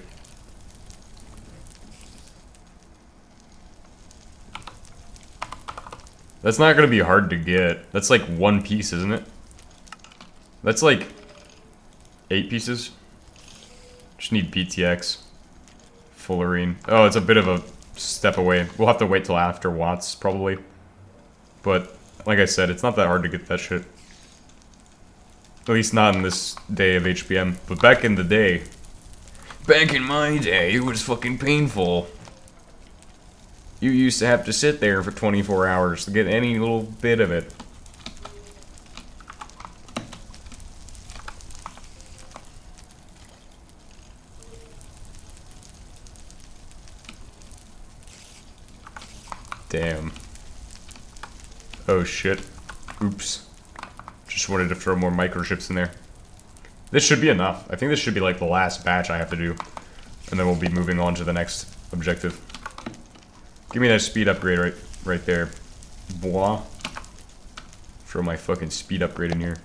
That's not gonna be hard to get. That's like one piece, isn't it? That's like 8 pieces. Just need PTX. Fullerene. Oh, it's a bit of a step away. We'll have to wait till after Watts, probably. But, like I said, it's not that hard to get that shit. At least not in this day of HBM. But back in the day... Back in my day, it was fucking painful. You used to have to sit there for 24 hours to get any little bit of it. Damn. Oh shit. Oops. Just wanted to throw more microchips in there. This should be enough. I think this should be like the last batch I have to do. And then we'll be moving on to the next objective. Give me that speed upgrade right there. Bois. Throw my fucking speed upgrade in here.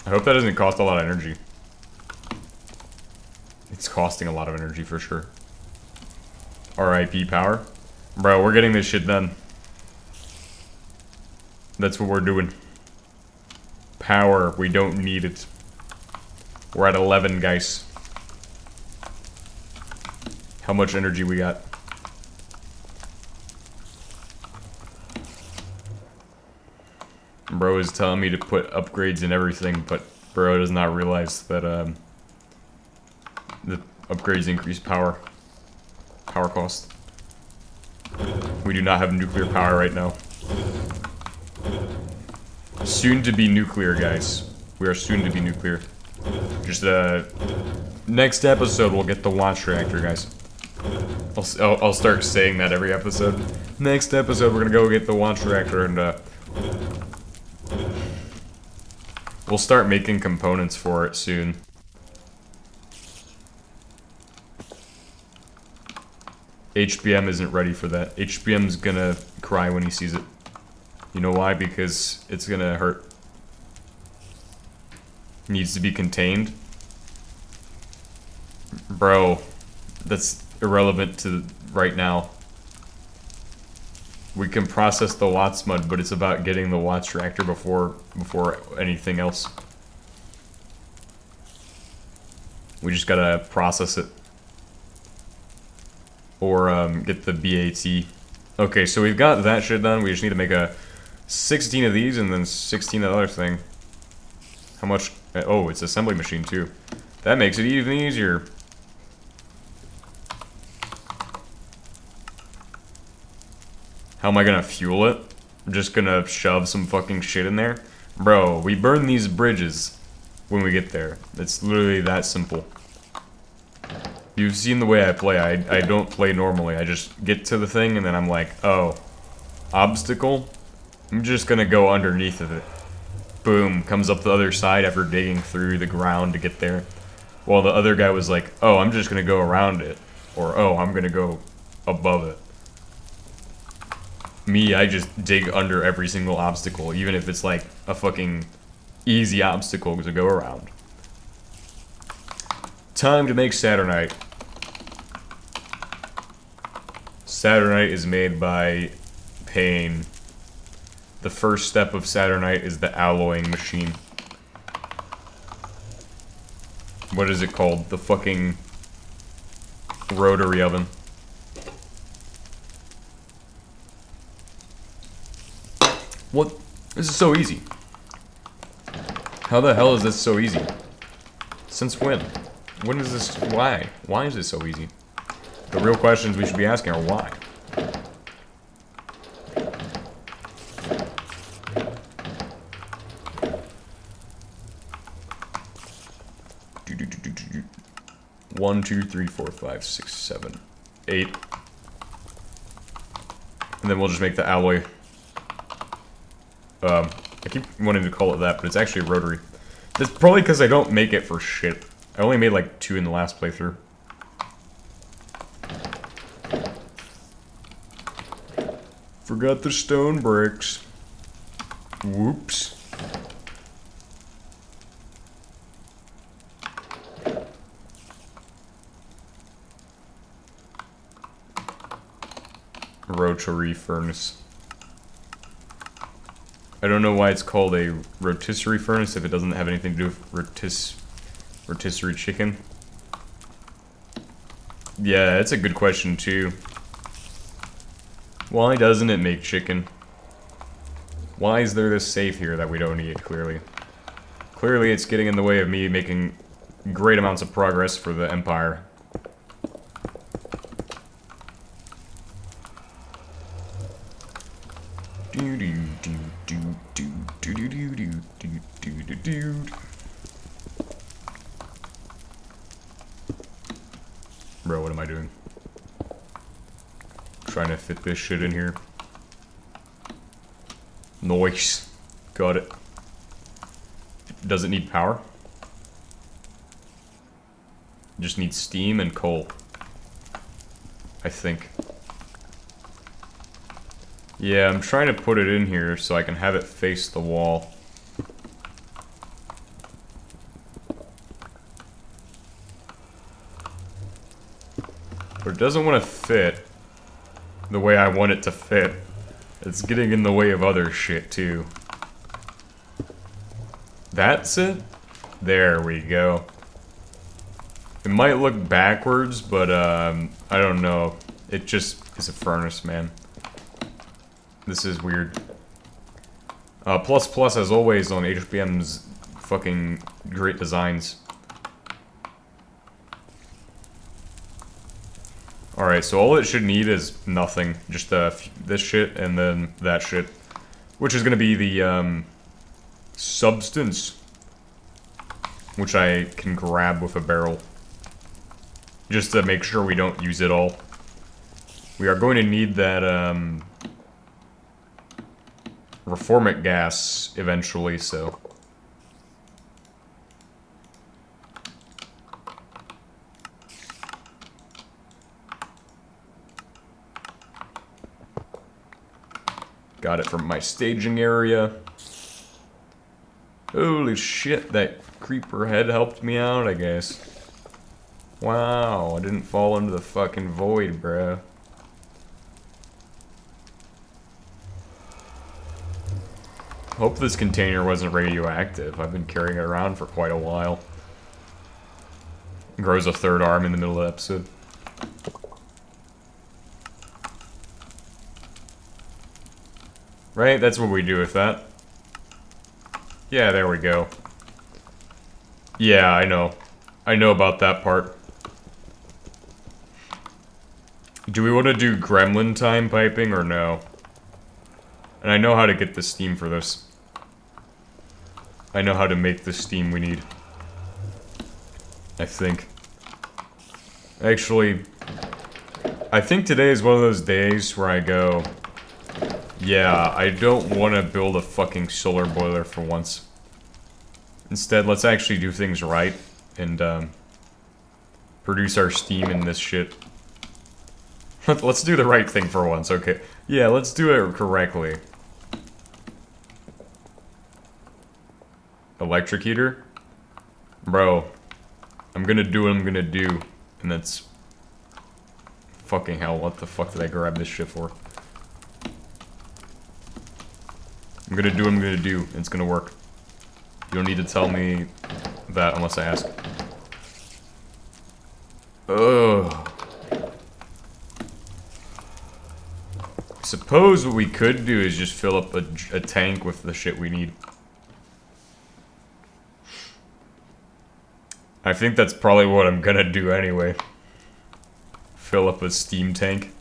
I hope that doesn't cost a lot of energy. It's costing a lot of energy for sure. RIP power. Bro, we're getting this shit done. That's what we're doing. Power, we don't need it. We're at 11, guys. How much energy we got? Bro is telling me to put upgrades in everything, but bro does not realize that the upgrades increase power cost. We do not have nuclear power right now. Soon to be nuclear, guys. We are soon to be nuclear. Just next episode we'll get the launch reactor, guys. I'll start saying that every episode. Next episode we're gonna go get the launch reactor and we'll start making components for it soon. HBM isn't ready for that. HBM's gonna cry when he sees it. You know why? Because it's gonna hurt. Needs to be contained. Bro, that's irrelevant to right now. We can process the Watts mud, but it's about getting the Watts reactor before anything else. We just gotta process it. Or get the BAT. Okay, so we've got that shit done. We just need to make a 16 of these and then 16 of the other thing. How much? Oh, it's assembly machine too. That makes it even easier. How am I gonna fuel it? I'm just gonna shove some fucking shit in there? Bro, we burn these bridges when we get there. It's literally that simple. You've seen the way I play. I don't play normally. I just get to the thing and then I'm like, oh, obstacle? I'm just gonna go underneath of it. Boom, comes up the other side after digging through the ground to get there. While the other guy was like, oh, I'm just gonna go around it. Or, oh, I'm gonna go above it. Me, I just dig under every single obstacle, even if it's like a fucking easy obstacle to go around. Time to make Saturnite. Saturnite is made by pain. The first step of Saturnite is the alloying machine. What is it called? The fucking rotary oven. What? This is so easy. How the hell is this so easy? Since when? When is this? Why? Why is this so easy? The real questions we should be asking are why. One, two, three, four, five, six, 7, 8. And then we'll just make the alloy. I keep wanting to call it that, but it's actually rotary. That's probably because I don't make it for shit. I only made like 2 in the last playthrough. Forgot the stone bricks. Whoops. Rotary furnace. I don't know why it's called a rotisserie furnace if it doesn't have anything to do with rotisserie chicken. Yeah, that's a good question too. Why doesn't it make chicken? Why is there this safe here that we don't need, clearly? Clearly it's getting in the way of me making great amounts of progress for the Empire. Bro, what am I doing? Trying to fit this shit in here. Nice. Got it. Does it need power? It just needs steam and coal. I think. Yeah, I'm trying to put it in here so I can have it face the wall. But it doesn't want to fit the way I want it to fit. It's getting in the way of other shit, too. That's it? There we go. It might look backwards, but, I don't know. It just is a furnace, man. This is weird. Plus plus, as always, on HBM's fucking great designs. Alright, so all it should need is nothing. Just this shit and then that shit. Which is gonna be the, substance. Which I can grab with a barrel. Just to make sure we don't use it all. We are going to need that, reformic gas eventually, so... Got it from my staging area. Holy shit, that creeper head helped me out, I guess. Wow, I didn't fall into the fucking void, bruh. Hope this container wasn't radioactive. I've been carrying it around for quite a while. Grows a third arm in the middle of the episode. Right? That's what we do with that. Yeah, there we go. Yeah, I know. I know about that part. Do we want to do gremlin time piping or no? And I know how to get the steam for this. I know how to make the steam we need. I think. Actually, I think today is one of those days where I go, yeah, I don't want to build a fucking solar boiler for once. Instead, let's actually do things right and produce our steam in this shit. Let's do the right thing for once, okay? Yeah, let's do it correctly. Electric heater? Bro, I'm gonna do what I'm gonna do, and that's... Fucking hell, what the fuck did I grab this shit for? I'm gonna do what I'm gonna do, and it's gonna work. You don't need to tell me that unless I ask. Ugh. Suppose what we could do is just fill up a tank with the shit we need. I think that's probably what I'm gonna do anyway. Fill up a steam tank.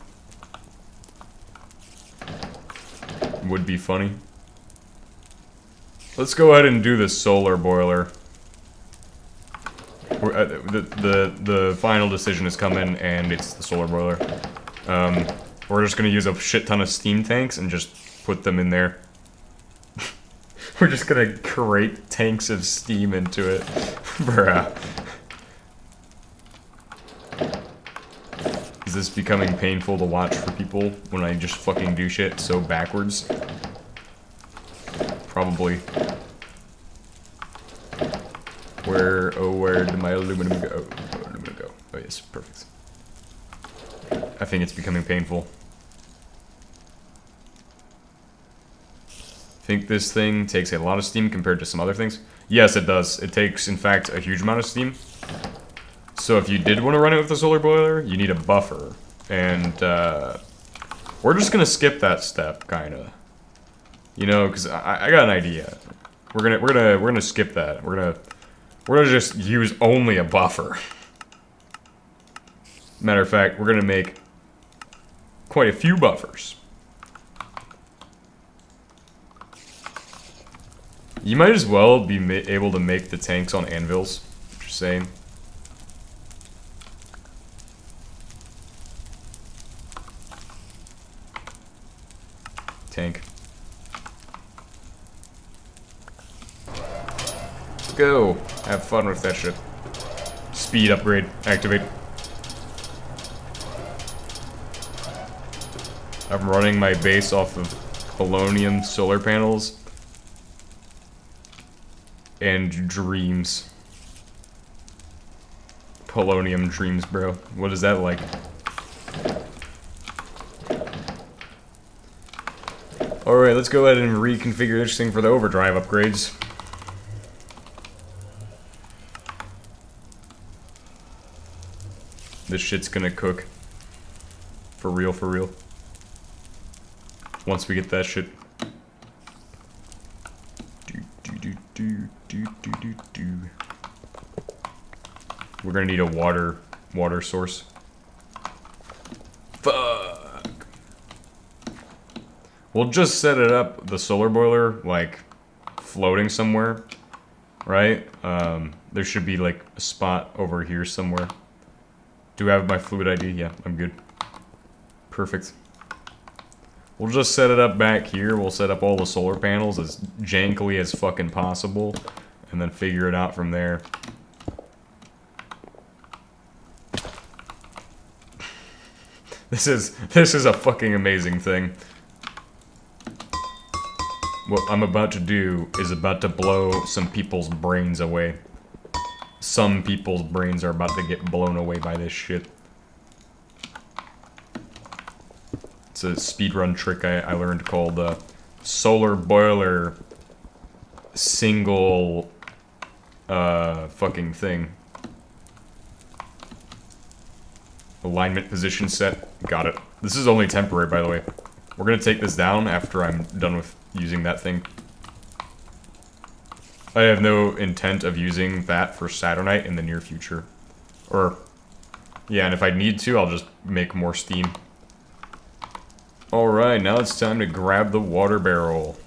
Would be funny. Let's go ahead and do the solar boiler. The final decision has come in, and it's the solar boiler. We're just gonna use a shit ton of steam tanks and just put them in there. We're just gonna create tanks of steam into it. Bruh. Is this becoming painful to watch for people when I just fucking do shit so backwards? Probably. Where did my aluminum go? Oh, aluminum go. Oh yes, perfect. I think it's becoming painful. Think this thing takes a lot of steam compared to some other things? Yes, it does. It takes, in fact, a huge amount of steam. So if you did want to run it with the solar boiler, you need a buffer. And, we're just gonna skip that step, kinda. You know, because I got an idea. We're gonna skip that. We're gonna just use only a buffer. Matter of fact, we're gonna make quite a few buffers. You might as well be able to make the tanks on anvils. Just saying. Tank. Go. Have fun with that shit. Speed upgrade. Activate. I'm running my base off of polonium solar panels. And dreams. Polonium dreams, bro. What is that like? Alright, let's go ahead and reconfigure this thing for the overdrive upgrades. This shit's gonna cook. For real, for real. Once we get that shit. We're gonna need a water source. Fuck. We'll just set it up, the solar boiler, like, floating somewhere, right? There should be, like, a spot over here somewhere. Do I have my fluid ID? Yeah, I'm good. Perfect. We'll just set it up back here. We'll set up all the solar panels as jankily as fucking possible, and then figure it out from there. This is a fucking amazing thing. What I'm about to do is about to blow some people's brains away. Some people's brains are about to get blown away by this shit. It's a speedrun trick I learned called solar boiler single fucking thing. Alignment position set. Got it. This is only temporary, by the way. We're gonna take this down after I'm done with using that thing. I have no intent of using that for Saturnite in the near future. Or, yeah, and if I need to, I'll just make more steam. Alright, now it's time to grab the water barrel.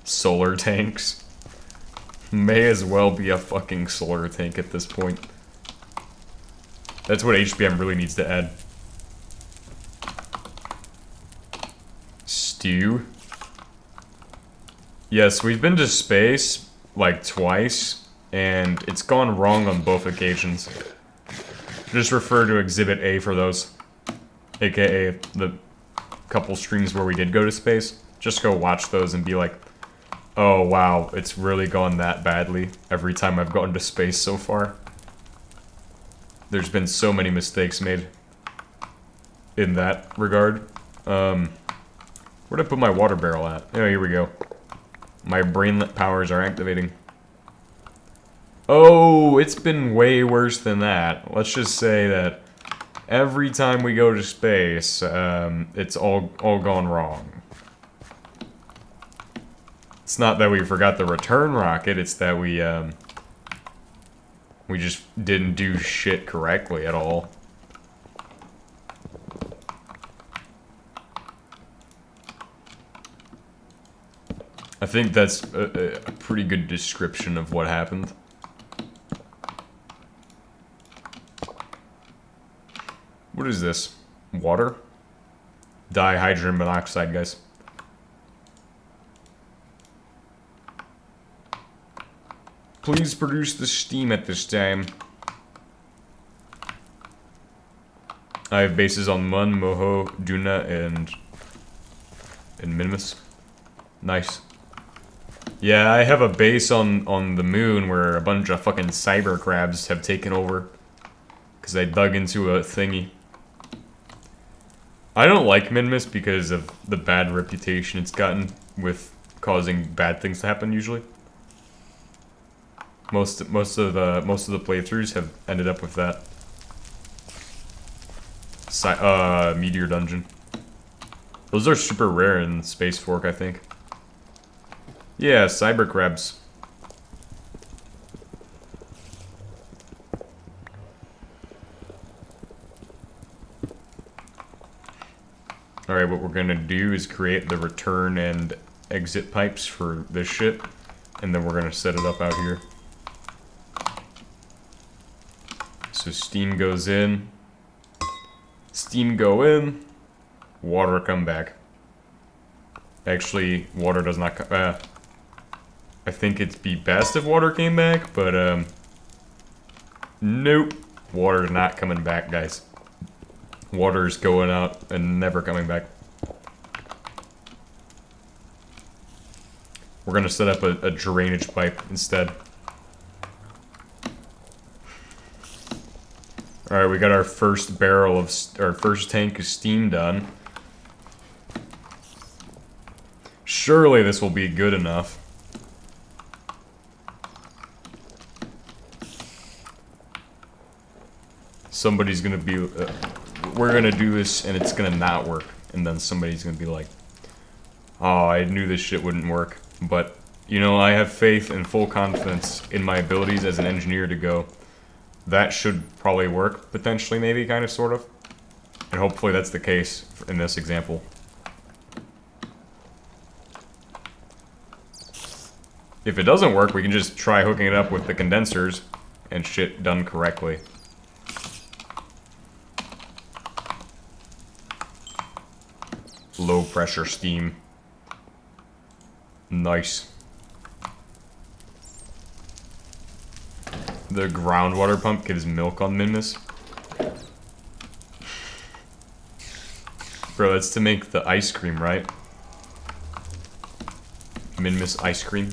Solar tanks. May as well be a fucking solar tank at this point. That's what HBM really needs to add. Stew. Yes, we've been to space, like, twice, and it's gone wrong on both occasions. Just refer to Exhibit A for those. AKA the couple streams where we did go to space. Just go watch those and be like, oh wow, it's really gone that badly every time I've gone to space so far. There's been so many mistakes made in that regard. Where'd I put my water barrel at? Oh, here we go. My brainlet powers are activating. Oh, it's been way worse than that. Let's just say that every time we go to space, it's all gone wrong. It's not that we forgot the return rocket, it's that we just didn't do shit correctly at all. I think that's a pretty good description of what happened. What is this? Water? Dihydrogen monoxide, guys. Please produce the steam at this time. I have bases on Mun, Moho, Duna, and Minimus. Nice. Yeah, I have a base on the moon where a bunch of fucking cyber crabs have taken over. Because I dug into a thingy. I don't like Minimus because of the bad reputation it's gotten with causing bad things to happen usually. Most of the playthroughs have ended up with that. Meteor Dungeon. Those are super rare in Space Fork, I think. Yeah, cyber crabs. Alright, what we're gonna do is create the return and exit pipes for this shit, and then we're gonna set it up out here. So steam goes in, steam go in, water come back. Actually, water does not come, I think it'd be best if water came back, but nope, water's not coming back, guys. Water's going out and never coming back. We're gonna set up a drainage pipe instead. Alright, we got our first barrel of, our first tank of steam done. Surely this will be good enough. Somebody's gonna be, we're gonna do this and it's gonna not work. And then somebody's gonna be like, oh, I knew this shit wouldn't work. But, you know, I have faith and full confidence in my abilities as an engineer to go, that should probably work, potentially, maybe, kind of, sort of. And hopefully that's the case in this example. If it doesn't work, we can just try hooking it up with the condensers and shit done correctly. Low pressure steam. Nice. The groundwater pump gives milk on Minimus. Bro, that's to make the ice cream, right? Minimus ice cream.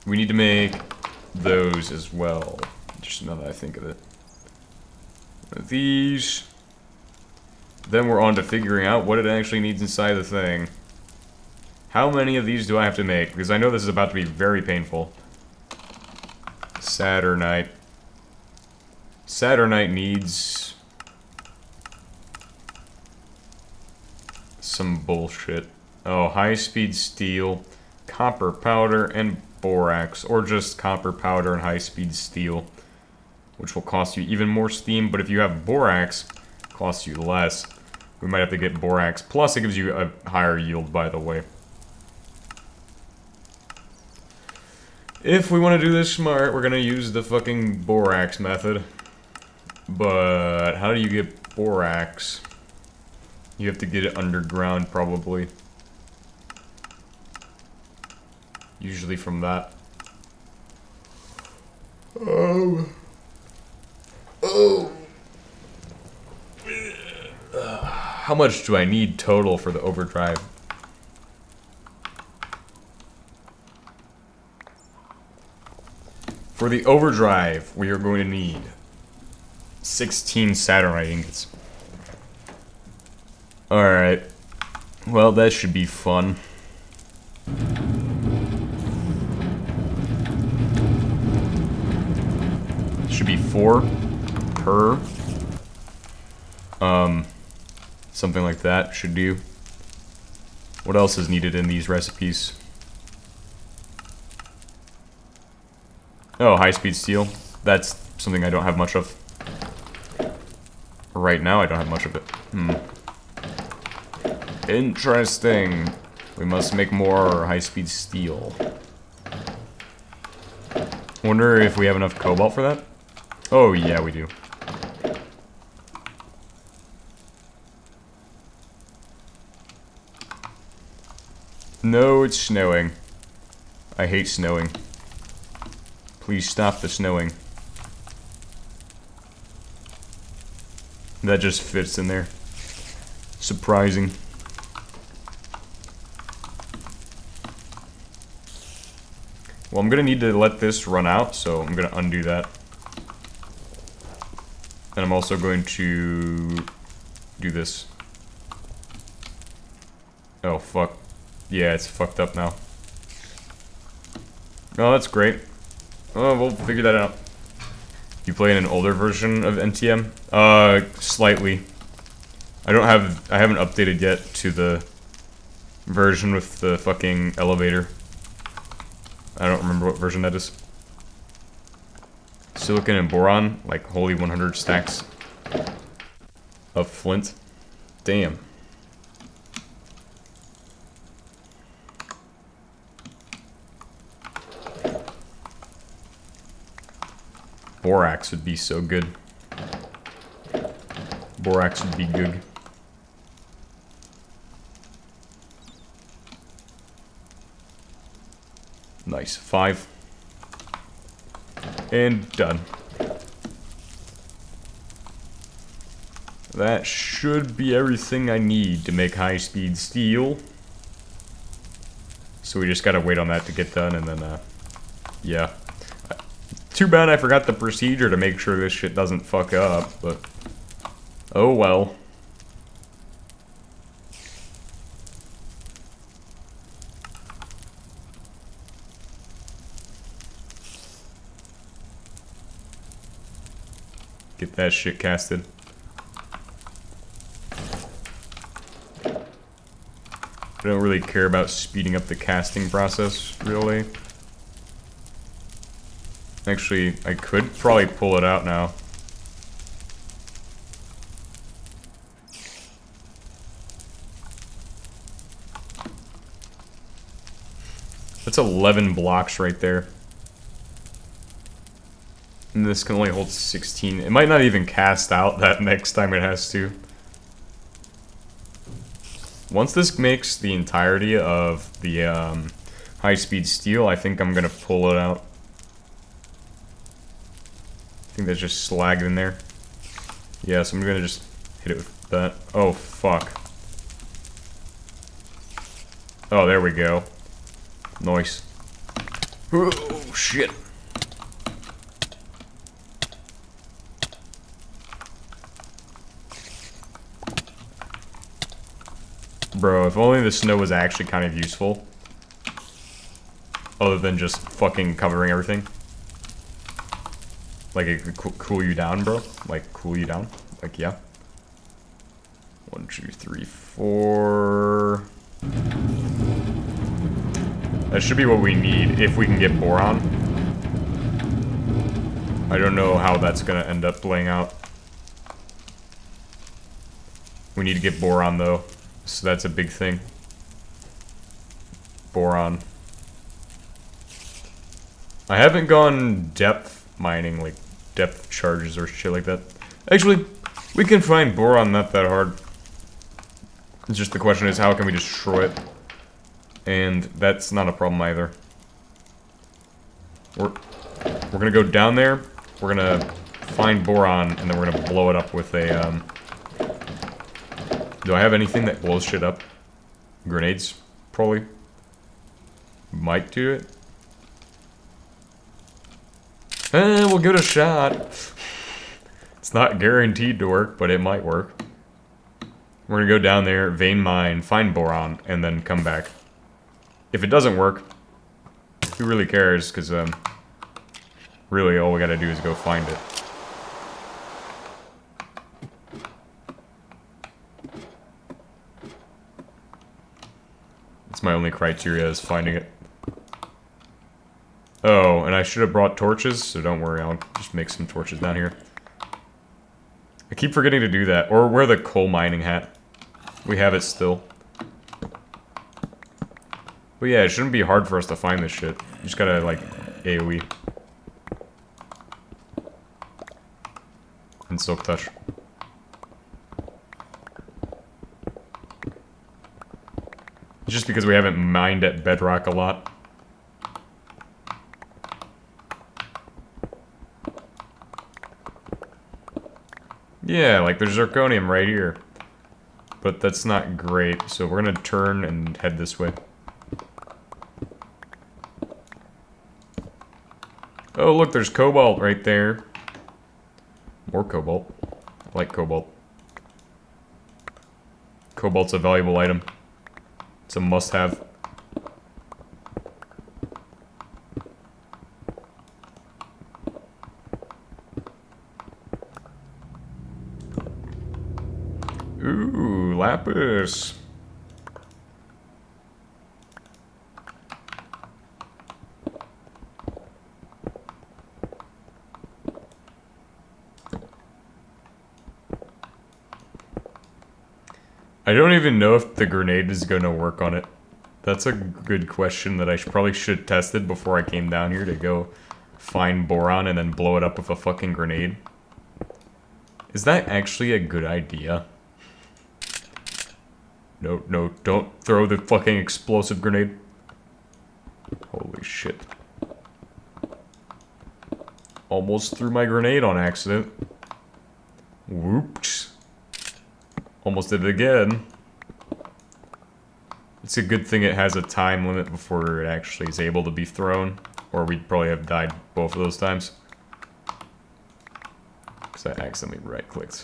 We need to make those as well. Just now that I think of it. These. Then we're on to figuring out what it actually needs inside the thing. How many of these do I have to make? Because I know this is about to be very painful. Saturnite. Saturnite needs some bullshit. Oh, high-speed steel, copper powder, and borax. Or just copper powder and high-speed steel. Which will cost you even more steam, but if you have borax, it costs you less. We might have to get borax. Plus, it gives you a higher yield, by the way. If we want to do this smart, we're going to use the fucking borax method. But how do you get borax? You have to get it underground, probably. Usually from that. How much do I need total for the overdrive? For the overdrive, we are going to need 16 Saturnite ingots. Alright. Well, that should be fun. Should be 4 per. Something like that should do. What else is needed in these recipes? Oh, high-speed steel. That's something I don't have much of. Right now, I don't have much of it. Interesting. We must make more high-speed steel. Wonder if we have enough cobalt for that? Oh, yeah, we do. No, it's snowing. I hate snowing. Please stop the snowing. That just fits in there. Surprising. Well, I'm gonna need to let this run out, so I'm gonna undo that. And I'm also going to do this. Oh, fuck. Yeah, it's fucked up now. Oh, that's great. Oh, we'll figure that out. You play in an older version of NTM? Slightly. I haven't updated yet to the version with the fucking elevator. I don't remember what version that is. Silicon and boron, like holy 100 stacks of flint. Damn. Borax would be so good. Borax would be good. Nice. 5. And done. That should be everything I need to make high-speed steel. So we just gotta wait on that to get done, and then, yeah. Too bad I forgot the procedure to make sure this shit doesn't fuck up, but... oh well. Get that shit casted. I don't really care about speeding up the casting process, really. Actually, I could probably pull it out now. That's 11 blocks right there. And this can only hold 16. It might not even cast out that next time it has to. Once this makes the entirety of the high-speed steel, I think I'm gonna pull it out. I think that's just slag in there. Yeah, so I'm gonna just hit it with that. Oh, fuck. Oh, there we go. Nice. Oh, shit. Bro, if only the snow was actually kind of useful. Other than just fucking covering everything. Like, it could cool you down, bro. Like, cool you down. Like, yeah. 1, 2, 3, 4... That should be what we need if we can get boron. I don't know how that's gonna end up playing out. We need to get boron, though. So that's a big thing. Boron. I haven't gone depth mining, like depth charges or shit like that. Actually, we can find boron not that hard. It's just the question is how can we destroy it? And that's not a problem either. We're gonna go down there. We're gonna find boron, and then we're gonna blow it up with a, Do I have anything that blows shit up? Grenades? Probably. Might do it. We'll give it a shot. It's not guaranteed to work, but it might work. We're gonna go down there, vein mine, find boron, and then come back. If it doesn't work, who really cares? Because, really all we gotta do is go find it. That's my only criteria, is finding it. Oh, and I should have brought torches, so don't worry, I'll just make some torches down here. I keep forgetting to do that, or wear the coal mining hat. We have it still. But yeah, it shouldn't be hard for us to find this shit. You just gotta, like, AoE. And Silk Touch. Just because we haven't mined at bedrock a lot. Yeah, like there's zirconium right here. But that's not great, so we're gonna turn and head this way. Oh, look, there's cobalt right there. More cobalt. I like cobalt. Cobalt's a valuable item. It's a must-have. Ooh, lapis. I don't even know if the grenade is gonna work on it. That's a good question that I probably should have tested before I came down here to go find boron and then blow it up with a fucking grenade. Is that actually a good idea? No, no, don't throw the fucking explosive grenade. Holy shit. Almost threw my grenade on accident. Whoops. Almost did it again. It's a good thing it has a time limit before it actually is able to be thrown, or we'd probably have died both of those times. Because I accidentally right-clicked.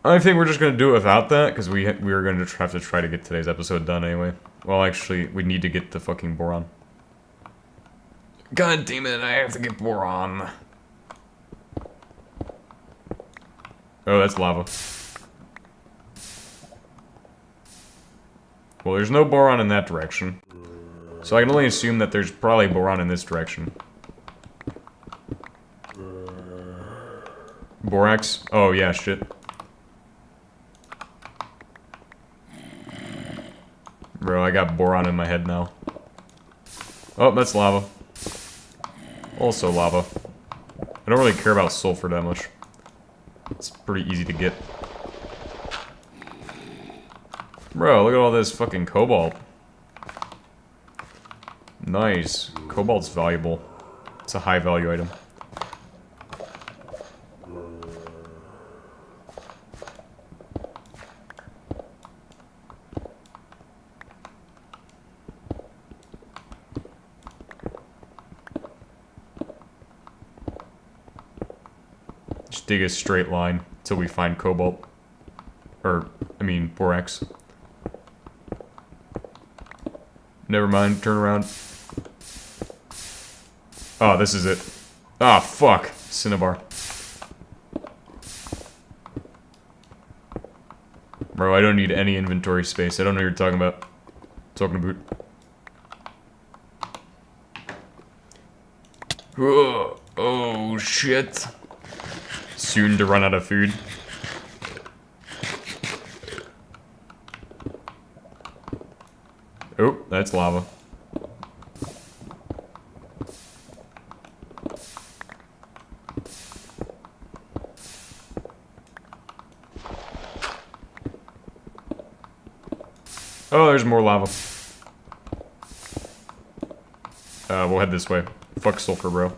I think we're just going to do it without that, because we were going to have to try to get today's episode done anyway. Well, actually, we need to get the fucking boron. God damn it, I have to get boron. Oh, that's lava. Well, there's no boron in that direction. So I can only assume that there's probably boron in this direction. Borax? Oh, yeah, shit. Bro, I got boron in my head now. Oh, that's lava. Also lava. I don't really care about sulfur that much. It's pretty easy to get. Bro, look at all this fucking cobalt. Nice. Cobalt's valuable. It's a high value item. Just dig a straight line until we find cobalt. Or, I mean, borax. Never mind, turn around. Oh, this is it. Ah, fuck. Cinnabar. Bro, I don't need any inventory space. I don't know what you're talking about. Talking about. Oh, shit. Soon to run out of food. Oh, that's lava. Oh, there's more lava. We'll head this way. Fuck sulfur, bro.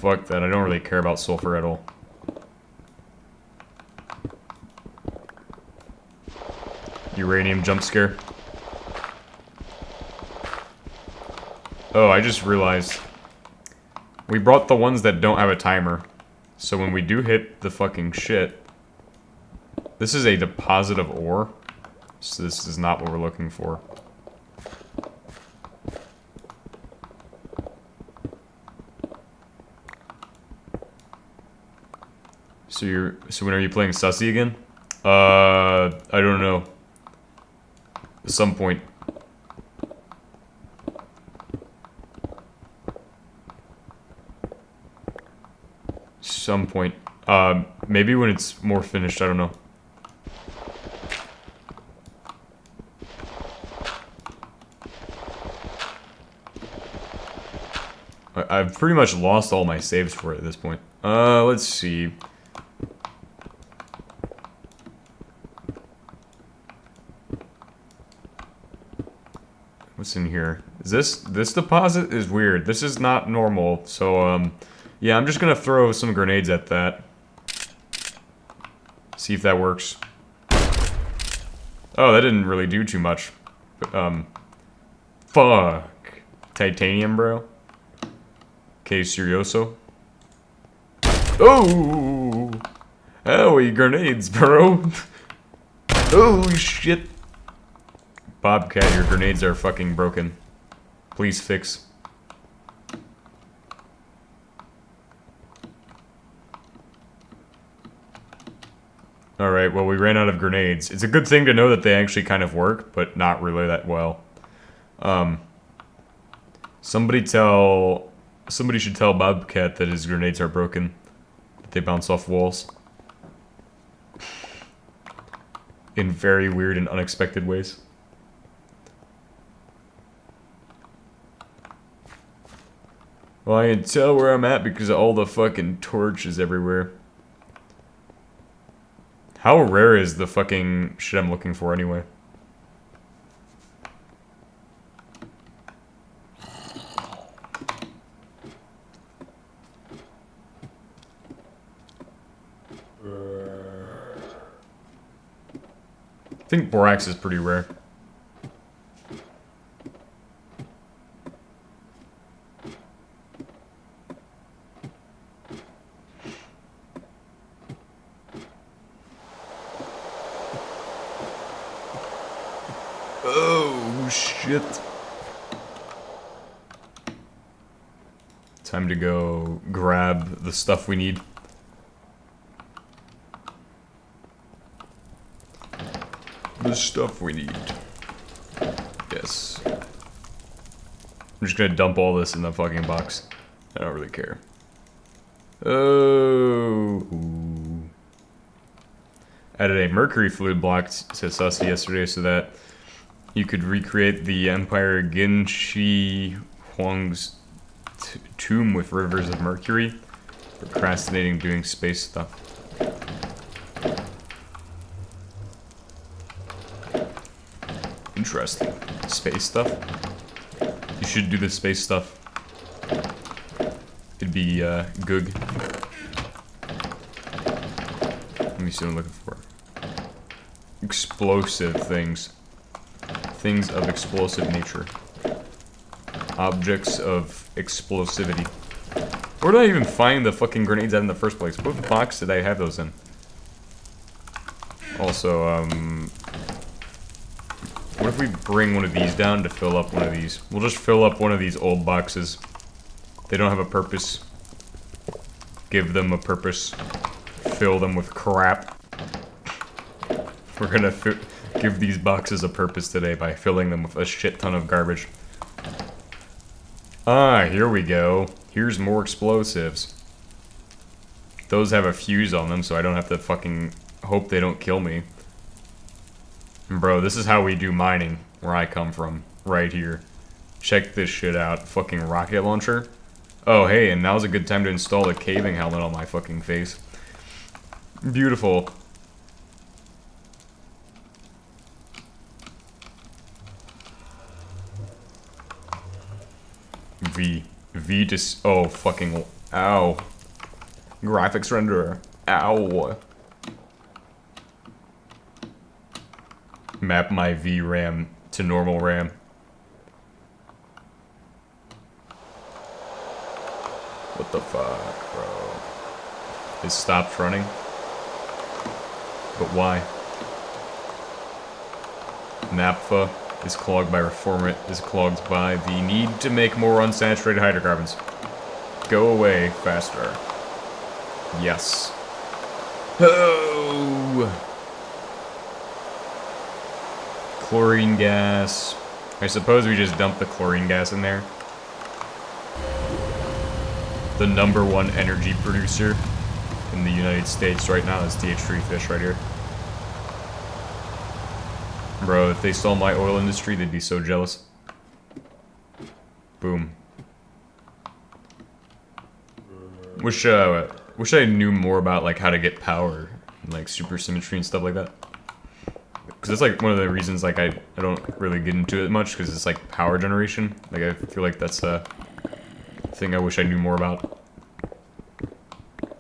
Fuck that, I don't really care about sulfur at all. Uranium jump scare. Oh, I just realized. We brought the ones that don't have a timer. So when we do hit the fucking shit... This is a deposit of ore. So this is not what we're looking for. So when are you playing Sussy again? I don't know. At some point. Some point. Maybe when it's more finished, I don't know. I've pretty much lost all my saves for it at this point. Let's see. What's in here? Is this deposit is weird. This is not normal. So, yeah, I'm just gonna throw some grenades at that. See if that works. Oh, that didn't really do too much. But, fuck. Titanium, bro. Okay, serioso. Oh! Owie, grenades, bro. Holy shit. Bobcat, your grenades are fucking broken. Please fix. Alright, well, we ran out of grenades. It's a good thing to know that they actually kind of work, but not really that well. Somebody should tell Bobcat that his grenades are broken. That they bounce off walls. In very weird and unexpected ways. Well, I can tell where I'm at because of all the fucking torches everywhere. How rare is the fucking shit I'm looking for anyway? I think borax is pretty rare. Oh, shit. Time to go grab the stuff we need. The stuff we need. Yes. I'm just gonna dump all this in the fucking box. I don't really care. Oh. Added a mercury fluid block to Sussy yesterday so that you could recreate the Empire Gin Shi Huang's tomb with rivers of mercury. Procrastinating doing space stuff. Interesting. Space stuff? You should do the space stuff. It'd be, good. Let me see what I'm looking for. Explosive things. Things of explosive nature. Objects of explosivity. Where did I even find the fucking grenades at in the first place? What box did I have those in? Also, what if we bring one of these down to fill up one of these? We'll just fill up one of these old boxes. They don't have a purpose. Give them a purpose. Fill them with crap. We're gonna give these boxes a purpose today by filling them with a shit ton of garbage. Ah, here we go. Here's more explosives. Those have a fuse on them, so I don't have to fucking hope they don't kill me. Bro, this is how we do mining, where I come from. Right here. Check this shit out. Fucking rocket launcher. Oh, hey, and now's a good time to install the caving helmet on my fucking face. Beautiful. V to... Oh, fucking... Ow. Graphics renderer. Ow. Map my VRAM to normal RAM. What the fuck, bro? It stopped running? But why? Naphtha is clogged by reformant, is clogged by the need to make more unsaturated hydrocarbons. Go away faster. Yes. Oh! Chlorine gas. I suppose we just dump the chlorine gas in there. The #1 energy producer in the United States right now is TH3 fish right here. Bro, if they saw my oil industry, they'd be so jealous. Boom. Wish I knew more about like how to get power and like supersymmetry and stuff like that. Because that's like one of the reasons like I don't really get into it much, because it's like power generation. Like I feel like that's a thing I wish I knew more about.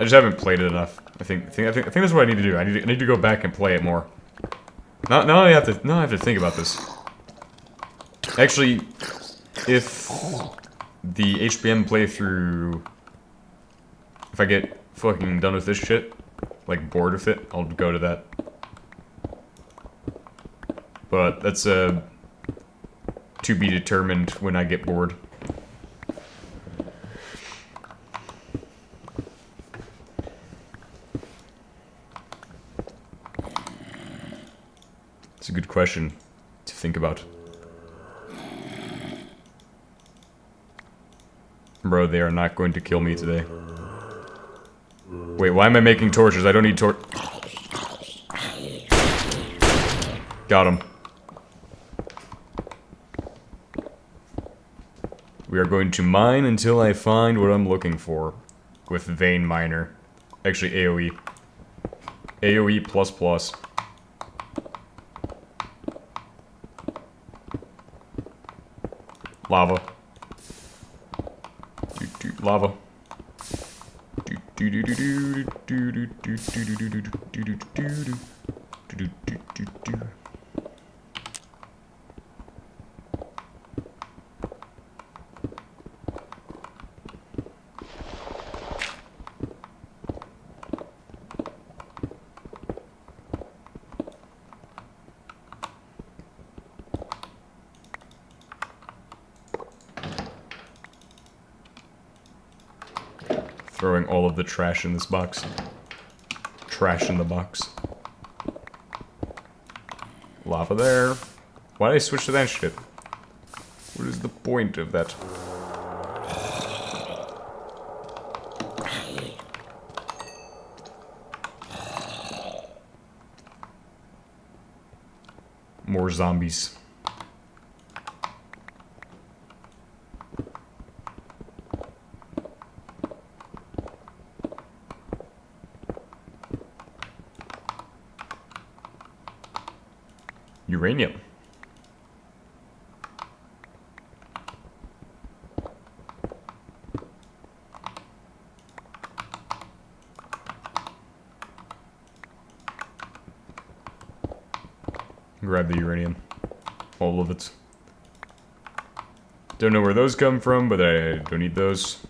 I just haven't played it enough. I think that's what I need to do. I need to go back and play it more. Now I have to think about this. Actually, if the HBM playthrough, if I get fucking done with this shit, like bored with it, I'll go to that. But that's to be determined when I get bored. It's a good question to think about. Bro, they are not going to kill me today. Wait, why am I making torches? I don't need Got him. We are going to mine until I find what I'm looking for. With vein miner. Actually, AoE. AoE ++. Lava. Lava. Throwing all of the trash in this box. Trash in the box. Lava there. Why did I switch to that shit? What is the point of that? More zombies. Uranium. Grab the uranium. All of it. Don't know where those come from, but I don't need those.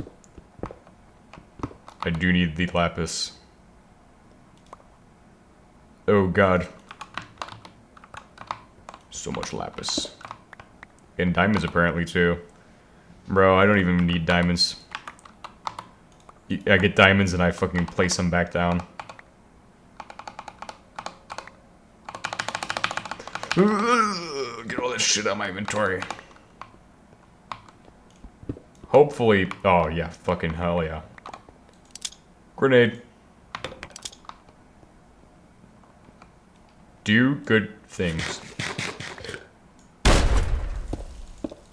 I do need the lapis. Oh god. So much lapis. And diamonds apparently too. Bro, I don't even need diamonds. I get diamonds and I fucking place them back down. Get all this shit out of my inventory. Hopefully... Oh yeah, fucking hell yeah. Grenade. Do good things.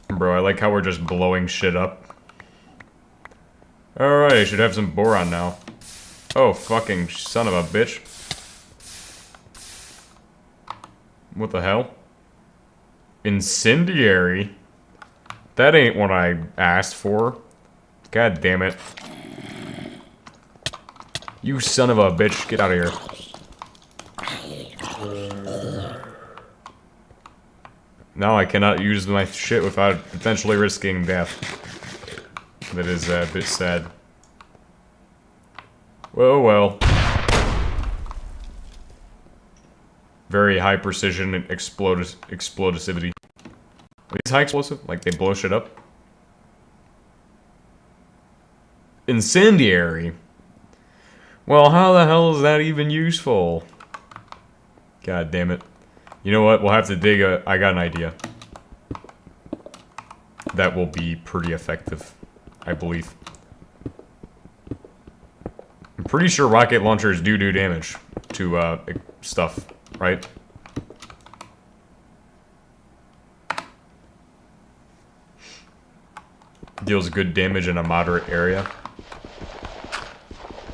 Bro, I like how we're just blowing shit up. Alright, I should have some boron now. Oh, fucking son of a bitch. What the hell? Incendiary? That ain't what I asked for. God damn it. You son of a bitch, get out of here. Now I cannot use my shit without potentially risking death. That is a bit sad. Well. Very high precision and explosivity. Are these high explosive? Like they blow shit up? Incendiary? Well, how the hell is that even useful? God damn it. You know what? We'll have to dig a... I got an idea. That will be pretty effective, I believe. I'm pretty sure rocket launchers do damage to stuff, right? Deals good damage in a moderate area.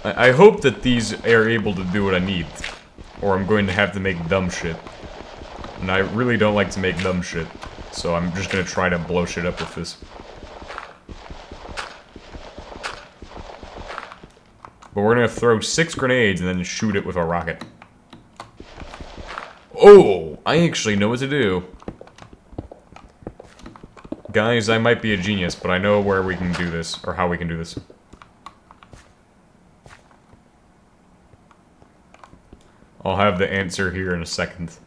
I hope that these are able to do what I need, or I'm going to have to make dumb shit. And I really don't like to make dumb shit, so I'm just gonna try to blow shit up with this. But we're gonna throw 6 grenades and then shoot it with a rocket. Oh! I actually know what to do. Guys, I might be a genius, but I know where we can do this, or how we can do this. I'll have the answer here in a second.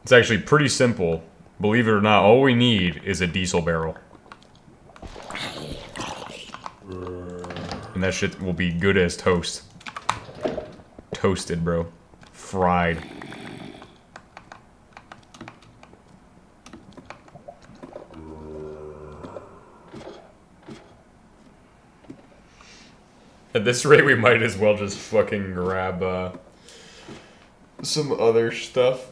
It's actually pretty simple. Believe it or not, all we need is a diesel barrel. And that shit will be good as toast. Toasted, bro. Fried. At this rate, we might as well just fucking grab, some other stuff.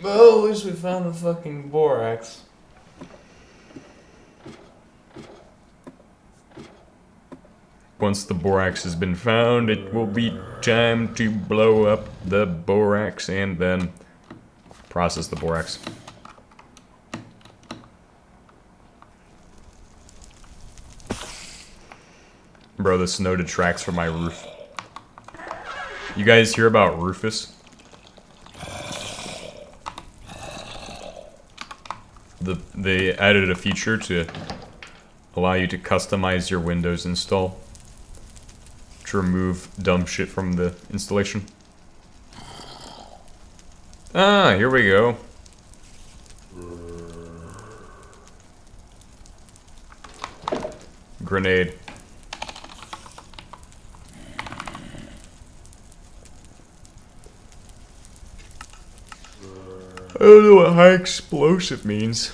Well, at least we found the fucking borax. Once the borax has been found, it will be time to blow up the borax and then process the borax. Bro, the snow detracts from my roof. You guys hear about Rufus? They added a feature to allow you to customize your Windows install to remove dumb shit from the installation. Ah, here we go. Grenade. I don't know what high explosive means.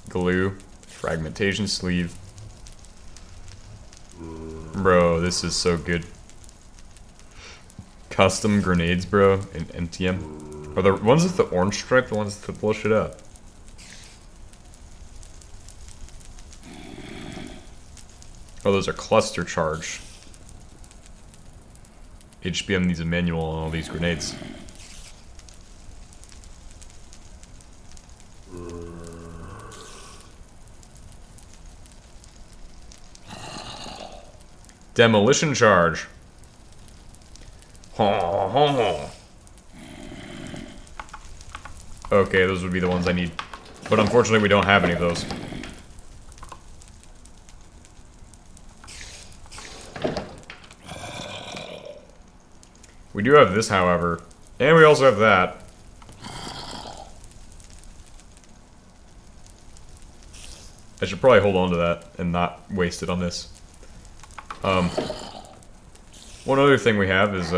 Glue, fragmentation sleeve. Bro, this is so good. Custom grenades, bro, in NTM. Are the ones with the orange stripe the ones that blow shit up? Oh, those are cluster charge. HBM needs a manual on all these grenades. Demolition charge. Okay, those would be the ones I need. But unfortunately, we don't have any of those. We do have this, however. And we also have that. I should probably hold on to that and not waste it on this. One other thing we have is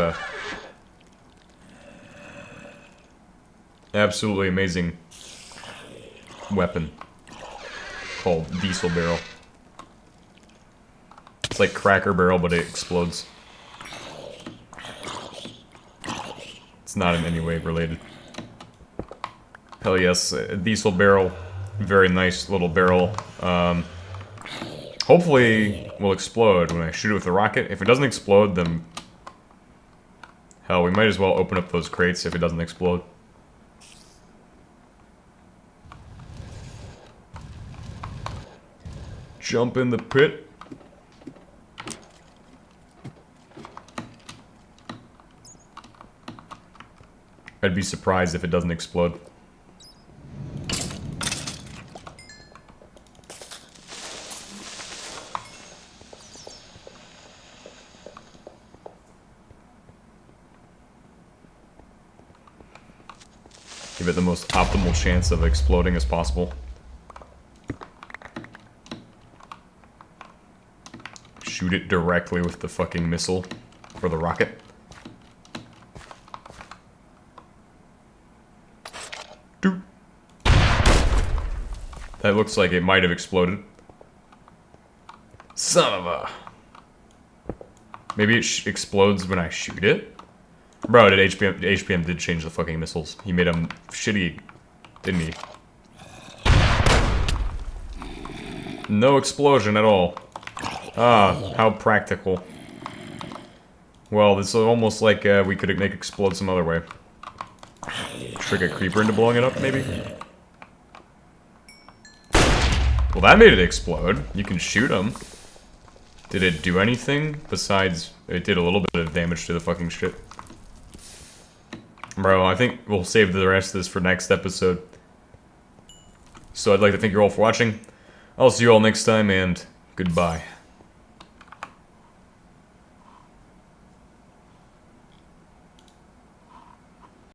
absolutely amazing weapon called Diesel Barrel. It's like Cracker Barrel, but it explodes. It's not in any way related. Hell yes, Diesel Barrel. Very nice little barrel. Hopefully will explode when I shoot it with a rocket. If it doesn't explode, then Hell, we might as well open up those crates if it doesn't explode. Jump in the pit. I'd be surprised if it doesn't explode. Give it the most optimal chance of exploding as possible. Shoot it directly with the fucking missile or the rocket. Doop. That looks like it might have exploded. Son of a... Maybe it explodes when I shoot it? Bro, HBM did change the fucking missiles. He made them shitty, didn't he? No explosion at all. Ah, how practical. Well, this is almost like we could make it explode some other way. Trick a creeper into blowing it up, maybe? Well, that made it explode. You can shoot them. Did it do anything besides... It did a little bit of damage to the fucking shit. Bro, I think we'll save the rest of this for next episode. So I'd like to thank you all for watching. I'll see you all next time, and goodbye.